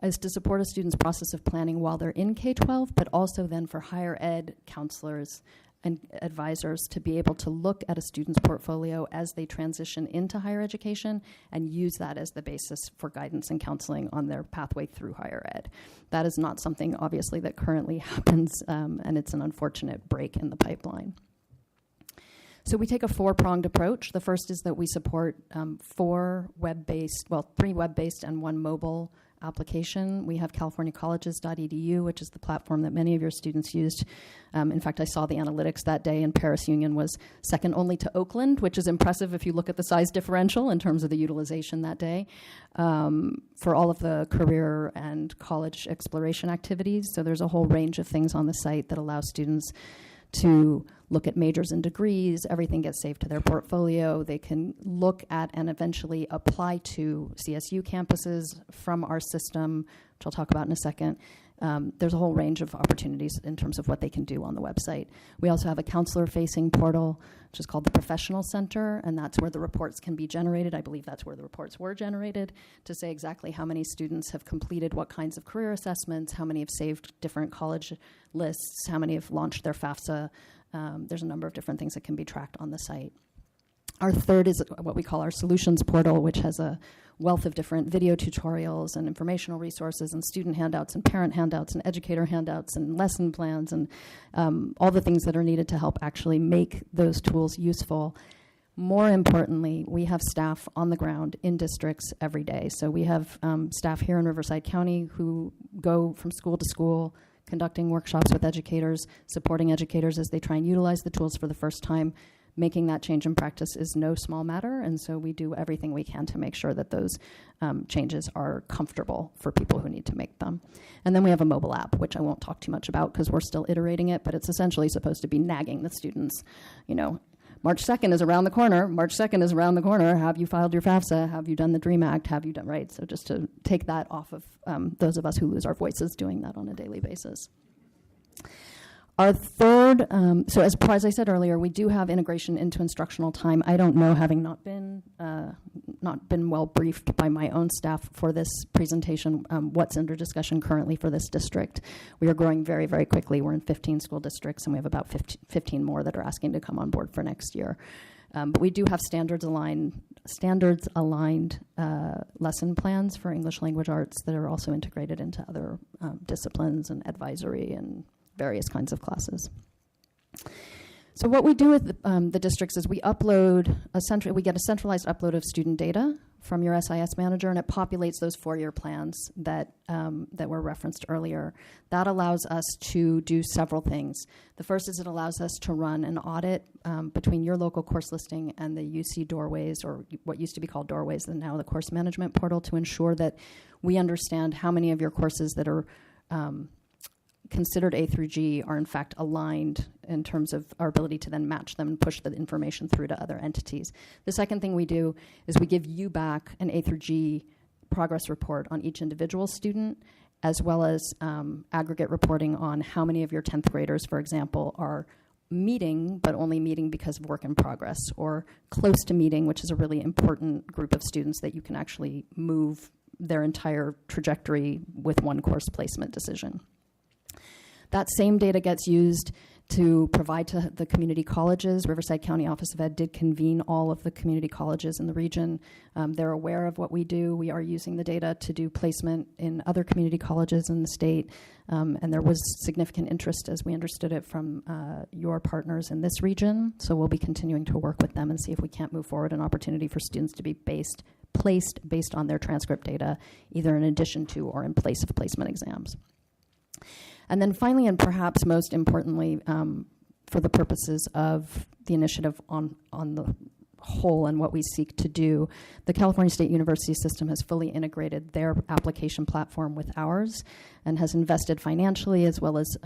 is to support a student's process of planning while they're in K-12, but also then for higher ed counselors and advisors to be able to look at a student's portfolio as they transition into higher education and use that as the basis for guidance and counseling on their pathway through higher ed. That is not something, obviously, that currently happens, and it's an unfortunate break in the pipeline. So we take a four-pronged approach. The first is that we support three web-based and one mobile application. We have californiacolleges.edu, which is the platform that many of your students used. In fact, I saw the analytics that day, and Paris Union was second only to Oakland, which is impressive if you look at the size differential in terms of the utilization that day, for all of the career and college exploration activities. So there's a whole range of things on the site that allow students to look at majors and degrees. Everything gets saved to their portfolio. They can look at and eventually apply to CSU campuses from our system, which I'll talk about in a second. There's a whole range of opportunities in terms of what they can do on the website. We also have a counselor-facing portal, which is called the Professional Center, and that's where the reports can be generated. I believe that's where the reports were generated, to say exactly how many students have completed what kinds of career assessments, how many have saved different college lists, how many have launched their FAFSA. There's a number of different things that can be tracked on the site. Our third is what we call our solutions portal, which has a wealth of different video tutorials and informational resources and student handouts and parent handouts and educator handouts and lesson plans and all the things that are needed to help actually make those tools useful. More importantly, we have staff on the ground in districts every day. So we have staff here in Riverside County who go from school to school, conducting workshops with educators, supporting educators as they try and utilize the tools for the first time. Making that change in practice is no small matter, and so we do everything we can to make sure that those changes are comfortable for people who need to make them. And then we have a mobile app, which I won't talk too much about because we're still iterating it, but it's essentially supposed to be nagging the students, you know, March 2nd is around the corner. March 2nd is around the corner. Have you filed your FAFSA? Have you done the DREAM Act? Have you done, right? So just to take that off of those of us who lose our voices doing that on a daily basis. Our third, so as I said earlier, we do have integration into instructional time. I don't know, having not been well briefed by my own staff for this presentation, what's under discussion currently for this district. We are growing very, very quickly. We're in 15 school districts, and we have about 15 more that are asking to come on board for next year. But we do have standards-aligned lesson plans for English language arts that are also integrated into other disciplines and advisory and various kinds of classes. So what we do with the districts is we upload we get a centralized upload of student data from your SIS manager, and it populates those 4-year plans that were referenced earlier. That allows us to do several things. The first is it allows us to run an audit between your local course listing and the UC Doorways, or what used to be called Doorways and now the course management portal, to ensure that we understand how many of your courses that are considered A through G are in fact aligned in terms of our ability to then match them and push the information through to other entities. The second thing we do is we give you back an A through G progress report on each individual student, as well as aggregate reporting on how many of your 10th graders, for example, are meeting, but only meeting because of work in progress, or close to meeting, which is a really important group of students that you can actually move their entire trajectory with one course placement decision. That same data gets used to provide to the community colleges. Riverside County Office of Ed did convene all of the community colleges in the region. They're aware of what we do. We are using the data to do placement in other community colleges in the state, and there was significant interest, as we understood it, from your partners in this region. So we'll be continuing to work with them and see if we can't move forward an opportunity for students to be placed based on their transcript data, either in addition to or in place of placement exams. And then finally, and perhaps most importantly, for the purposes of the initiative on the whole and what we seek to do, the California State University system has fully integrated their application platform with ours and has invested financially as well as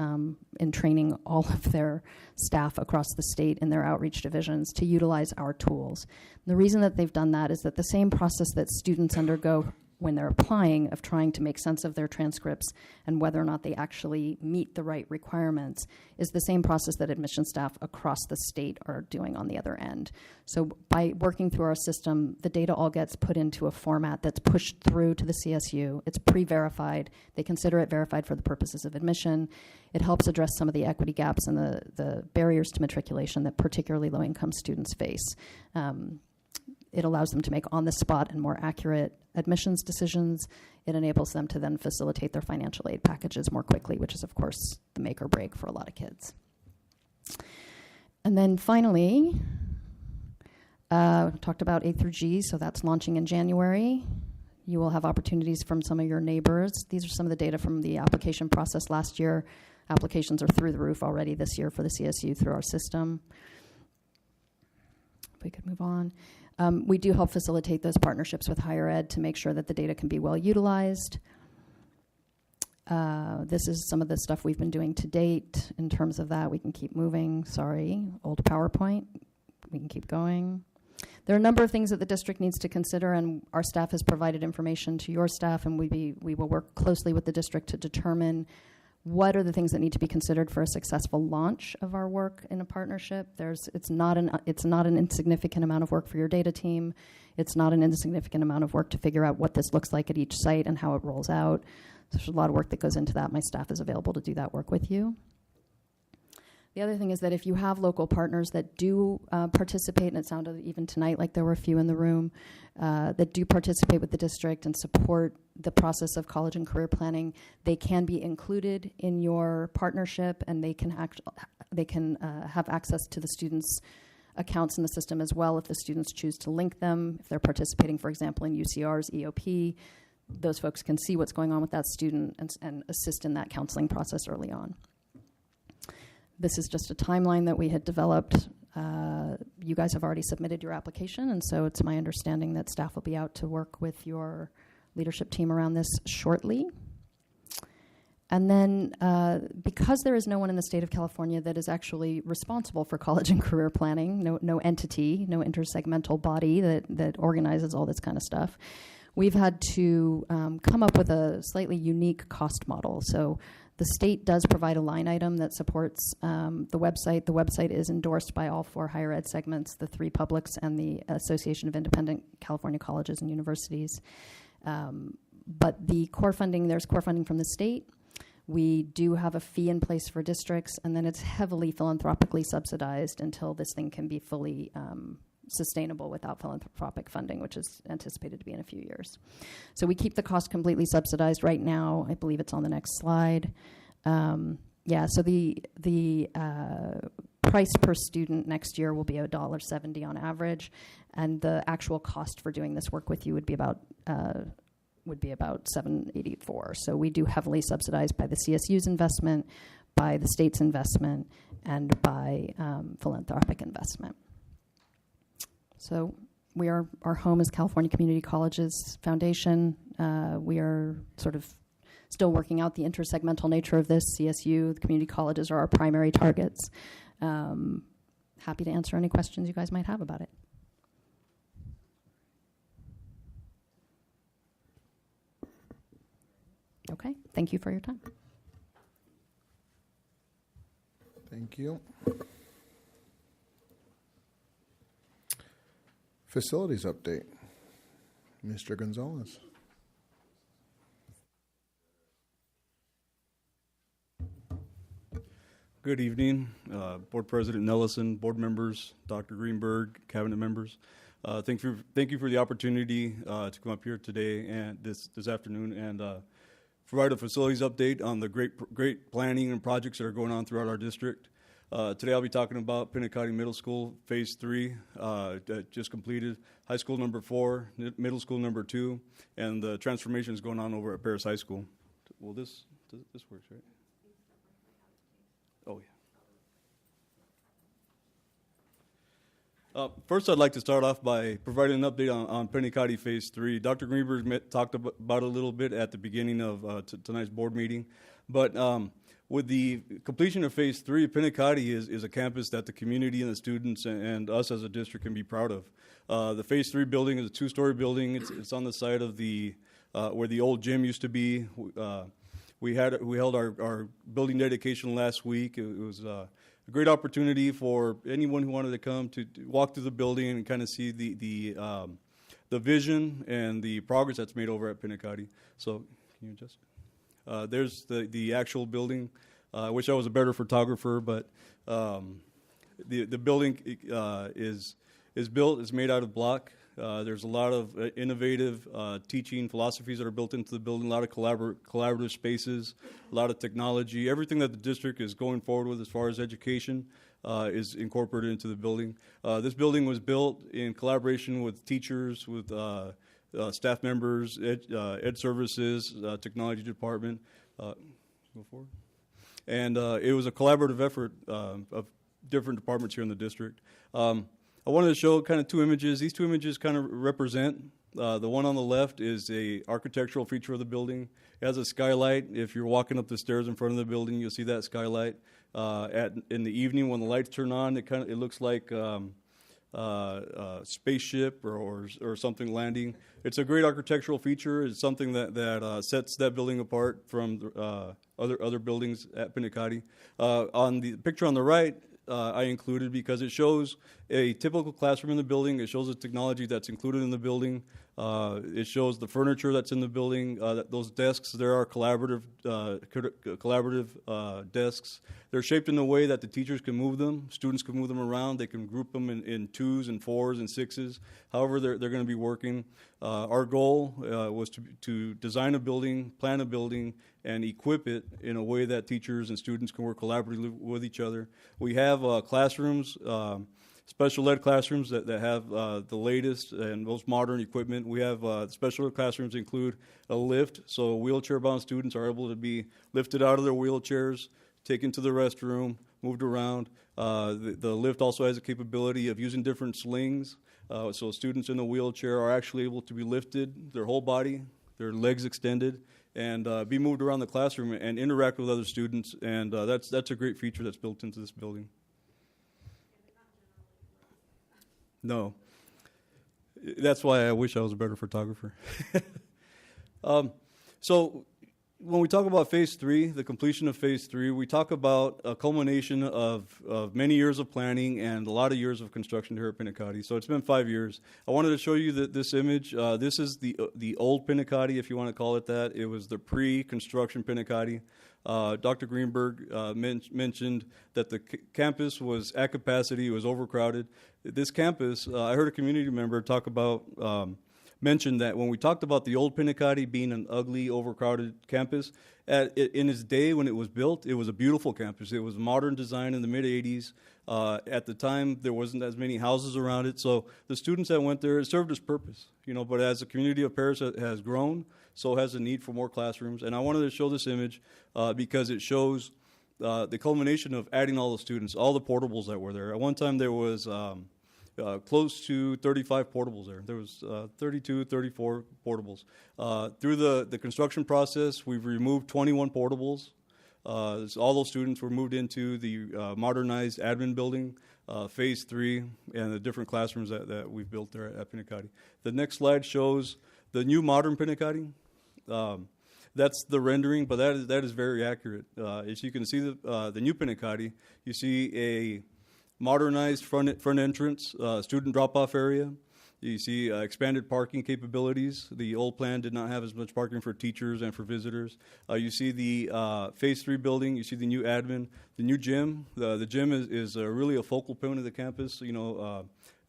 in training all of their staff across the state in their outreach divisions to utilize our tools. And the reason that they've done that is that the same process that students undergo when they're applying of trying to make sense of their transcripts and whether or not they actually meet the right requirements is the same process that admission staff across the state are doing on the other end. So by working through our system, the data all gets put into a format that's pushed through to the CSU. It's pre-verified. They consider it verified for the purposes of admission. It helps address some of the equity gaps and the barriers to matriculation that particularly low-income students face. It allows them to make on-the-spot and more accurate admissions decisions. It enables them to then facilitate their financial aid packages more quickly, which is, of course, the make or break for a lot of kids. And then finally, talked about A through G, so that's launching in January. You will have opportunities from some of your neighbors. These are some of the data from the application process last year. Applications are through the roof already this year for the CSU through our system. If we could move on. We do help facilitate those partnerships with higher ed to make sure that the data can be well utilized. This is some of the stuff we've been doing to date in terms of that. We can keep moving. Sorry, old PowerPoint. We can keep going. There are a number of things that the district needs to consider, and our staff has provided information to your staff, and we will work closely with the district to determine what are the things that need to be considered for a successful launch of our work in a partnership. It's not an insignificant amount of work for your data team. It's not an insignificant amount of work to figure out what this looks like at each site and how it rolls out. There's a lot of work that goes into that. My staff is available to do that work with you. The other thing is that if you have local partners that do participate, and it sounded even tonight like there were a few in the room, that do participate with the district and support the process of college and career planning, they can be included in your partnership, and they can have access to the students' accounts in the system as well if the students choose to link them. If they're participating, for example, in UCR's EOP, those folks can see what's going on with that student and assist in that counseling process early on. This is just a timeline that we had developed. You guys have already submitted your application, and so it's my understanding that staff will be out to work with your leadership team around this shortly. And then because there is no one in the state of California that is actually responsible for college and career planning, no entity, no intersegmental body that organizes all this kind of stuff, we've had to come up with a slightly unique cost model. So the state does provide a line item that supports the website. The website is endorsed by all 4 higher ed segments, the 3 publics and the Association of Independent California Colleges and Universities. But the core funding, there's core funding from the state. We do have a fee in place for districts, and then it's heavily philanthropically subsidized until this thing can be fully sustainable without philanthropic funding, which is anticipated to be in a few years. So we keep the cost completely subsidized right now. I believe it's on the next slide. So the price per student next year will be $1.70 on average, and the actual cost for doing this work with you would be about $784. So we do heavily subsidized by the CSU's investment, by the state's investment, and by philanthropic investment. So our home is California Community Colleges Foundation. We are sort of still working out the intersegmental nature of this. CSU, the community colleges are our primary targets. Happy to answer any questions you guys might have about it. Okay, thank you for your time. Thank you. Facilities update. Mr. Gonzalez. Good evening, Board President Nellison, board members, Dr. Greenberg, cabinet members. Thank you for the opportunity to come up here today and this afternoon and provide a facilities update on the great planning and projects that are going on throughout our district. Today I'll be talking about Pinacati Middle School Phase 3 that just completed, high school number 4, middle school number 2, and the transformations going on over at Paris High School. Well, this works, right? Oh, yeah. First, I'd like to start off by providing an update on Pinacati Phase 3. Dr. Greenberg talked about it a little bit at the beginning of tonight's board meeting, but with the completion of Phase 3, Pinacati is a campus that the community and the students and us as a district can be proud of. The Phase 3 building is a 2-story building. It's on the site of the where the old gym used to be. We held our building dedication last week. It was a great opportunity for anyone who wanted to come to walk through the building and kind of see the vision and the progress that's made over at Pinacati. So, can you adjust? There's the actual building. I wish I was a better photographer, but the building is built. It's made out of block. There's a lot of innovative teaching philosophies that are built into the building, a lot of collaborative spaces, a lot of technology. Everything that the district is going forward with as far as education is incorporated into the building. This building was built in collaboration with teachers, with staff members, ed services, technology department. Go forward. And it was a collaborative effort of different departments here in the district. I wanted to show kind of two images. These two images kind of represent, the one on the left is a architectural feature of the building. It has a skylight. If you're walking up the stairs in front of the building, you'll see that skylight. In the evening when the lights turn on, it looks like a spaceship or something landing. It's a great architectural feature. It's something that sets that building apart from other buildings at Pinacati. On the picture on the right, I included because it shows a typical classroom in the building. It shows the technology that's included in the building. It shows the furniture that's in the building. Those desks, there are collaborative desks. They're shaped in a way that the teachers can move them. Students can move them around. They can group them in twos and fours and sixes. However, they're going to be working. Our goal was to design a building, plan a building, and equip it in a way that teachers and students can work collaboratively with each other. We have classrooms, special ed classrooms that have the latest and most modern equipment. We have special ed classrooms include a lift, so wheelchair-bound students are able to be lifted out of their wheelchairs, taken to the restroom, moved around. The lift also has a capability of using different slings, so students in a wheelchair are actually able to be lifted, their whole body, their legs extended, and be moved around the classroom and interact with other students, and that's a great feature that's built into this building. No. That's why I wish I was a better photographer. So when we talk about Phase 3, the completion of Phase 3, we talk about a culmination of many years of planning and a lot of years of construction here at Pinacati. So it's been 5 years. I wanted to show you this image. This is the old Pinacati, if you want to call it that. It was the pre-construction Pinacati. Dr. Greenberg mentioned that the campus was at capacity, it was overcrowded. This campus, I heard a community member talk about, mention that when we talked about the old Pinacati being an ugly, overcrowded campus, in its day when it was built, it was a beautiful campus. It was modern design in the mid-'80s. At the time, there wasn't as many houses around it, so the students that went there, it served its purpose. But as the community of Paris has grown, so has the need for more classrooms. And I wanted to show this image because it shows the culmination of adding all the students, all the portables that were there. At one time, there was close to 35 portables there. There was 32, 34 portables. Through the construction process, we've removed 21 portables. All those students were moved into the modernized admin building, Phase 3, and the different classrooms that we've built there at Pinacati. The next slide shows the new modern Pinacati. That's the rendering, but that is very accurate. As you can see, the new Pinacati, you see a modernized front entrance, student drop-off area. You see expanded parking capabilities. The old plan did not have as much parking for teachers and for visitors. You see the Phase 3 building. You see the new admin, the new gym. The gym is really a focal point of the campus.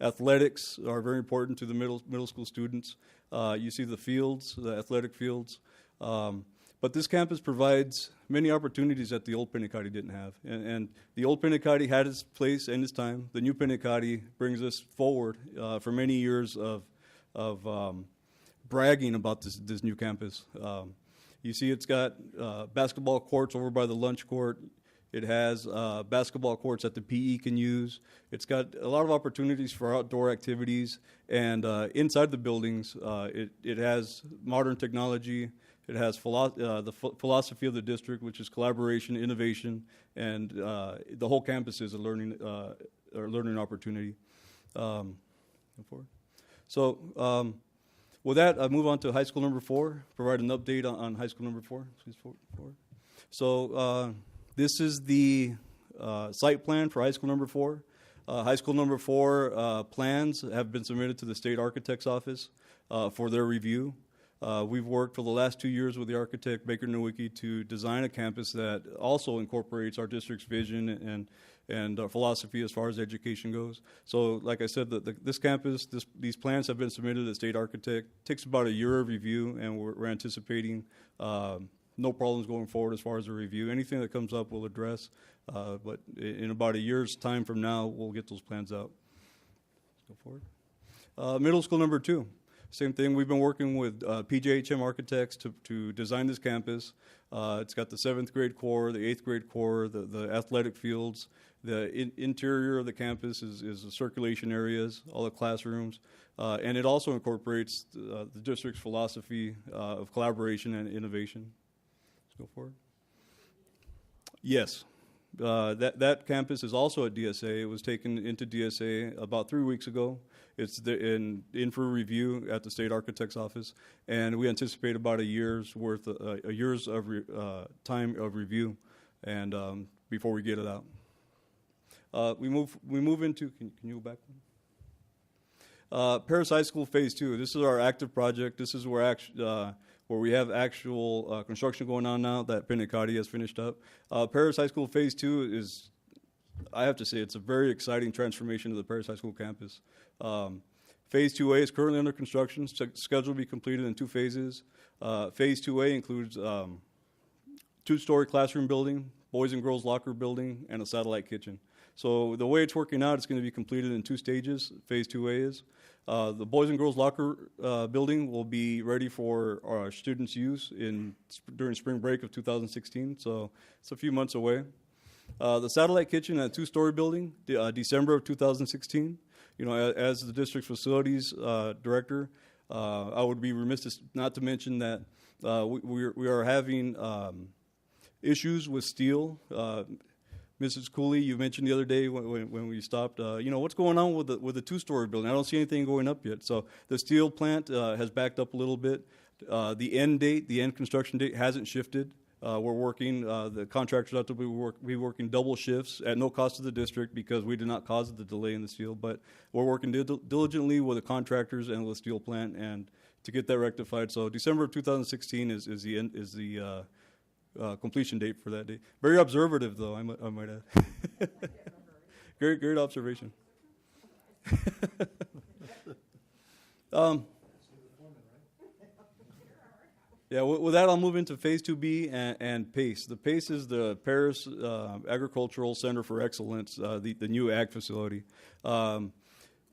Athletics are very important to the middle school students. You see the fields, the athletic fields. But this campus provides many opportunities that the old Pinacati didn't have. And the old Pinacati had its place and its time. The new Pinacati brings us forward for many years of bragging about this new campus. You see it's got basketball courts over by the lunch court. It has basketball courts that the PE can use. It's got a lot of opportunities for outdoor activities. And inside the buildings, it has modern technology. It has the philosophy of the district, which is collaboration, innovation, and the whole campus is a learning opportunity. So With that, I move on to high school number 4, provide an update on high school number 4. So this is the site plan for high school number 4. High school number 4 plans have been submitted to the state architect's office for their review. We've worked for the last 2 years with the architect, Baker Nowicki, to design a campus that also incorporates our district's vision and philosophy as far as education goes. So, like I said, this campus, these plans have been submitted to the state architect. It takes about a year of review, and we're anticipating no problems going forward as far as the review. Anything that comes up, we'll address. But in about a year's time from now, we'll get those plans out. Let's go forward. Middle school number 2. Same thing. We've been working with PJHM Architects to design this campus. It's got the 7th grade core, the 8th grade core, the athletic fields. The interior of the campus is the circulation areas, all the classrooms. And it also incorporates the district's philosophy of collaboration and innovation. Let's go forward. Yes. That campus is also at DSA. It was taken into DSA about 3 weeks ago. It's in for review at the state architect's office, and we anticipate about a year's worth, a year's of time of review, and before we get it out. We move into. Can you go back? Paris High School Phase 2. This is our active project. This is where we have actual construction going on now that Penacati has finished up. Paris High School Phase 2 is, I have to say, it's a very exciting transformation of the Paris High School campus. Phase 2A is currently under construction, scheduled to be completed in 2 phases. Phase 2A includes 2-story classroom building, boys and girls locker building, and a satellite kitchen. So the way it's working out, it's going to be completed in 2 stages. Phase 2A is. The boys and girls locker building will be ready for our students' use during spring break of 2016, so it's a few months away. The satellite kitchen at a 2-story building, December of 2016. You know, as the district's facilities director, I would be remiss not to mention that we are having issues with steel. Mrs. Cooley, you mentioned the other day when we stopped, what's going on with the 2-story building? I don't see anything going up yet. So the steel plant has backed up a little bit. The end construction date hasn't shifted. We're working, the contractors have to be working double shifts at no cost to the district because we did not cause the delay in the steel. But we're working diligently with the contractors and with the steel plant and to get that rectified. So December of 2016 is the completion date for that day. Very observative, though, I might add. Great observation. Yeah, with that, I'll move into Phase 2B and PACE. The PACE is the Paris Agricultural Center for Excellence, the new ag facility.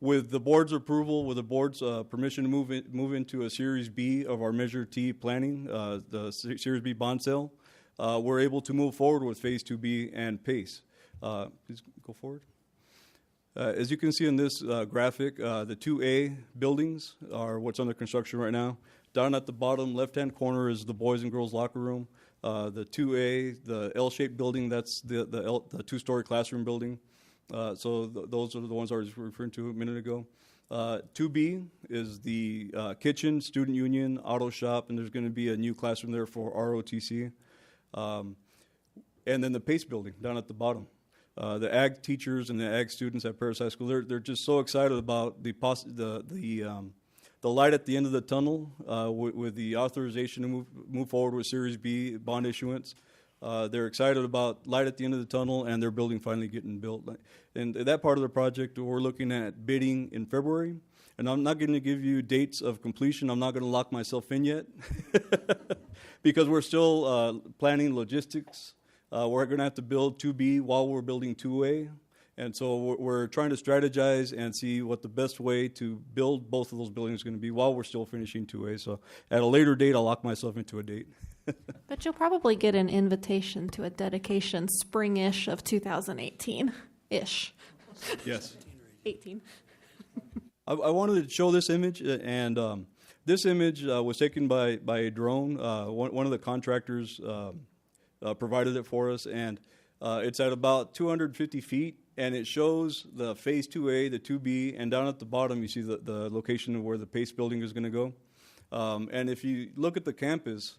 With the board's approval, with the board's permission to move into a Series B of our Measure T planning, the Series B bond sale, we're able to move forward with Phase 2B and PACE. Please go forward. As you can see in this graphic, the 2A buildings are what's under construction right now. Down at the bottom left-hand corner is the boys and girls locker room. The 2A, the L-shaped building, that's the 2-story classroom building. So those are the ones I was referring to a minute ago. 2B is the kitchen, student union, auto shop, and there's going to be a new classroom there for ROTC. And then the PACE building down at the bottom. The ag teachers and the ag students at Paris High School, they're just so excited about the light at the end of the tunnel with the authorization to move forward with Series B bond issuance. They're excited about light at the end of the tunnel and their building finally getting built. And that part of the project, we're looking at bidding in February. And I'm not going to give you dates of completion. I'm not going to lock myself in yet because we're still planning logistics. We're going to have to build 2B while we're building 2A. And so we're trying to strategize and see what the best way to build both of those buildings is going to be while we're still finishing 2A. So at a later date, I'll lock myself into a date. But you'll probably get an invitation to a dedication spring-ish of 2018-ish. Yes. 18. I wanted to show this image, and this image was taken by a drone. One of the contractors provided it for us, and it's at about 250 feet. And it shows the Phase 2A, the 2B, and down at the bottom you see the location of where the PACE building is going to go. And if you look at the campus,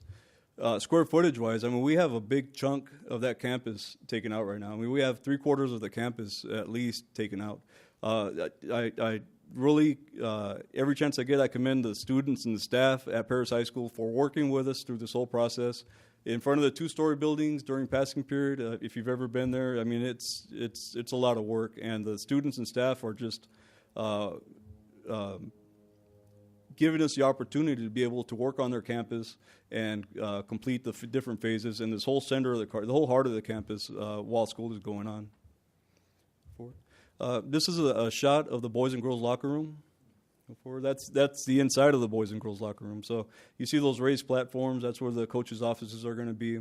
square footage-wise, I mean, we have a big chunk of that campus taken out right now. I mean, we have 3/4 of the campus at least taken out. I really, every chance I get, I commend the students and the staff at Paris High School for working with us through this whole process. In front of the 2-story buildings during passing period, if you've ever been there, I mean, it's a lot of work, and the students and staff are just giving us the opportunity to be able to work on their campus and complete the different phases in this whole center of the whole heart of the campus while school is going on. This is a shot of the boys and girls locker room. That's the inside of the boys and girls locker room. So you see those raised platforms. That's where the coaches' offices are going to be.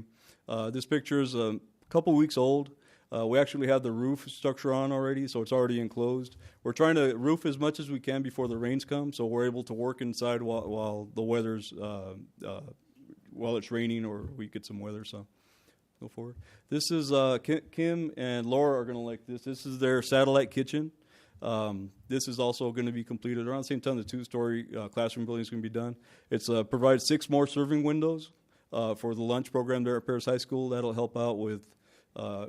This picture is a couple weeks old. We actually have the roof structure on already, so it's already enclosed. We're trying to roof as much as we can before the rains come, so we're able to work inside while the weather's while it's raining or we get some weather. So go forward. This is Kim and Laura are going to like this. This is their satellite kitchen. This is also going to be completed around the same time the 2-story classroom building is going to be done. It's provides 6 more serving windows for the lunch program there at Paris High School. That'll help out with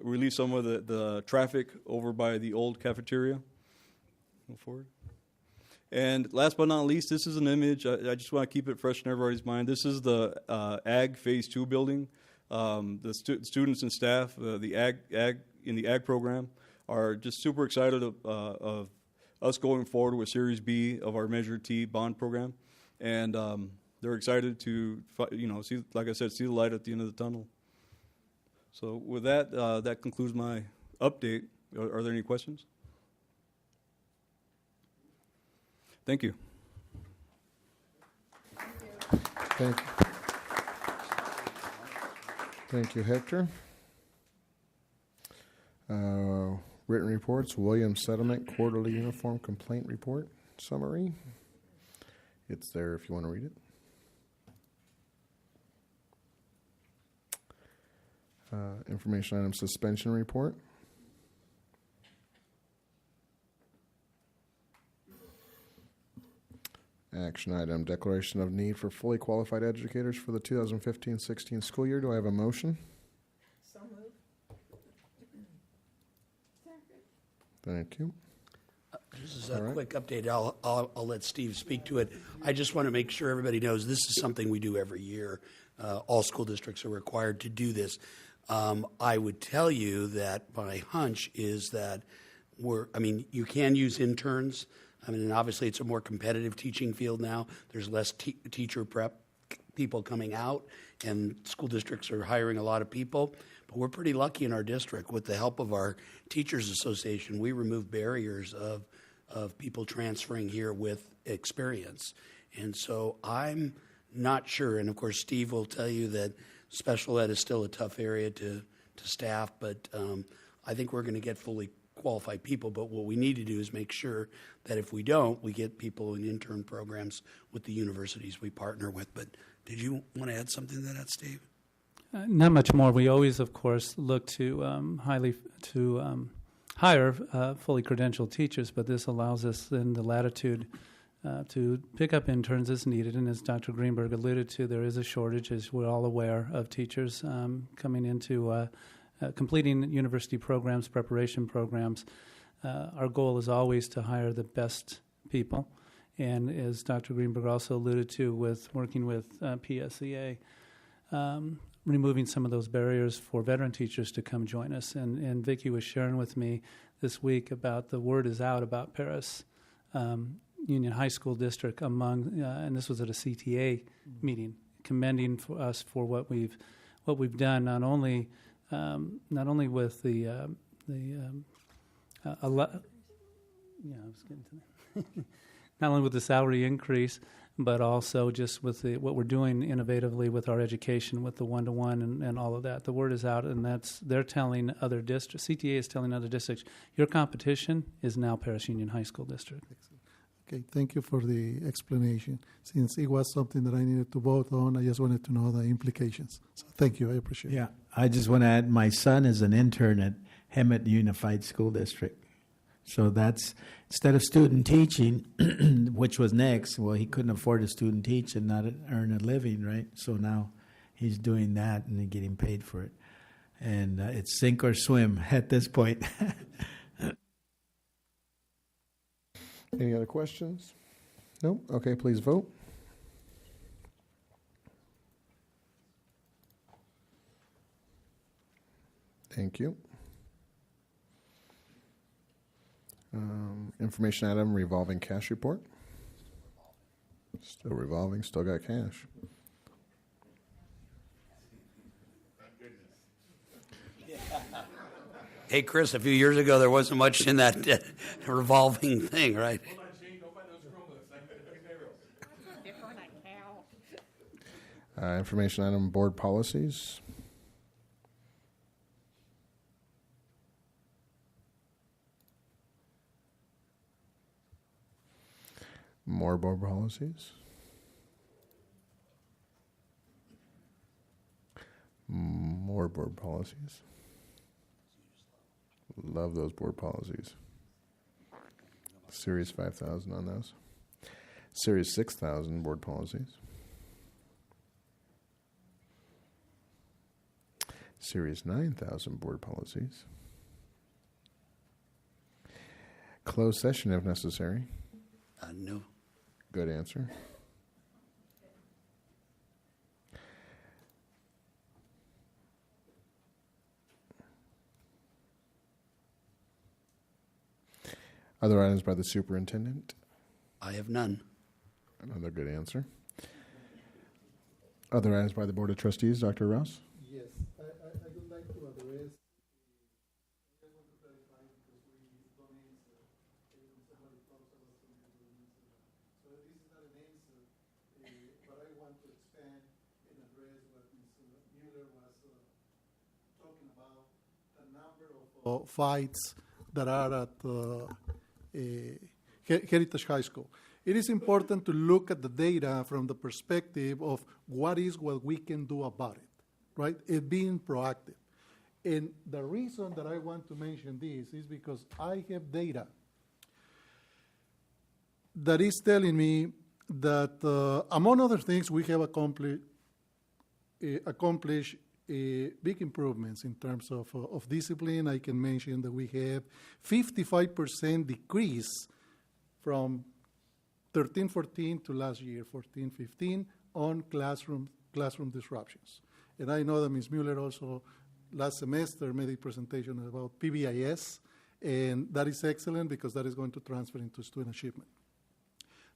relieve some of the traffic over by the old cafeteria. Go forward. And last but not least, this is an image. I just want to keep it fresh in everybody's mind. This is the Ag Phase 2 building. The students and staff, the ag program, are just super excited of us going forward with Series B of our Measure T bond program, and they're excited to see, like I said, see the light at the end of the tunnel. So with that, that concludes my update. Are there any questions? Thank you. Thank you, Hector. Written reports, Williams Settlement Quarterly Uniform Complaint Report Summary. It's there if you want to read it. Information item suspension report. Action item declaration of need for fully qualified educators for the 2015-16 school year. Do I have a motion? So moved. Thank you. This is a quick update. I'll let Steve speak to it. I just want to make sure everybody knows this is something we do every year. All school districts are required to do this. I would tell you that my hunch is that you can use interns. I mean, obviously it's a more competitive teaching field now. There's less teacher prep people coming out, and school districts are hiring a lot of people. But we're pretty lucky in our district. With the help of our Teachers Association, we remove barriers of people transferring here with experience. And so I'm not sure, and of course Steve will tell you that special ed is still a tough area to staff, but I think we're going to get fully qualified people. But what we need to do is make sure that if we don't, we get people in intern programs with the universities we partner with. But did you want to add something to that, Steve? Not much more. We always, of course, look to hire fully credentialed teachers, but this allows us then the latitude to pick up interns as needed. And as Dr. Greenberg alluded to, there is a shortage, as we're all aware, of teachers coming into completing university programs, preparation programs. Our goal is always to hire the best people. And as Dr. Greenberg also alluded to, with working with PSEA, removing some of those barriers for veteran teachers to come join us. And Vicki was sharing with me this week about the word is out about Paris Union High School District among, and this was at a CTA meeting, commending for us for what we've done, not only with not only with the salary increase, but also just with what we're doing innovatively with our education, with the one-to-one and all of that. The word is out, and they're telling other districts. CTA is telling other districts, your competition is now Paris Union High School District. Okay, thank you for the explanation. Since it was something that I needed to vote on, I just wanted to know the implications. So thank you, I appreciate it. Yeah, I just want to add, my son is an intern at Hemet Unified School District. So that's, instead of student teaching, which was next, well, he couldn't afford to student teach and not earn a living, right? So now he's doing that and getting paid for it. And it's sink or swim at this point. Any other questions? Nope. Okay, please vote. Thank you. Information item, revolving cash report. Still revolving, still got cash. Hey, Chris, a few years ago, there wasn't much in that revolving thing, right? Information item, board policies. More board policies. More board policies. Love those board policies. Series 5,000 on those. Series 6,000 board policies. Series 9,000 board policies. Closed session if necessary. No. Good answer. Other items by the superintendent? I have none. Another good answer. Other items by the Board of Trustees, Dr. Rouse? Yes, I would like to address. I want to clarify because we don't answer. Somebody talks about something we don't answer. So this is not an answer, but I want to expand and address what Ms. Mueller was talking about, the number of fights that are at Heritage High School. It is important to look at the data from the perspective of what we can do about it, right? It being proactive. And the reason that I want to mention this is because I have data that is telling me that, among other things, we have accomplished big improvements in terms of discipline. I can mention that we have 55% decrease from 13-14 to last year, 14-15, on classroom disruptions. And I know that Ms. Mueller also last semester made a presentation about PBIS, and that is excellent because that is going to transfer into student achievement.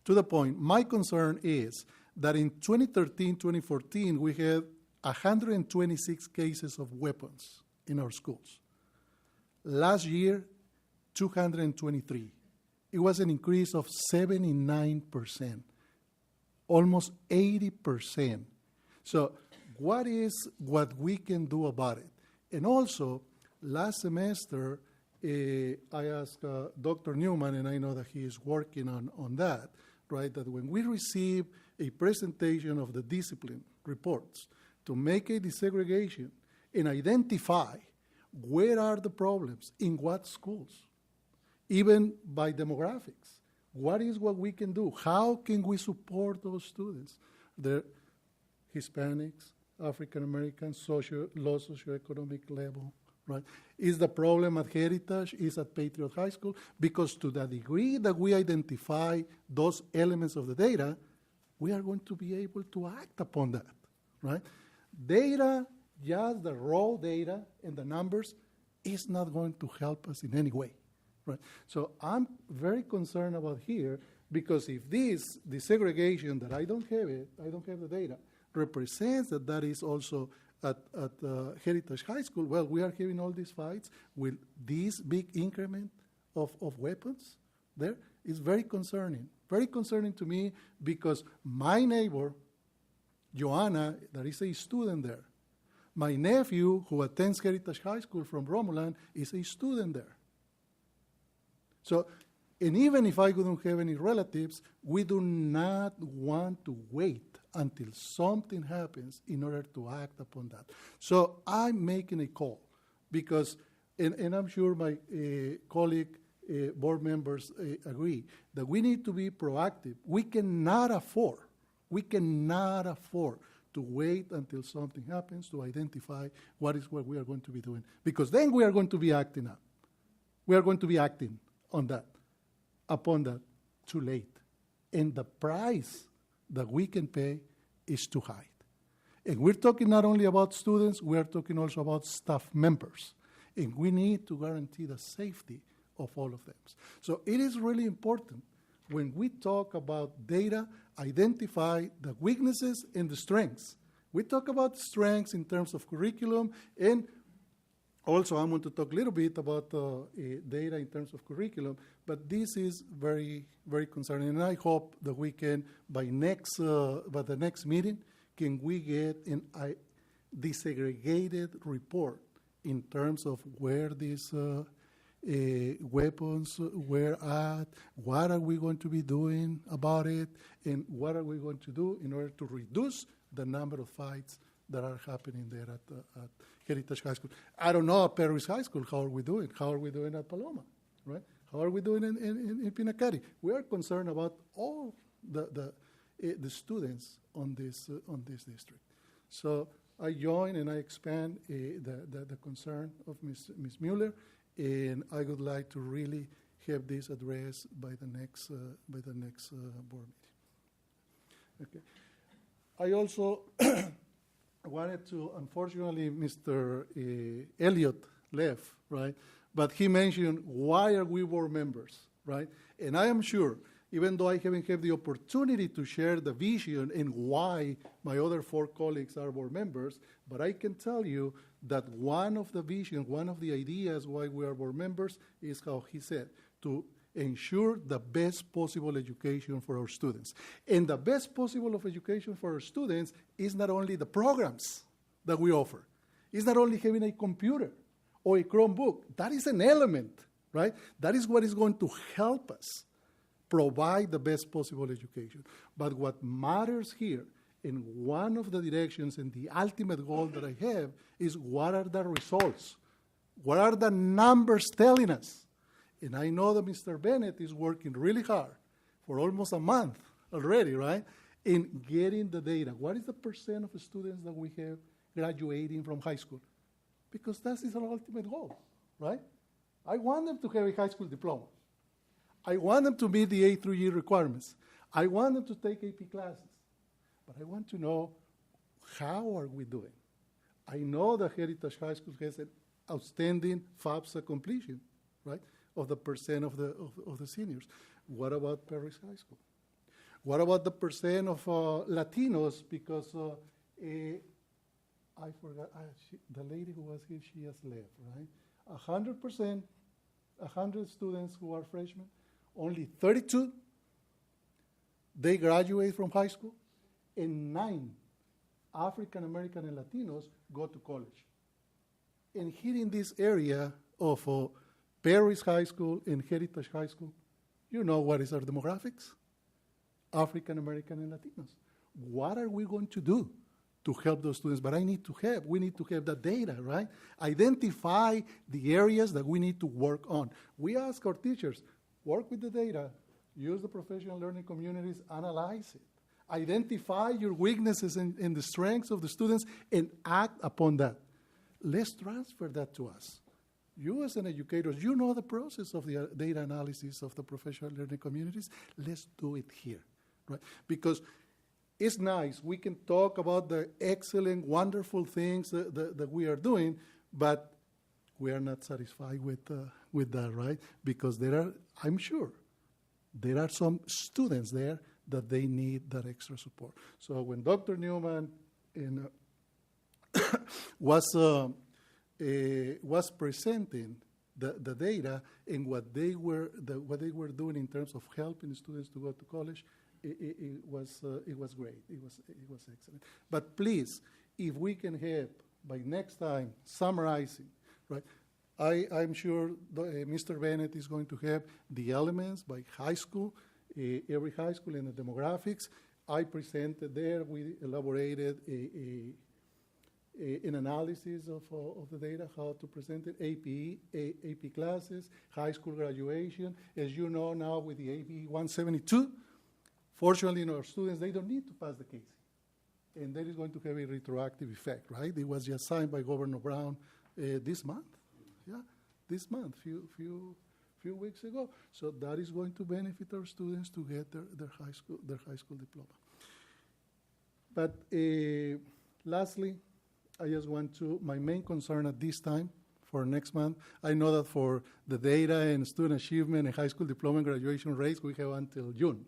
To the point, my concern is that in 2013-2014, we had 126 cases of weapons in our schools. Last year, 223. It was an increase of 79%, almost 80%. So what we can do about it? And also, last semester, I asked Dr. Newman, and I know that he is working on that, right, that when we receive a presentation of the discipline reports, to make a desegregation and identify where are the problems, in what schools, even by demographics. What we can do? How can we support those students? They're Hispanics, African Americans, low socioeconomic level, right? Is the problem at Heritage? Is at Patriot High School? Because to the degree that we identify those elements of the data, we are going to be able to act upon that, right? Data, just the raw data and the numbers, is not going to help us in any way, right? So I'm very concerned about here because if this desegregation that I don't have the data, represents that is also at Heritage High School, well, we are having all these fights with this big increment of weapons there is very concerning. Very concerning to me because my neighbor, Joanna, that is a student there. My nephew, who attends Heritage High School from Romulan, is a student there. So, and even if I don't have any relatives, we do not want to wait until something happens in order to act upon that. So I'm making a call because, and I'm sure my colleague board members agree, that we need to be proactive. We cannot afford to wait until something happens to identify what we are going to be doing, because then we are going to be acting up. We are going to be acting upon that, too late. And the price that we can pay is too high. And we're talking not only about students, we are talking also about staff members. And we need to guarantee the safety of all of them. So it is really important when we talk about data, identify the weaknesses and the strengths. We talk about strengths in terms of curriculum, and also I'm going to talk a little bit about data in terms of curriculum, but this is very, very concerning. And I hope that we can, by the next meeting, can we get a disaggregated report in terms of where these weapons were at, what are we going to be doing about it, and what are we going to do in order to reduce the number of fights that are happening there at Heritage High School. I don't know at Perry's High School, how are we doing? How are we doing at Paloma, right? How are we doing in Pinacati? We are concerned about all the students on this district. So I join and I expand the concern of Ms. Mueller, and I would like to really have this addressed by the next board meeting. Okay. I also wanted to, unfortunately, Mr. Elliott left, right? But he mentioned, why are we board members, right? And I am sure, even though I haven't had the opportunity to share the vision and why my other 4 colleagues are board members, but I can tell you that one of the visions, one of the ideas why we are board members is how he said, to ensure the best possible education for our students. And the best possible of education for our students is not only the programs that we offer. It's not only having a computer or a Chromebook. That is an element, right? That is what is going to help us provide the best possible education. But what matters here, in one of the directions and the ultimate goal that I have, is what are the results? What are the numbers telling us? And I know that Mr. Bennett is working really hard for almost a month already, right, in getting the data. What is the percent of the students that we have graduating from high school? Because that is our ultimate goal, right? I want them to have a high school diploma. I want them to meet the A through E requirements. I want them to take AP classes. But I want to know, how are we doing? I know that Heritage High School has an outstanding FAFSA completion, right, of the percent of the seniors. What about Perry's High School? What about the percent of Latinos? Because I forgot, the lady who was here, she has left, right? 100%, 100 students who are freshmen, only 32, they graduate from high school, and 9 African American and Latinos go to college. And here in this area of Perry's High School and Heritage High School, you know what is our demographics? African American and Latinos. What are we going to do to help those students? But we need to have the data, right? Identify the areas that we need to work on. We ask our teachers, work with the data, use the professional learning communities, analyze it. Identify your weaknesses and the strengths of the students and act upon that. Let's transfer that to us. You as an educator, you know the process of the data analysis of the professional learning communities. Let's do it here, right? Because it's nice. We can talk about the excellent, wonderful things that we are doing, but we are not satisfied with that, right? Because I'm sure, there are some students there that they need that extra support. So when Dr. Newman was presenting the data and what they were doing in terms of helping students to go to college, it was great. It was excellent. But please, if we can have by next time summarizing, right? I'm sure Mr. Bennett is going to have the elements by high school, every high school and the demographics. I presented there. We elaborated an analysis of the data, how to present it, AP classes, high school graduation. As you know now with the AB 172, fortunately, our students, they don't need to pass the case. And that is going to have a retroactive effect, right? It was just signed by Governor Brown this month. Yeah, this month, few weeks ago. So that is going to benefit our students to get their high school diploma. But lastly, I just want to, my main concern at this time for next month, I know that for the data and student achievement and high school diploma and graduation rates, we have until June,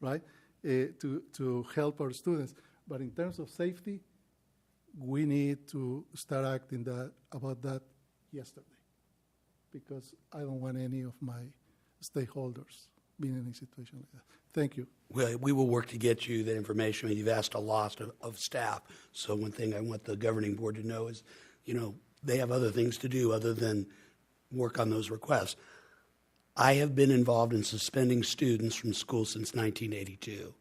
right, to help our students. But in terms of safety, we need to start acting about that yesterday, because I don't want any of my stakeholders being in a situation like that. Thank you. Well, we will work to get you that information. I mean, you've asked a lot of staff. So one thing I want the governing board to know is, they have other things to do other than work on those requests. I have been involved in suspending students from school since 1982.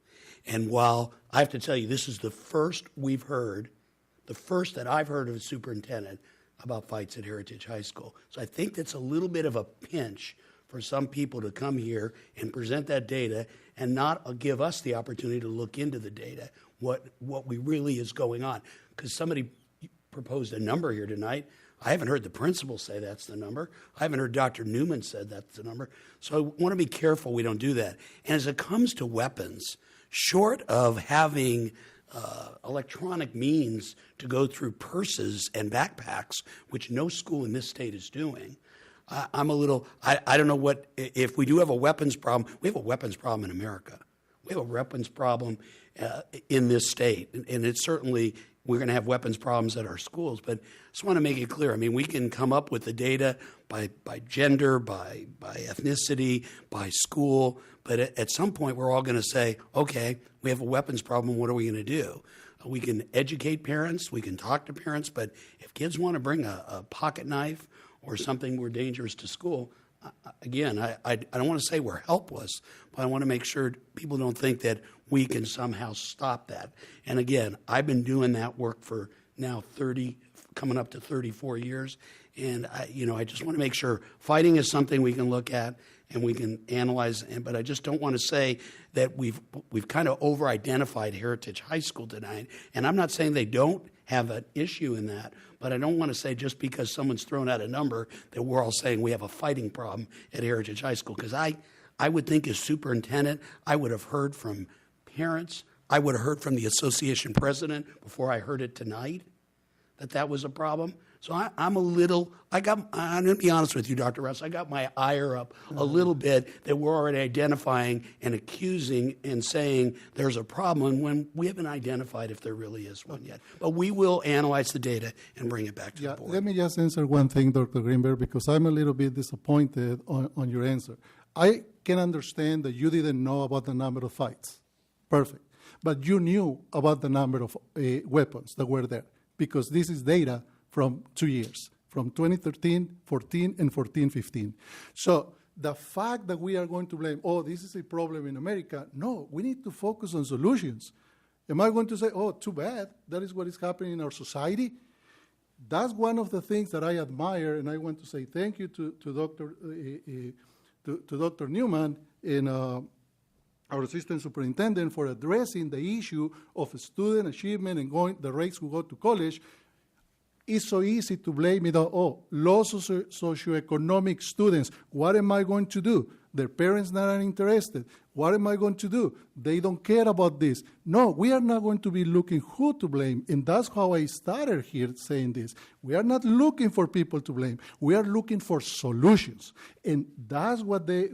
And while I have to tell you, this is the first that I've heard of a superintendent about fights at Heritage High School. So I think that's a little bit of a pinch for some people to come here and present that data and not give us the opportunity to look into the data, what really is going on. Because somebody proposed a number here tonight. I haven't heard the principal say that's the number. I haven't heard Dr. Newman said that's the number. So I want to be careful we don't do that. And as it comes to weapons, short of having electronic means to go through purses and backpacks, which no school in this state is doing, I don't know what, if we do have a weapons problem, we have a weapons problem in America. We have a weapons problem in this state. And it's certainly, we're going to have weapons problems at our schools. But I just want to make it clear. I mean, we can come up with the data by gender, by ethnicity, by school. But at some point, we're all going to say, okay, we have a weapons problem. What are we going to do? We can educate parents. We can talk to parents. But if kids want to bring a pocket knife or something more dangerous to school, again, I don't want to say we're helpless, but I want to make sure people don't think that we can somehow stop that. And again, I've been doing that work for now coming up to 34 years. And I just want to make sure fighting is something we can look at and we can analyze. But I just don't want to say that we've kind of over-identified Heritage High School tonight. And I'm not saying they don't have an issue in that, but I don't want to say just because someone's thrown out a number that we're all saying we have a fighting problem at Heritage High School. Because I would think as superintendent, I would have heard from parents. I would have heard from the association president before I heard it tonight that was a problem. So I'm going to be honest with you, Dr. Russ, I got my ire up a little bit that we're already identifying and accusing and saying there's a problem when we haven't identified if there really is one yet. But we will analyze the data and bring it back to the board. Let me just answer one thing, Dr. Greenberg, because I'm a little bit disappointed on your answer. I can understand that you didn't know about the number of fights. Perfect. But you knew about the number of weapons that were there, because this is data from 2 years, from 2013, 14, and 14, 15. So the fact that we are going to blame, this is a problem in America, no, we need to focus on solutions. Am I going to say, too bad, that is what is happening in our society? That's one of the things that I admire, and I want to say thank you to Dr. Newman and our assistant superintendent for addressing the issue of student achievement and the rates who go to college. It's so easy to blame it on, low socioeconomic students. What am I going to do? Their parents not interested. What am I going to do? They don't care about this. No, we are not going to be looking who to blame. And that's how I started here saying this. We are not looking for people to blame. We are looking for solutions. And that's what they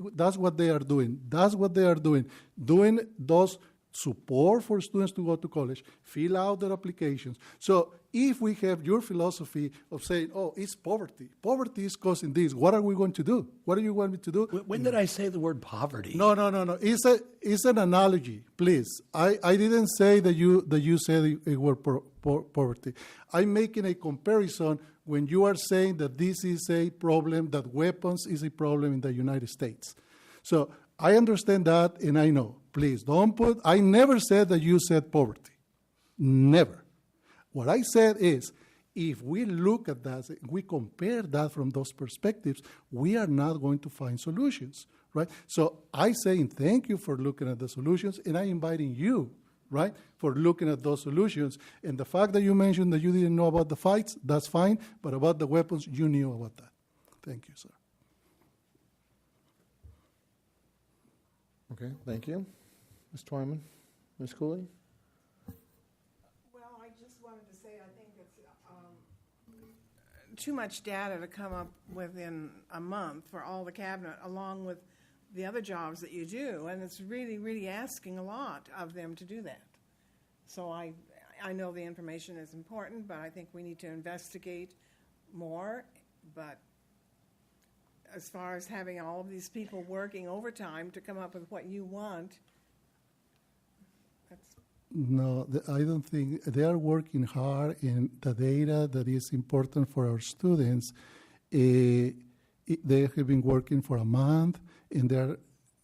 are doing. That's what they are doing. Doing those support for students to go to college, fill out their applications. So if we have your philosophy of saying, it's poverty. Poverty is causing this. What are we going to do? What do you want me to do? When did I say the word poverty? No. It's an analogy, please. I didn't say that you said the word poverty. I'm making a comparison when you are saying that this is a problem, that weapons is a problem in the United States. So I understand that, and I know. Please, I never said that you said poverty. Never. What I said is, If we look at that, we compare that from those perspectives, we are not going to find solutions, right? So I saying thank you for looking at the solutions, and I inviting you, right, for looking at those solutions. And the fact that you mentioned that you didn't know about the fights, that's fine, but about the weapons, you knew about that. Thank you, sir. Okay, thank you. Ms. Twyman, Ms. Cooley? Well, I just wanted to say I think it's too much data to come up within a month for all the cabinet, along with the other jobs that you do, and it's really, really asking a lot of them to do that. So I know the information is important, but I think we need to investigate more. But as far as having all of these people working overtime to come up with what you want, that's... No, I don't think they are working hard, and the data that is important for our students, they have been working for a month, and they're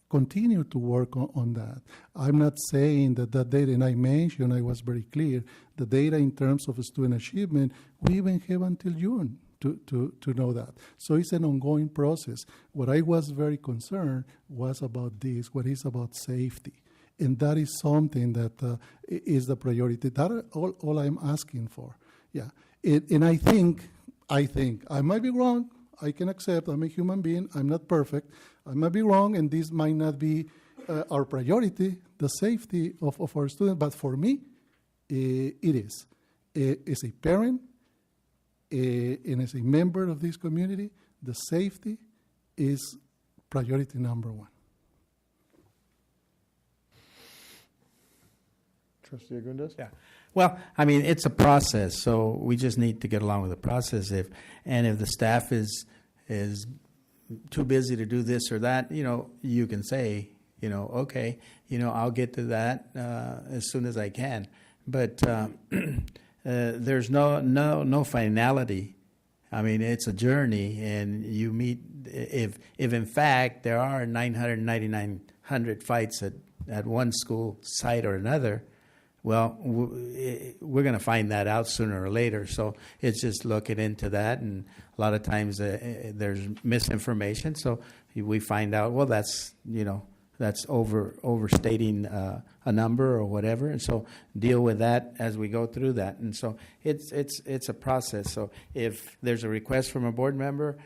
continue to work on that. I'm not saying that data, and I mentioned, I was very clear, the data in terms of student achievement, we even have until June to know that. So it's an ongoing process. What I was very concerned was about this, what is about safety. And that is something that is the priority. That all I'm asking for. Yeah. And I think, I might be wrong. I can accept, I'm a human being, I'm not perfect. I might be wrong, and this might not be our priority, the safety of our students. But for me, it is. As a parent and as a member of this community, the safety is priority number one. Trustee Agundes? Yeah. Well, I mean, it's a process, so we just need to get along with the process. If the staff is too busy to do this or that, you can say, okay, I'll get to that as soon as I can. But there's no finality. I mean, it's a journey, and you meet. If in fact there are 999 fights at one school site or another, well, we're going to find that out sooner or later. So it's just looking into that, and a lot of times there's misinformation. So we find out, well, that's overstating a number or whatever, and so deal with that as we go through that. And so it's a process. So if there's a request from a board member,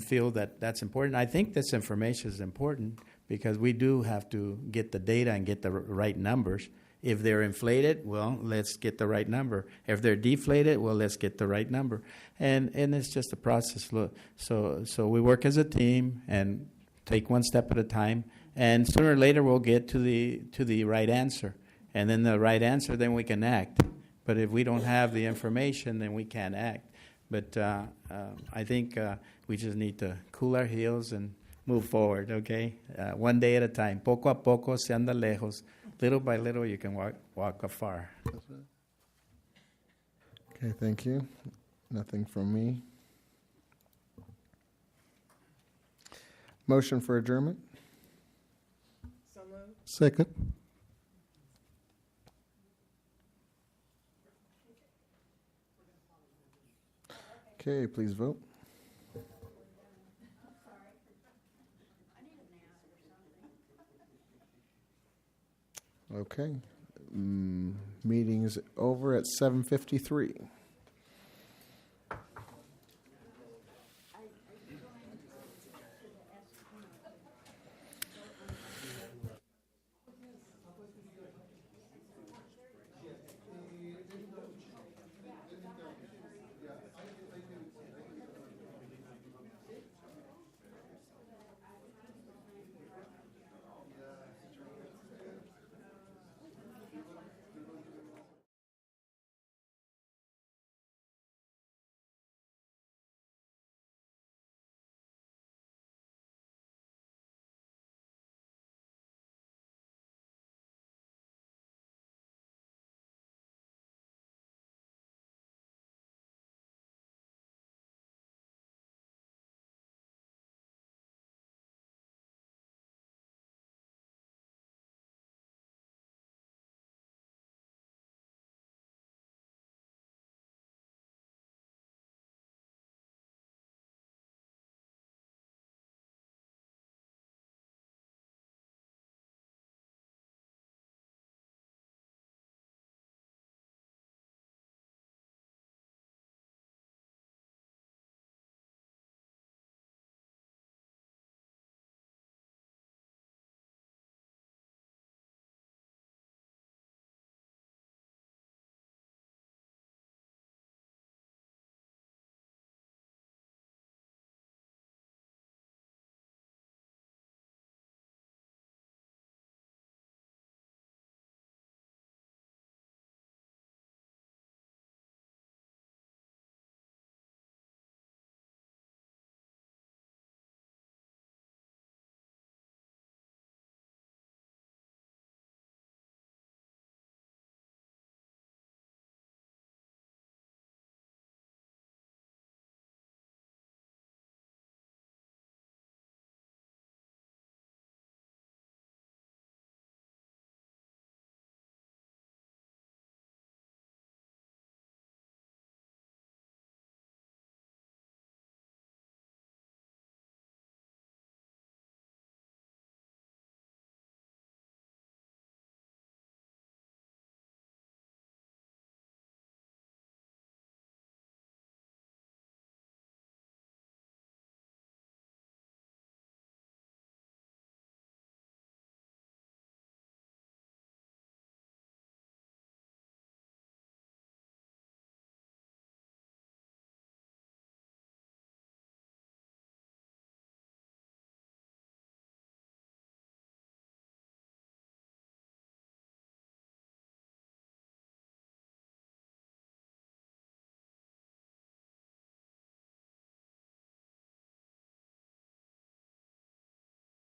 feel that that's important. I think this information is important because we do have to get the data and get the right numbers. If they're inflated, well, let's get the right number. If they're deflated, well, let's get the right number. And it's just a process. So we work as a team and take one step at a time. And sooner or later, we'll get to the right answer. And then the right answer, then we can act. But if we don't have the information, then we can't act. But I think we just need to cool our heels and move forward, okay? One day at a time. Poco a poco se anda lejos. Little by little, you can walk afar. Okay, thank you. Nothing from me. Motion for adjournment? So moved. Second. Okay, please vote. Okay. Meeting's over at 7:53.